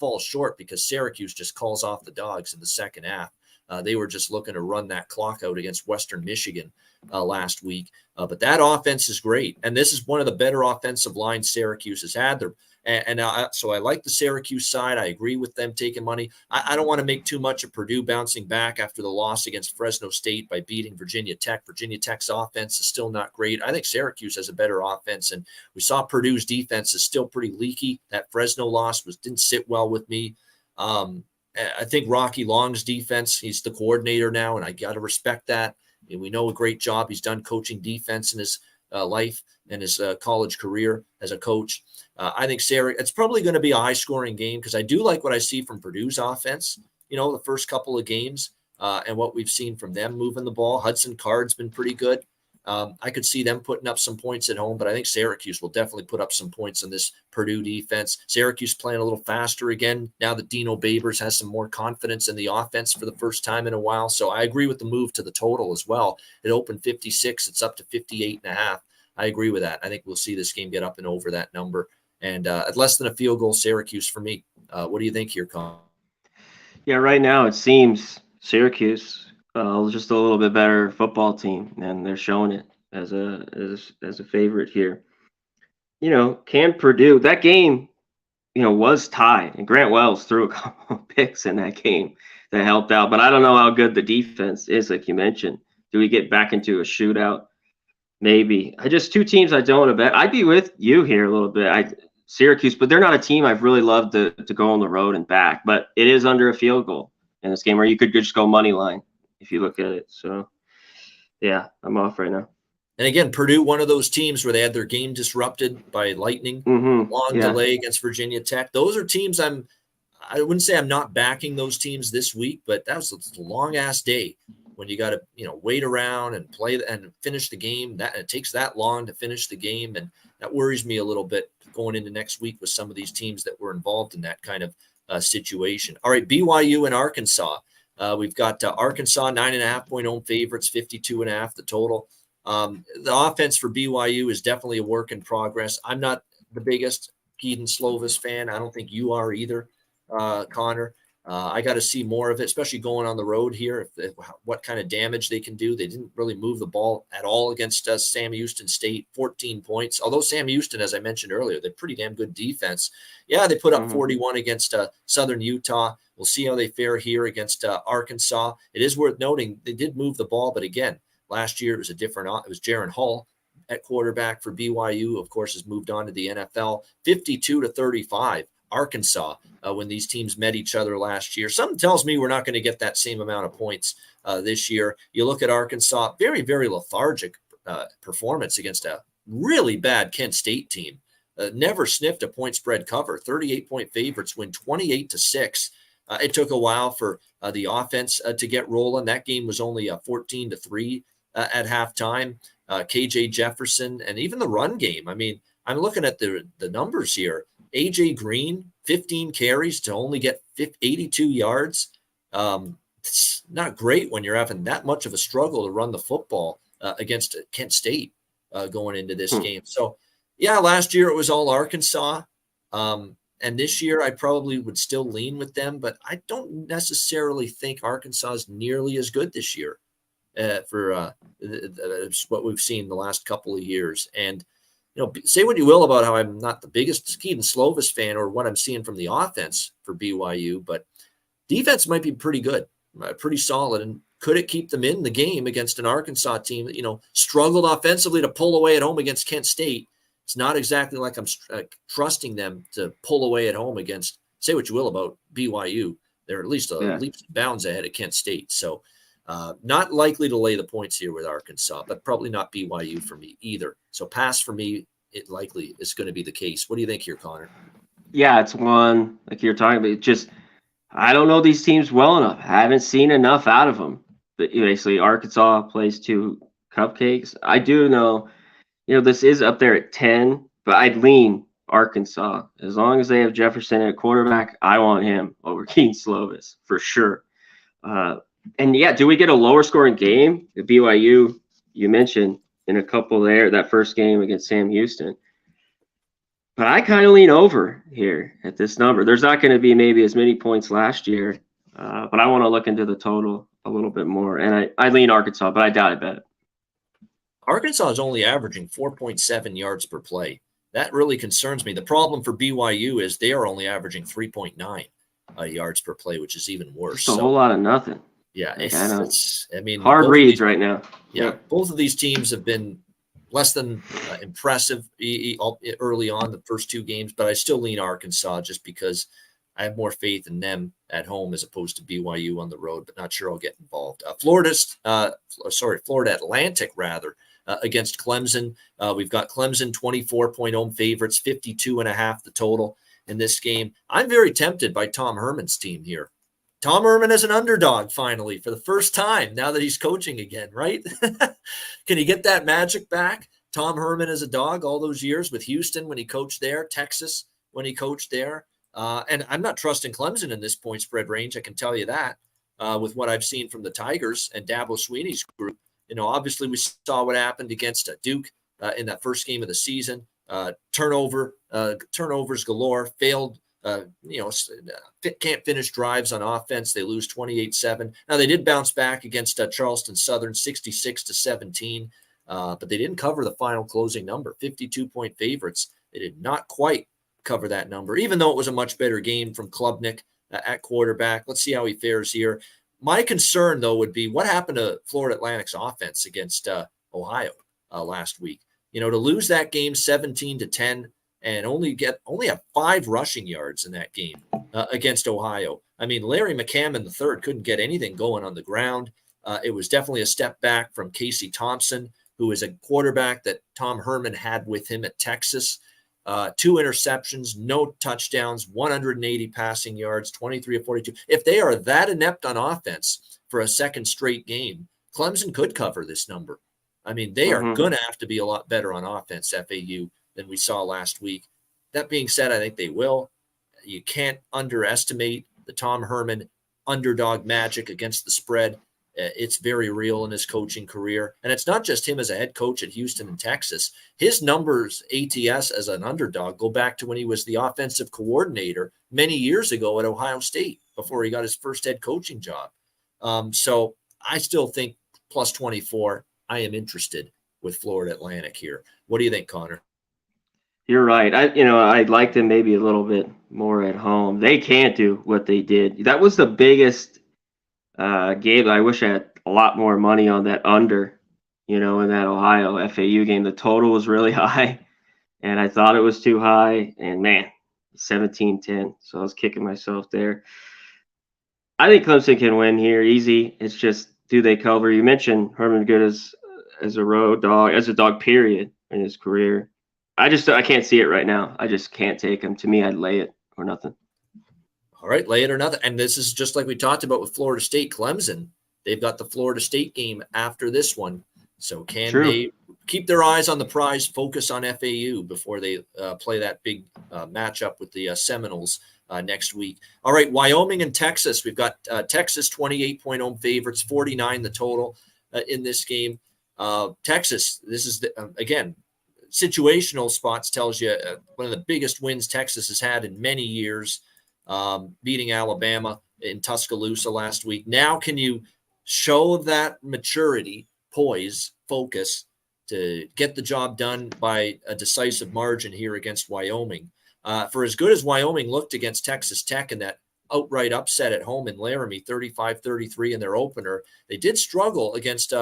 falls short because Syracuse just calls off the Dogs in the second half. They were just looking to run that clock out against Western Michigan last week. But that offense is great. And this is one of the better offensive lines Syracuse has had. So I like the Syracuse side. I agree with them taking money. I don't want to make too much of Purdue bouncing back after the loss against Fresno State by beating Virginia Tech. Virginia Tech's offense is still not great. I think Syracuse has a better offense, and we saw Purdue's defense is still pretty leaky. That Fresno loss didn't sit well with me. I think Rocky Long's defense, he's the coordinator now, and I got to respect that. And we know a great job he's done coaching defense in his life and his college career as a coach. I think it's probably going to be a high-scoring game because I do like what I see from Purdue's offense, the first couple of games and what we've seen from them moving the ball. Hudson Card's been pretty good. I could see them putting up some points at home, but I think Syracuse will definitely put up some points on this Purdue defense. Syracuse playing a little faster again now that Dino Babers has some more confidence in the offense for the first time in a while. So I agree with the move to the total as well. It opened 56. It's up to 58.5. I agree with that. I think we'll see this game get up and over that number. And at less than a field goal, Syracuse for me. What do you think here, Conor? Yeah, right now it seems Syracuse just a little bit better football team, and they're showing it as a favorite here. Can Purdue, that game, was tied, and Grant Wells threw a couple of picks in that game that helped out, but I don't know how good the defense is, like you mentioned. Do we get back into a shootout? Maybe. Two teams I don't want to bet. I'd be with you here a little bit. Syracuse, but they're not a team I've really loved to go on the road and back, but it is under a field goal in this game where you could just go money line if you look at it. So, yeah, I'm off right now. And again, Purdue, one of those teams where they had their game disrupted by lightning, delay against Virginia Tech. Those are teams I wouldn't say I'm not backing those teams this week, but that was a long-ass day when you got to, wait around and play and finish the game. That it takes that long to finish the game, and that worries me a little bit going into next week with some of these teams that were involved in that kind of situation. All right, BYU and Arkansas. We've got Arkansas 9.5-point home favorites, 52.5 the total. The offense for BYU is definitely a work in progress. I'm not the biggest Keaton Slovis fan. I don't think you are either, Conor. I got to see more of it, especially going on the road here, what kind of damage they can do. They didn't really move the ball at all against Sam Houston State, 14 points. Although Sam Houston, as I mentioned earlier, they're pretty damn good defense. Yeah, they put up 41 against Southern Utah. We'll see how they fare here against Arkansas. It is worth noting they did move the ball, but again, last year it was it was Jaron Hall at quarterback for BYU, of course, has moved on to the NFL, 52-35. Arkansas, when these teams met each other last year. Something tells me we're not going to get that same amount of points this year. You look at Arkansas, very, very lethargic performance against a really bad Kent State team. Never sniffed a point spread cover. 38-point favorites win 28-6. It took a while for the offense to get rolling. That game was only 14-3 at halftime. KJ Jefferson and even the run game. I mean, I'm looking at the numbers here. AJ Green, 15 carries to only get 82 yards. It's not great when you're having that much of a struggle to run the football against Kent State going into this game. So, yeah, last year it was all Arkansas. And this year I probably would still lean with them, but I don't necessarily think Arkansas is nearly as good this year for what we've seen the last couple of years. And say what you will about how I'm not the biggest Keaton Slovis fan or what I'm seeing from the offense for BYU, but defense might be pretty good, pretty solid. And could it keep them in the game against an Arkansas team that, struggled offensively to pull away at home against Kent State? It's not exactly like I'm trusting them to pull away at home against, say what you will about BYU. They're at least leaps and bounds ahead of Kent State. So not likely to lay the points here with Arkansas, but probably not BYU for me either. So pass for me, it likely is going to be the case. What do you think here, Conor? Yeah, it's one like you're talking about. Just I don't know these teams well enough. I haven't seen enough out of them. But basically, Arkansas plays two cupcakes. I do know, this is up there at 10, but I'd lean Arkansas. As long as they have Jefferson at quarterback, I want him over Keane Slovis for sure. Uh, and yeah, do we get a lower scoring game? The BYU, you mentioned in a couple there, that first game against Sam Houston. But I kind of lean over here at this number. There's not going to be maybe as many points last year, but I want to look into the total a little bit more. And I lean Arkansas, but I doubt I bet it. Arkansas is only averaging 4.7 yards per play. That really concerns me. The problem for BYU is they are only averaging 3.9 yards per play, which is even worse. Just a whole lot of nothing. Yeah, Like, I mean, hard reads right now. Yeah, both of these teams have been less than impressive early on the first two games, but I still lean Arkansas just because I have more faith in them at home as opposed to BYU on the road, but not sure I'll get involved. Florida Atlantic rather against Clemson. We've got Clemson 24-point home favorites, 52.5 the total in this game. I'm very tempted by Tom Herman's team here. Tom Herman as an underdog finally for the first time now that he's coaching again, right? Can he get that magic back? Tom Herman as a dog all those years with Houston when he coached there, Texas when he coached there. And I'm not trusting Clemson in this point spread range. I can tell you that with what I've seen from the Tigers and Dabo Swinney's group. Obviously we saw what happened against Duke in that first game of the season. Turnovers galore, failed can't finish drives on offense. They lose 28-7. Now they did bounce back against Charleston Southern 66-17, but they didn't cover the final closing number, 52-point favorites. They did not quite cover that number, even though it was a much better game from Klubnik at quarterback. Let's see how he fares here. My concern, though, would be what happened to Florida Atlantic's offense against Ohio last week. To lose that game 17-10, and only have 5 rushing yards in that game against Ohio. I mean, Larry McCammon III couldn't get anything going on the ground. It was definitely a step back from Casey Thompson, who is a quarterback that Tom Herman had with him at Texas. 2 interceptions, no touchdowns, 180 passing yards, 23 of 42. If they are that inept on offense for a second straight game, Clemson could cover this number. I mean, they are going to have to be a lot better on offense, FAU, than we saw last week. That being said, I think they will. You can't underestimate the Tom Herman underdog magic against the spread. It's very real in his coaching career. And it's not just him as a head coach at Houston and Texas. His numbers, ATS as an underdog, go back to when he was the offensive coordinator many years ago at Ohio State before he got his first head coaching job. So I still think plus 24, I am interested with Florida Atlantic here. What do you think, Connor? You're right. I'd like them maybe a little bit more at home. They can't do what they did. That was the biggest game. I wish I had a lot more money on that under, in that Ohio FAU game. The total was really high, and I thought it was too high. And, man, 17-10. So I was kicking myself there. I think Clemson can win here easy. It's just, do they cover? You mentioned Herman Good as a road dog, as a dog, period, in his career. I can't see it right now. I just can't take him. To me, I'd lay it or nothing. All right, lay it or nothing. And this is just like we talked about with Florida State, Clemson. They've got the Florida State game after this one. So can they keep their eyes on the prize, focus on FAU before they play that big matchup with the Seminoles next week? All right, Wyoming and Texas. We've got Texas 28-point home favorites, 49 the total in this game. Texas, this is, again, situational spots tells you one of the biggest wins Texas has had in many years, beating Alabama in Tuscaloosa last week. Now, can you show that maturity, poise, focus to get the job done by a decisive margin here against Wyoming? For as good as Wyoming looked against Texas Tech in that outright upset at home in Laramie, 35-33 in their opener, they did struggle against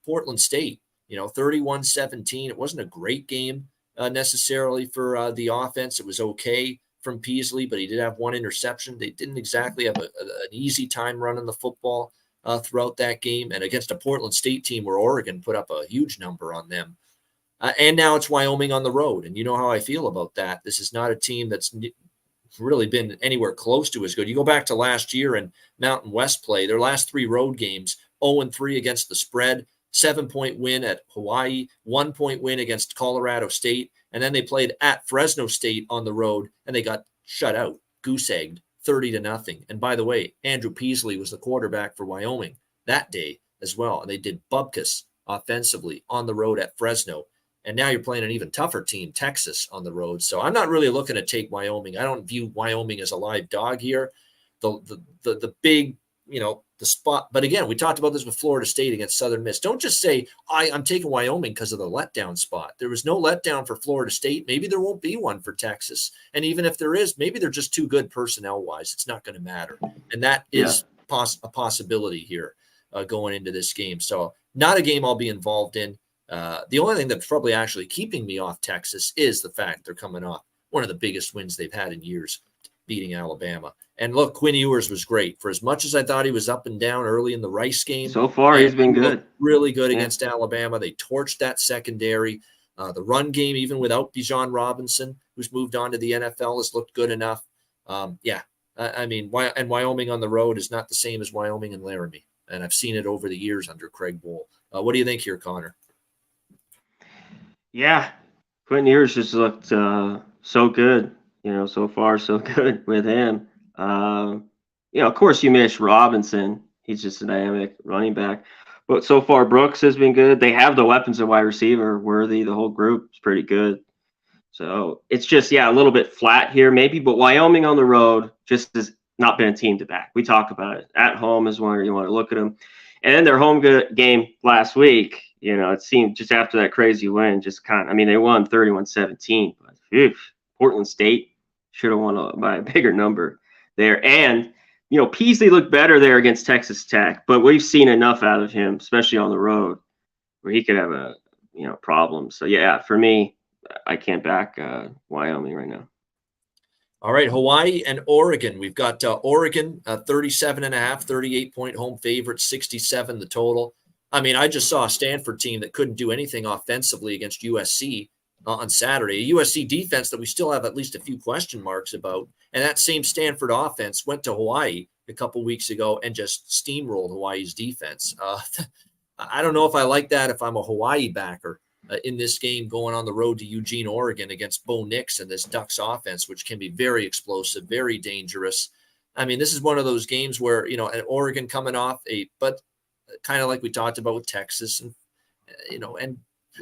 Portland State. 31-17. It wasn't a great game necessarily for the offense. It was okay from Peasley, but he did have 1 interception. They didn't exactly have an easy time running the football throughout that game. And against a Portland State team where Oregon put up a huge number on them. And now it's Wyoming on the road. And you know how I feel about that. This is not a team that's really been anywhere close to as good. You go back to last year in Mountain West play, their last 3 road games, 0-3 against the spread, 7-point win at Hawaii, 1-point win against Colorado State, and then they played at Fresno State on the road, and they got shut out, goose-egged, 30-0. And by the way, Andrew Peasley was the quarterback for Wyoming that day as well, and they did bupkis offensively on the road at Fresno. And now you're playing an even tougher team, Texas, on the road. So I'm not really looking to take Wyoming. I don't view Wyoming as a live dog here. The big, the spot. But again, we talked about this with Florida State against Southern Miss. Don't just say, I'm taking Wyoming because of the letdown spot. There was no letdown for Florida State. Maybe there won't be one for Texas. And even if there is, maybe they're just too good personnel-wise. It's not going to matter. And that is a possibility here going into this game. So not a game I'll be involved in. The only thing that's probably actually keeping me off Texas is the fact they're coming off one of the biggest wins they've had in years, beating Alabama. And look, Quinn Ewers was great. For as much as I thought he was up and down early in the Rice game, so far he's been good, really good against Alabama. They torched that secondary. The run game, even without Bijan Robinson, who's moved on to the NFL, has looked good enough. I mean, and Wyoming on the road is not the same as Wyoming and Laramie, and I've seen it over the years under Craig Bohl. What do you think here, Connor? Yeah, Quentin Ewers just looked so good, so far so good with him. Of course you miss Robinson. He's just a dynamic running back. But so far Brooks has been good. They have the weapons at wide receiver. Worthy, the whole group is pretty good. So it's just, a little bit flat here maybe. But Wyoming on the road just has not been a team to back. We talk about it. At home is where you want to look at them. And then their home game last week, it seemed just after that crazy win, they won 31-17. But Portland State should have won by a bigger number there. And, Peasley looked better there against Texas Tech, but we've seen enough out of him, especially on the road, where he could have a, problem. So, for me, I can't back Wyoming right now. All right, Hawaii and Oregon. We've got Oregon, 37.5, 38-point home favorite, 67 the total. I mean, I just saw a Stanford team that couldn't do anything offensively against USC on Saturday. A USC defense that we still have at least a few question marks about. And that same Stanford offense went to Hawaii a couple weeks ago and just steamrolled Hawaii's defense. I don't know if I like that if I'm a Hawaii backer. In this game going on the road to Eugene, Oregon against Bo Nix and this Ducks offense, which can be very explosive, very dangerous. I mean, this is one of those games where, and Oregon coming off but kind of like we talked about with Texas and, and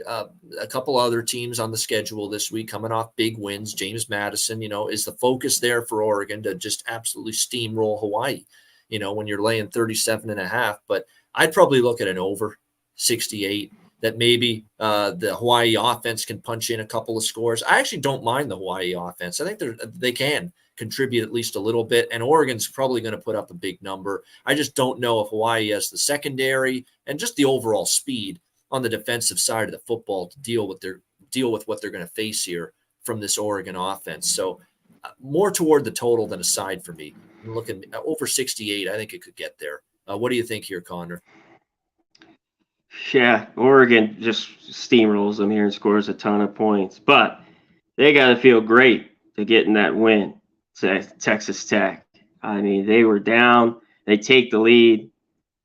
a couple other teams on the schedule this week coming off big wins. James Madison, is the focus there for Oregon to just absolutely steamroll Hawaii, when you're laying 37.5, but I'd probably look at an over 68. That maybe the Hawaii offense can punch in a couple of scores. I actually don't mind the Hawaii offense. I think they can contribute at least a little bit, and Oregon's probably going to put up a big number. I just don't know if Hawaii has the secondary and just the overall speed on the defensive side of the football to deal with what they're going to face here from this Oregon offense. So more toward the total than a side for me. I'm looking over 68. I think it could get there. What do you think here, Conor? Yeah, Oregon just steamrolls them here and scores a ton of points. But they got to feel great to getting that win to Texas Tech. I mean, they were down. They take the lead,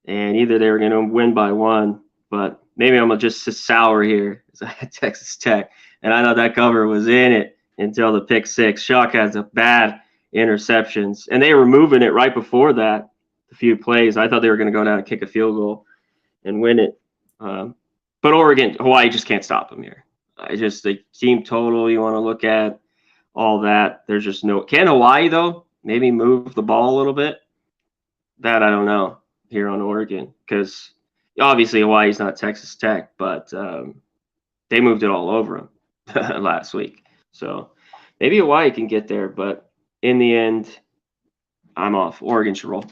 and either they were going to win by one, but maybe I'm just sour here. Texas Tech, and I thought that cover was in it until the pick six. Shock has a bad interceptions, and they were moving it right before that, a few plays. I thought they were going to go down and kick a field goal and win it. But Hawaii just can't stop them here. The team total you want to look at, all that. There's just no. Can Hawaii though maybe move the ball a little bit? That I don't know here on Oregon, because obviously Hawaii's not Texas Tech, but they moved it all over them last week. So maybe Hawaii can get there, but in the end, I'm off. Oregon should roll.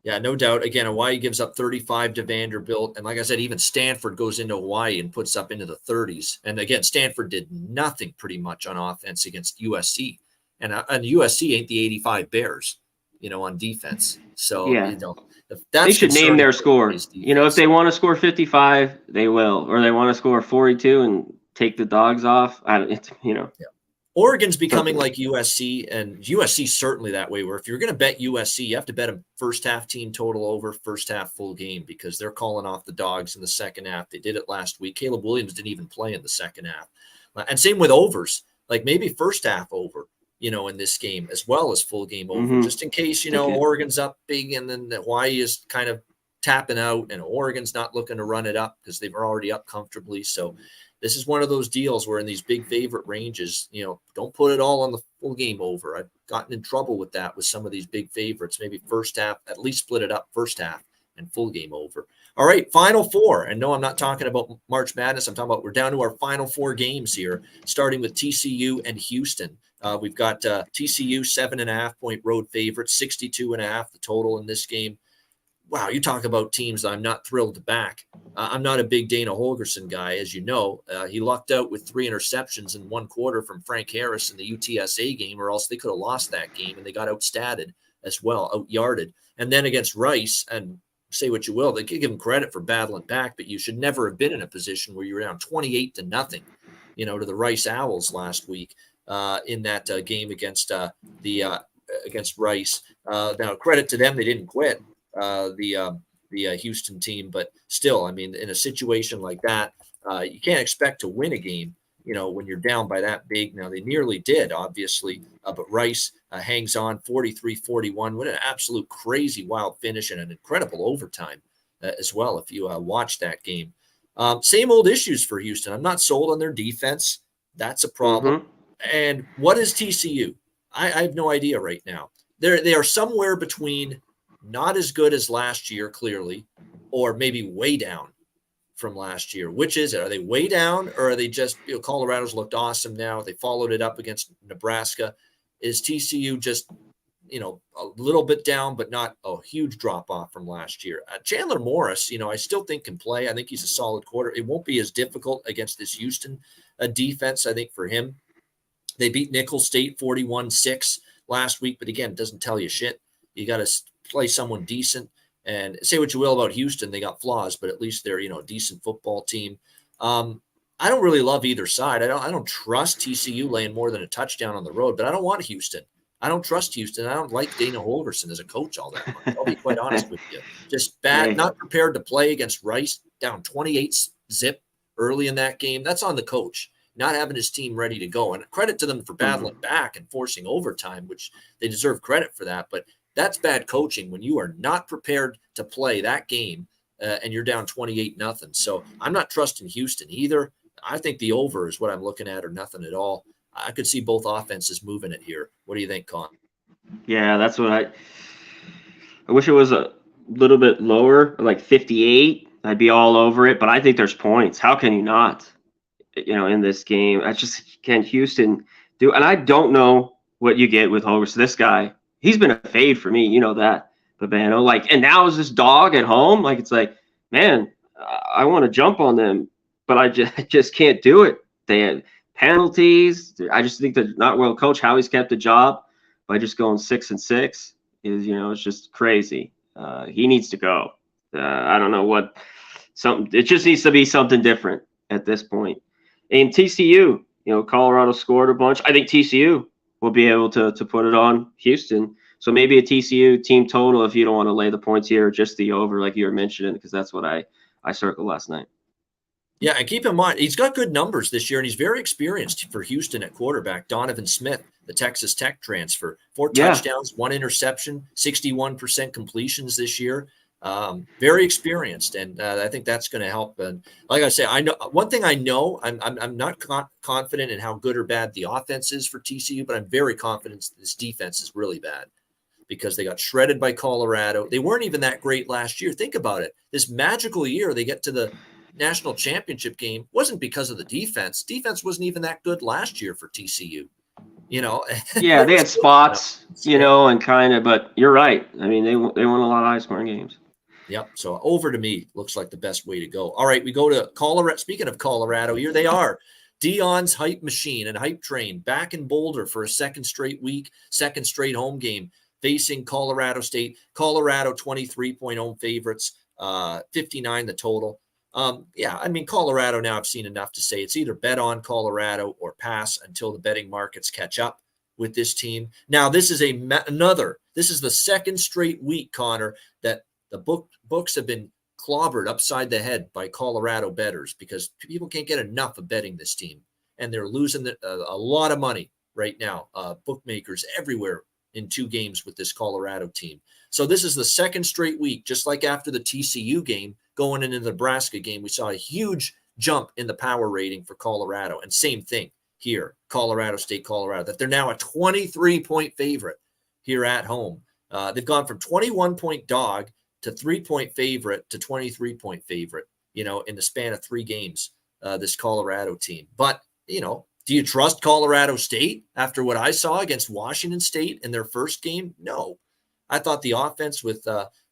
Yeah, no doubt. Again, Hawaii gives up 35 to Vanderbilt. And like I said, even Stanford goes into Hawaii and puts up into the 30s. And again, Stanford did nothing pretty much on offense against USC. And USC ain't the 85 Bears, on defense. So, they should name their score. If they want to score 55, they will. Or they want to score 42 and take the dogs off. Yeah. Oregon's becoming like USC, and USC certainly that way, where if you're going to bet USC, you have to bet a first half team total over, first half full game, because they're calling off the dogs in the second half. They did it last week. Caleb Williams didn't even play in the second half. And same with overs, like maybe first half over, in this game, as well as full game over, just in case, Oregon's up big and then Hawaii is kind of tapping out and Oregon's not looking to run it up because they were already up comfortably. So this is one of those deals where in these big favorite ranges, don't put it all on the full game over. I've gotten in trouble with that with some of these big favorites, maybe first half, at least split it up first half and full game over. All right, Final Four. And no, I'm not talking about March Madness. I'm talking about we're down to our Final Four games here, starting with TCU and Houston. We've got TCU 7.5-point road favorite, 62.5 the total in this game. Wow, you talk about teams I'm not thrilled to back. I'm not a big Dana Holgorsen guy, as you know. He lucked out with 3 interceptions in one quarter from Frank Harris in the UTSA game, or else they could have lost that game, and they got outstatted as well, out-yarded. And then against Rice, and say what you will, they could give him credit for battling back, but you should never have been in a position where you were down 28-0, to the Rice Owls last week in that game against Rice. Now, credit to them, they didn't quit. The Houston team, but still, I mean, in a situation like that, you can't expect to win a game, when you're down by that big. Now, they nearly did, obviously, but Rice hangs on 43-41. What an absolute crazy wild finish and an incredible overtime as well, if you watch that game. Same old issues for Houston. I'm not sold on their defense. That's a problem. And what is TCU? I have no idea right now. They are somewhere between not as good as last year, clearly, or maybe way down from last year. Which is it? Are they way down, or are they just, Colorado's looked awesome now. They followed it up against Nebraska. Is TCU just, a little bit down, but not a huge drop off from last year? Chandler Morris, I still think can play. I think he's a solid quarter. It won't be as difficult against this Houston defense, I think, for him. They beat Nicholls State 41-6 last week, but again, it doesn't tell you shit. You got to play someone decent, and say what you will about Houston. They got flaws, but at least they're, a decent football team. I don't really love either side. I don't trust TCU laying more than a touchdown on the road, but I don't want Houston. I don't trust Houston. I don't like Dana Holgorsen as a coach all that much. I'll be quite honest with you. Just bad, not prepared to play against Rice, down 28-zip early in that game. That's on the coach, not having his team ready to go. And credit to them for battling back and forcing overtime, which they deserve credit for that. But that's bad coaching when you are not prepared to play that game and you're down 28-0. So I'm not trusting Houston either. I think the over is what I'm looking at, or nothing at all. I could see both offenses moving it here. What do you think, Con? Yeah, that's what I wish it was a little bit lower, like 58. I'd be all over it, but I think there's points. How can you not, in this game? I just can Houston do, and I don't know what you get with Holgorsen. This guy, he's been a fade for me, that, Babano. And now is this dog at home? It's like, man, I want to jump on them, but I just can't do it. They had penalties. I just think they're not well coached. How he's kept the job by just going 6-6 is, it's just crazy. He needs to go. I don't know what it just needs to be something different at this point. In TCU, Colorado scored a bunch. I think TCU will be able to put it on Houston. So maybe a TCU team total if you don't want to lay the points here, just the over like you were mentioning, because that's what I circled last night. Yeah, and keep in mind, he's got good numbers this year, and he's very experienced for Houston at quarterback. Donovan Smith, the Texas Tech transfer, 4 touchdowns, 1 interception, 61% completions this year. Very experienced, and I think that's going to help. And like I say, I know one thing. I know I'm not confident in how good or bad the offense is for TCU, but I'm very confident this defense is really bad because they got shredded by Colorado. They weren't even that great last year. Think about it. This magical year they get to the national championship game wasn't because of the defense. Defense wasn't even that good last year for TCU. Yeah, they had spots, and kind of, but you're right. I mean, they won a lot of high-scoring games. Yep. So over to me looks like the best way to go. All right, we go to Colorado. Speaking of Colorado, here they are. Dion's hype machine and hype train back in Boulder for a second straight week, second straight home game facing Colorado State. Colorado 23-point home favorites, 59 the total. Yeah, I mean, Colorado now I've seen enough to say it's either bet on Colorado or pass until the betting markets catch up with this team. Now, this is this is the second straight week, Connor, that the books have been clobbered upside the head by Colorado bettors because people can't get enough of betting this team. And they're losing a lot of money right now. Bookmakers everywhere in 2 games with this Colorado team. So this is the second straight week, just like after the TCU game, going into the Nebraska game, we saw a huge jump in the power rating for Colorado. And same thing here, Colorado State, Colorado, that they're now a 23-point favorite here at home. They've gone from 21-point dog to 3-point favorite to 23-point favorite, in the span of 3 games, this Colorado team. But, do you trust Colorado State after what I saw against Washington State in their first game? No. I thought the offense with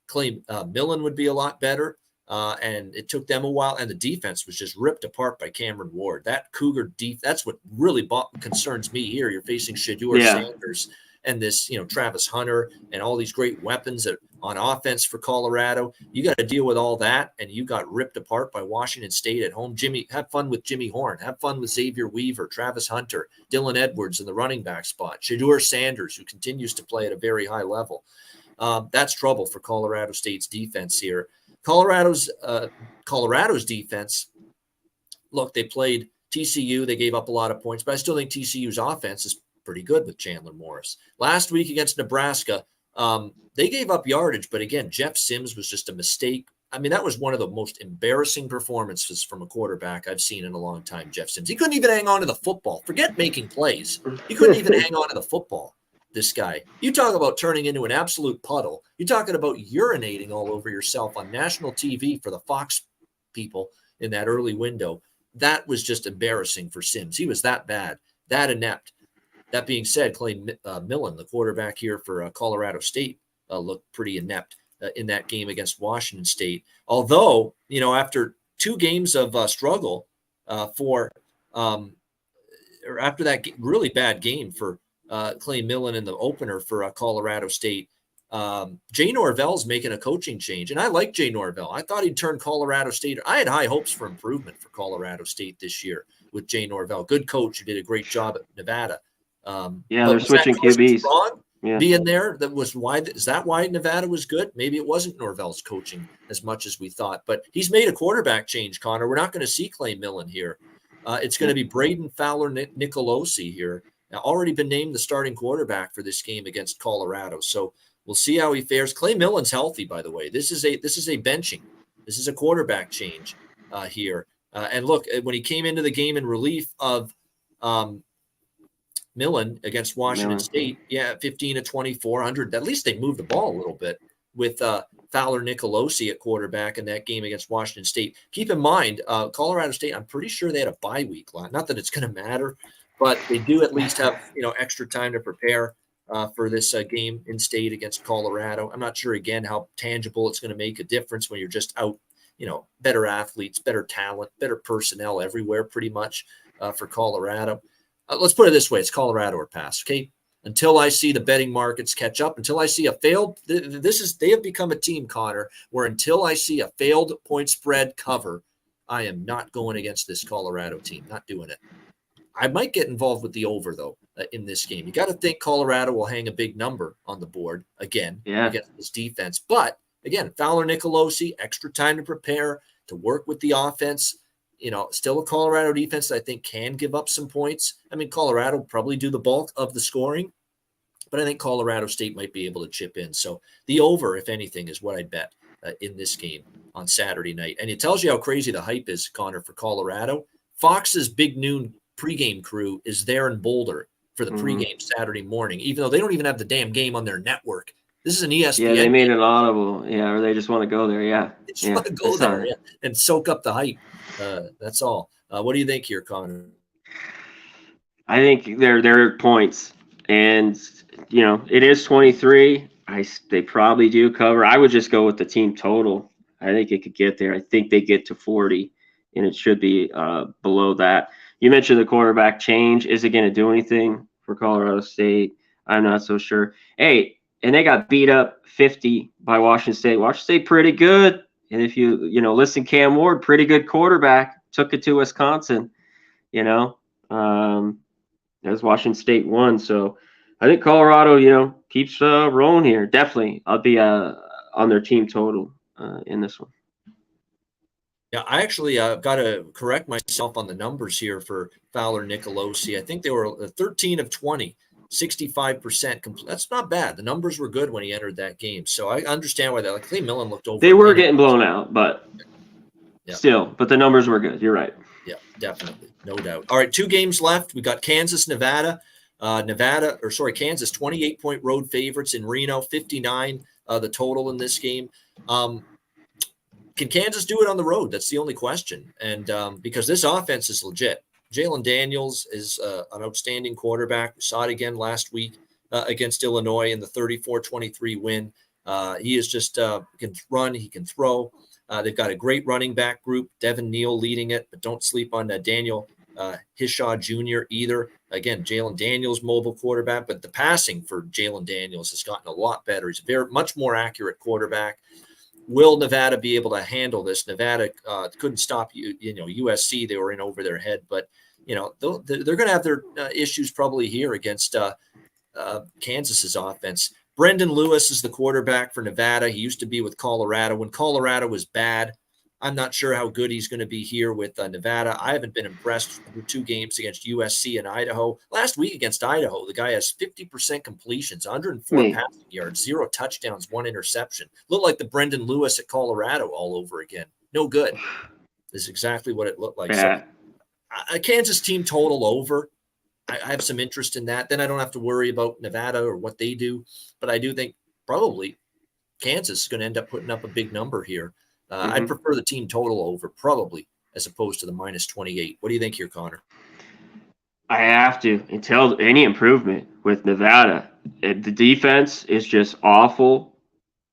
Clay Millen would be a lot better, and it took them a while, and the defense was just ripped apart by Cameron Ward. That Cougar that's what really concerns me here. You're facing Shedeur Sanders and this, Travis Hunter and all these great weapons on offense for Colorado. You got to deal with all that, and you got ripped apart by Washington State at home. Have fun with Jimmy Horn. Have fun with Xavier Weaver, Travis Hunter, Dylan Edwards in the running back spot, Shedeur Sanders, who continues to play at a very high level. That's trouble for Colorado State's defense here. Colorado's defense, look, they played TCU. They gave up a lot of points, but I still think TCU's offense is pretty good with Chandler Morris. Last week against Nebraska, they gave up yardage, but again, Jeff Sims was just a mistake. I mean, that was one of the most embarrassing performances from a quarterback I've seen in a long time, Jeff Sims. He couldn't even hang on to the football. Forget making plays. He couldn't even hang on to the football. This guy, you talk about turning into an absolute puddle. You're talking about urinating all over yourself on national TV for the Fox people in that early window. That was just embarrassing for Sims. He was that bad, that inept. That being said, Clay Millen, the quarterback here for Colorado State, looked pretty inept in that game against Washington State. Although, after 2 games of struggle or after that really bad game for Clay Millen in the opener for Colorado State, Jay Norvell's making a coaching change. And I like Jay Norvell. I thought he'd turn Colorado State. I had high hopes for improvement for Colorado State this year with Jay Norvell. Good coach who did a great job at Nevada. They're switching QBs. Being there, is that why Nevada was good? Maybe it wasn't Norvell's coaching as much as we thought. But he's made a quarterback change, Connor. We're not going to see Clay Millen here. It's going to be Braden Fowler Nicolosi here. Now, already been named the starting quarterback for this game against Colorado. So we'll see how he fares. Clay Millen's healthy, by the way. This is a benching. This is a quarterback change here. And look, when he came into the game in relief of Millen against Washington State, 15 to 24, 100. At least they moved the ball a little bit with Fowler Nicolosi at quarterback in that game against Washington State. Keep in mind, Colorado State, I'm pretty sure they had a bye week. Not that it's going to matter, but they do at least have, extra time to prepare for this game in state against Colorado. I'm not sure, again, how tangible it's going to make a difference when you're just out, better athletes, better talent, better personnel everywhere pretty much for Colorado. Let's put it this way. It's Colorado or pass, okay? Until I see the betting markets catch up, until I see a failed – they have become a team, Connor, where until I see a failed point spread cover, I am not going against this Colorado team, not doing it. I might get involved with the over, though, in this game. You got to think Colorado will hang a big number on the board again against this defense. But, again, Fowler Nicolosi, extra time to prepare, to work with the offense. Still a Colorado defense that I think can give up some points. I mean, Colorado will probably do the bulk of the scoring, but I think Colorado State might be able to chip in. So the over, if anything, is what I'd bet in this game on Saturday night. And it tells you how crazy the hype is, Connor, for Colorado. Fox's big noon pregame crew is there in Boulder for the pregame Saturday morning, even though they don't even have the damn game on their network. This is an ESPN. Yeah, they made it audible. Yeah, or they just want to go there. Yeah, they just want to go there and soak up the hype. That's all. What do you think here, Conor? I think they're points, and it is 23. They probably do cover. I would just go with the team total. I think it could get there. I think they get to 40, and it should be below that. You mentioned the quarterback change. Is it going to do anything for Colorado State? I'm not so sure. Hey, and they got beat up 50 by Washington State. Washington State pretty good. And if you listen, Cam Ward, pretty good quarterback, took it to Wisconsin, as Washington State won. So I think Colorado, keeps rolling here. Definitely, I'll be on their team total in this one. Yeah, I actually got to correct myself on the numbers here for Fowler Nicolosi. I think they were 13 of 20, 65% complete. That's not bad. The numbers were good when he entered that game. So I understand why that. Like Clay Millen looked over. They were getting blown out, but but the numbers were good. You're right. Yeah, definitely. No doubt. All right, 2 games left. We got Kansas, Nevada. Kansas, 28-point road favorites in Reno, 59 the total in this game. Can Kansas do it on the road? That's the only question. And because this offense is legit. Jalen Daniels is an outstanding quarterback. We saw it again last week against Illinois in the 34-23 win. He is just can run, he can throw. They've got a great running back group. Devin Neal leading it, but don't sleep on Daniel Hishaw Jr. either. Again, Jalen Daniels, mobile quarterback, but the passing for Jalen Daniels has gotten a lot better. He's a much more accurate quarterback. Will Nevada be able to handle this? Nevada couldn't stop USC. They were in over their head, but they're going to have their issues probably here against Kansas's offense. Brendan Lewis is the quarterback for Nevada. He used to be with Colorado. When Colorado was bad, I'm not sure how good he's going to be here with Nevada. I haven't been impressed with 2 games against USC and Idaho. Last week against Idaho, the guy has 50% completions, 104 passing yards, 0 touchdowns, 1 interception. Looked like the Brendan Lewis at Colorado all over again. No good. This is exactly what it looked like. Yeah. So, a Kansas team total over. I have some interest in that. Then I don't have to worry about Nevada or what they do. But I do think probably Kansas is going to end up putting up a big number here. I'd prefer the team total over probably as opposed to the -28. What do you think here, Connor? I have to. Until any improvement with Nevada, the defense is just awful,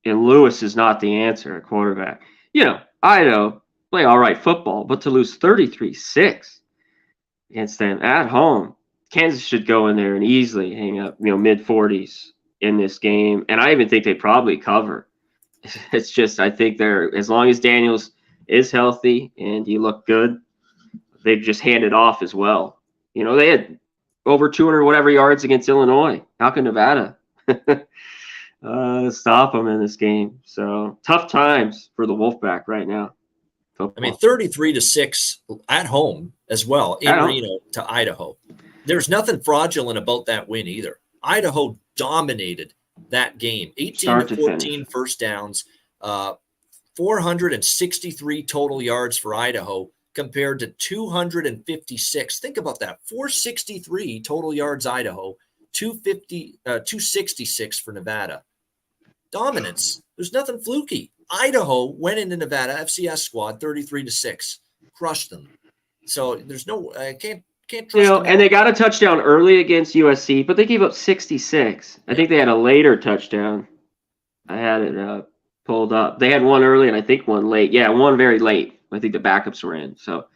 and Lewis is not the answer at quarterback. Idaho play all right football, but to lose 33-6 against them at home, Kansas should go in there and easily hang up, mid-40s in this game, and I even think they probably cover. It's just, I think as long as Daniels is healthy and he looked good, they've just handed off as well. They had over 200 whatever yards against Illinois. How can Nevada stop them in this game? So tough times for the Wolfpack right now. Football. I mean, 33-6 at home as well in Reno to Idaho. There's nothing fraudulent about that win either. Idaho dominated that game, 18-14 first downs, 463 total yards for Idaho compared to 256. Think about that, 463 total yards Idaho, 266 for Nevada. Dominance. There's nothing fluky. Idaho went into Nevada FCS squad 33-6, crushed them. So there's no, I can't trust them. And they got a touchdown early against USC, but they gave up 66. I think they had a later touchdown. I had it pulled up. They had one early and I think one late. Yeah, one very late. I think the backups were in. So,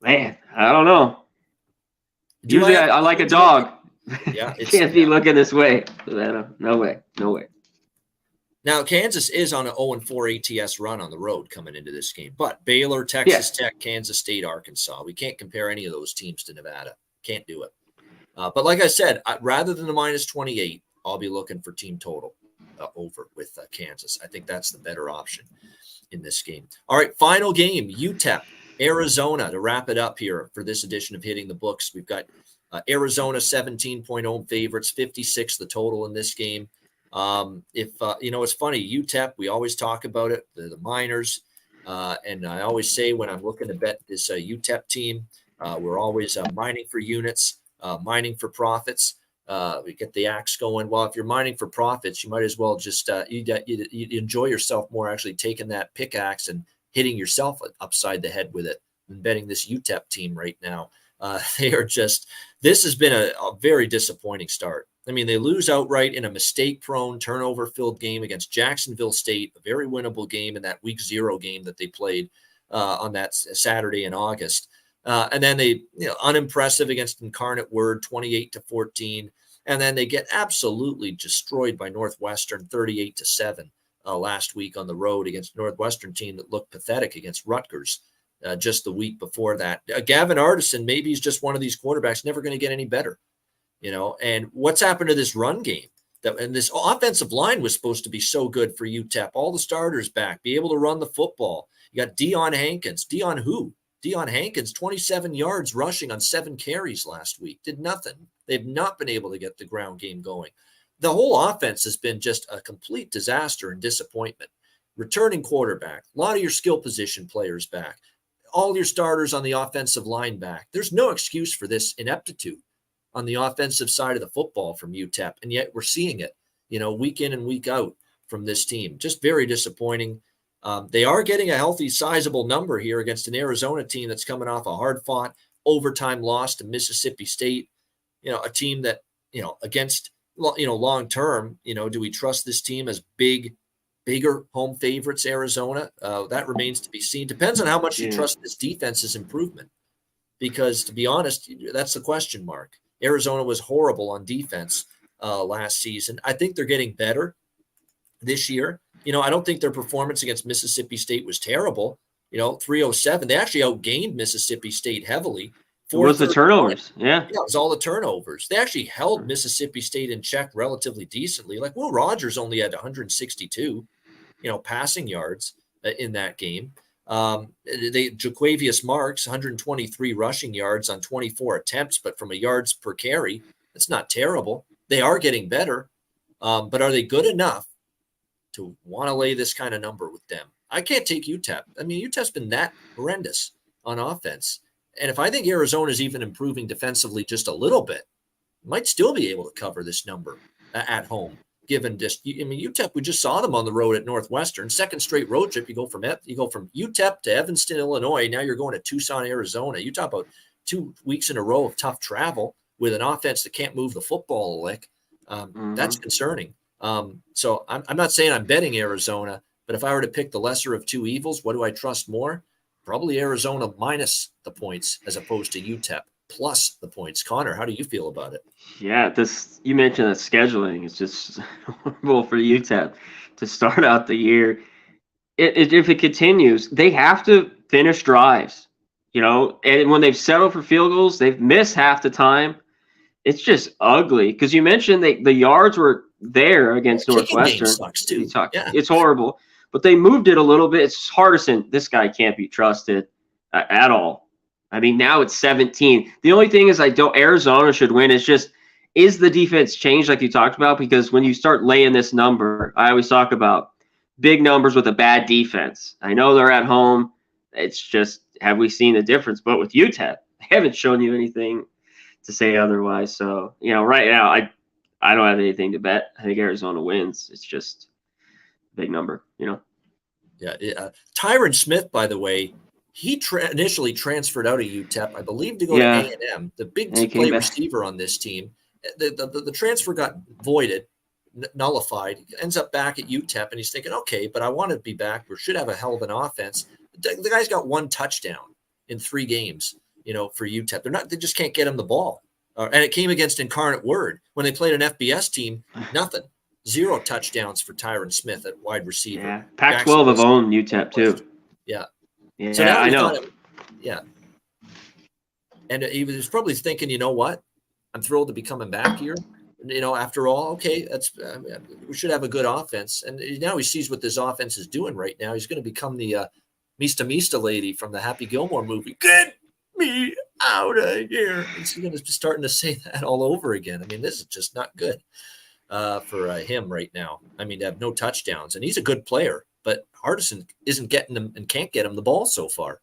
man, I don't know. Usually I like a dog. Yeah, Can't be looking this way. No way. Now, Kansas is on an 0-4 ATS run on the road coming into this game. But Baylor, Texas Tech, Kansas State, Arkansas. We can't compare any of those teams to Nevada. Can't do it. But like I said, rather than the -28, I'll be looking for team total over with Kansas. I think that's the better option in this game. All right, final game, UTEP, Arizona, to wrap it up here for this edition of Hitting the Books. We've got Arizona 17-point home favorites, 56 the total in this game. It's funny, UTEP, we always talk about it, the minors, and I always say when I'm looking to bet this UTEP team, we're always mining for units, mining for profits. We get the axe going. Well, if you're mining for profits, you might as well just you'd enjoy yourself more actually taking that pickaxe and hitting yourself upside the head with it and betting this UTEP team right now. This has been a very disappointing start. I mean, they lose outright in a mistake-prone, turnover-filled game against Jacksonville State, a very winnable game in that Week 0 game that they played on that Saturday in August. And then they, unimpressive against Incarnate Word, 28-14. And then they get absolutely destroyed by Northwestern, 38-7 last week on the road against a Northwestern team that looked pathetic against Rutgers just the week before that. Gavin Artisan, maybe he's just one of these quarterbacks, never going to get any better, and what's happened to this run game? And this offensive line was supposed to be so good for UTEP. All the starters back, be able to run the football. You got Deion Hankins. Deion Hankins, 27 yards rushing on 7 carries last week. Did nothing. They've not been able to get the ground game going. The whole offense has been just a complete disaster and disappointment. Returning quarterback, a lot of your skill position players back, all your starters on the offensive line back. There's no excuse for this ineptitude on the offensive side of the football from UTEP, and yet we're seeing it, week in and week out from this team. Just very disappointing. They are getting a healthy, sizable number here against an Arizona team that's coming off a hard-fought overtime loss to Mississippi State, a team that, against, long-term, do we trust this team as bigger home favorites, Arizona? That remains to be seen. Depends on how much you trust this defense's improvement, because to be honest, that's the question mark. Arizona was horrible on defense last season. I think they're getting better this year. I don't think their performance against Mississippi State was terrible. 307. They actually outgained Mississippi State heavily. It was the turnovers. Yeah, it was all the turnovers. They actually held Mississippi State in check relatively decently. Like Will Rogers only had 162, passing yards in that game. Jaquavius Marks, 123 rushing yards on 24 attempts, but from a yards per carry, that's not terrible. They are getting better, but are they good enough to want to lay this kind of number with them? I can't take UTEP. I mean, UTEP's been that horrendous on offense. And if I think Arizona is even improving defensively just a little bit, might still be able to cover this number at home. Given just, UTEP, we just saw them on the road at Northwestern. Second straight road trip. You go from UTEP to Evanston, Illinois. Now you're going to Tucson, Arizona. You talk about 2 weeks in a row of tough travel with an offense that can't move the football a lick. That's concerning. So I'm not saying I'm betting Arizona, but if I were to pick the lesser of two evils, what do I trust more? Probably Arizona minus the points as opposed to UTEP plus the points. Conor, how do you feel about it? Yeah, you mentioned that scheduling is just horrible for UTEP to start out the year. If it continues, they have to finish drives, and when they've settled for field goals, they've missed half the time. It's just ugly because you mentioned the yards were there against Northwestern. Sucks too. Yeah. It's horrible, but they moved it a little bit. It's Hardison. This guy can't be trusted at all. I mean, now it's 17. The only thing is Arizona should win. It's just, is the defense changed like you talked about? Because when you start laying this number, I always talk about big numbers with a bad defense. I know they're at home. It's just, have we seen the difference? But with UTEP, they haven't shown you anything to say otherwise. So, right now, I don't have anything to bet. I think Arizona wins. It's just a big number, Yeah. Tyron Smith, by the way, he initially transferred out of UTEP, I believe, to go to A&M, the big play receiver on this team. The transfer got voided, nullified. He ends up back at UTEP, and he's thinking, okay, but I want to be back. We should have a hell of an offense. The guy's got 1 touchdown in 3 games, for UTEP. They just can't get him the ball. And it came against Incarnate Word. When they played an FBS team, nothing. 0 touchdowns for Tyron Smith at wide receiver. Yeah, Pac-12 have owned UTEP too. Yeah. Yeah, so now I know. And he was probably thinking, you know what? I'm thrilled to be coming back here. After all, okay, we should have a good offense. And now he sees what this offense is doing right now. He's going to become the Mista lady from the Happy Gilmore movie. Get me out of here. He's going to be starting to say that all over again. I mean, this is just not good for him right now. I mean, to have no touchdowns. And he's a good player, but Hardison isn't getting them and can't get him the ball so far.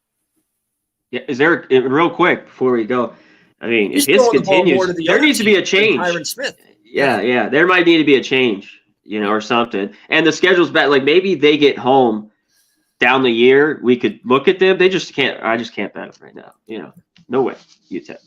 Yeah, is there, real quick before we go, I mean, if this continues, there needs to be a change. Tyron Smith. Yeah, there might need to be a change, or something. And the schedule's bad. Like maybe they get home down the year. We could look at them. They just can't. I just can't bet them right now. No way. UTEP.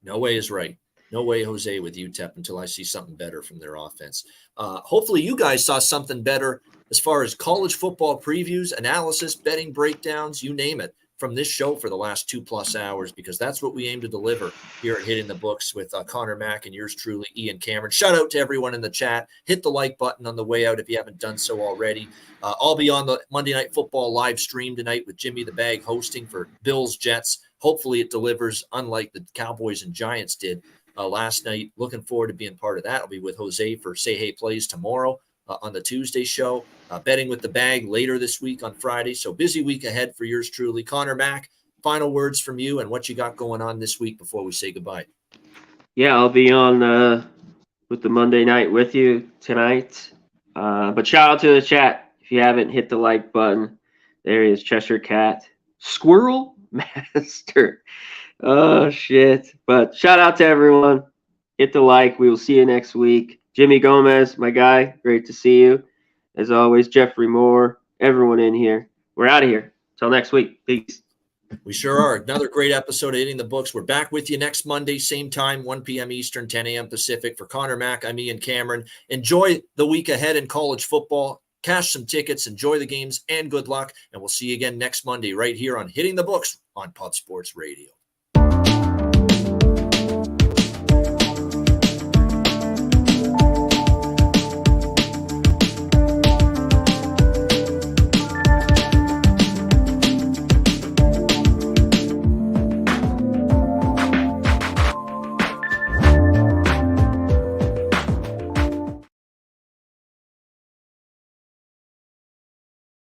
No way is right. No way, Jose, with UTEP until I see something better from their offense. Hopefully, you guys saw something better as far as college football previews, analysis, betting breakdowns, you name it. from this show for the last 2+ hours, because that's what we aim to deliver here at Hitting the Books with Conor Mack and yours truly, Ian Cameron. Shout out to everyone in the chat. Hit the like button on the way out if you haven't done so already. I'll be on the Monday Night Football live stream tonight with Jimmy the Bag hosting for Bills Jets. Hopefully it delivers, unlike the Cowboys and Giants did last night. Looking forward to being part of that. I'll be with Jose for Say Hey Plays tomorrow on the Tuesday show. Betting with the Bag later this week on Friday. So busy week ahead for yours truly. Conor Mack, final words from you and what you got going on this week before we say goodbye. Yeah, I'll be on with the Monday night with you tonight. But shout out to the chat. If you haven't hit the like button, there he is, Cheshire Cat. Squirrel Master. Oh, shit. But shout out to everyone. Hit the like. We will see you next week. Jimmy Gomez, my guy. Great to see you. As always, Jeffrey Moore, everyone in here. We're out of here. Till next week. Peace. We sure are. Another great episode of Hitting the Books. We're back with you next Monday, same time, 1 p.m. Eastern, 10 a.m. Pacific. For Conor Mack, I'm Ian Cameron. Enjoy the week ahead in college football. Cash some tickets, enjoy the games, and good luck. And we'll see you again next Monday right here on Hitting the Books on Pub Sports Radio.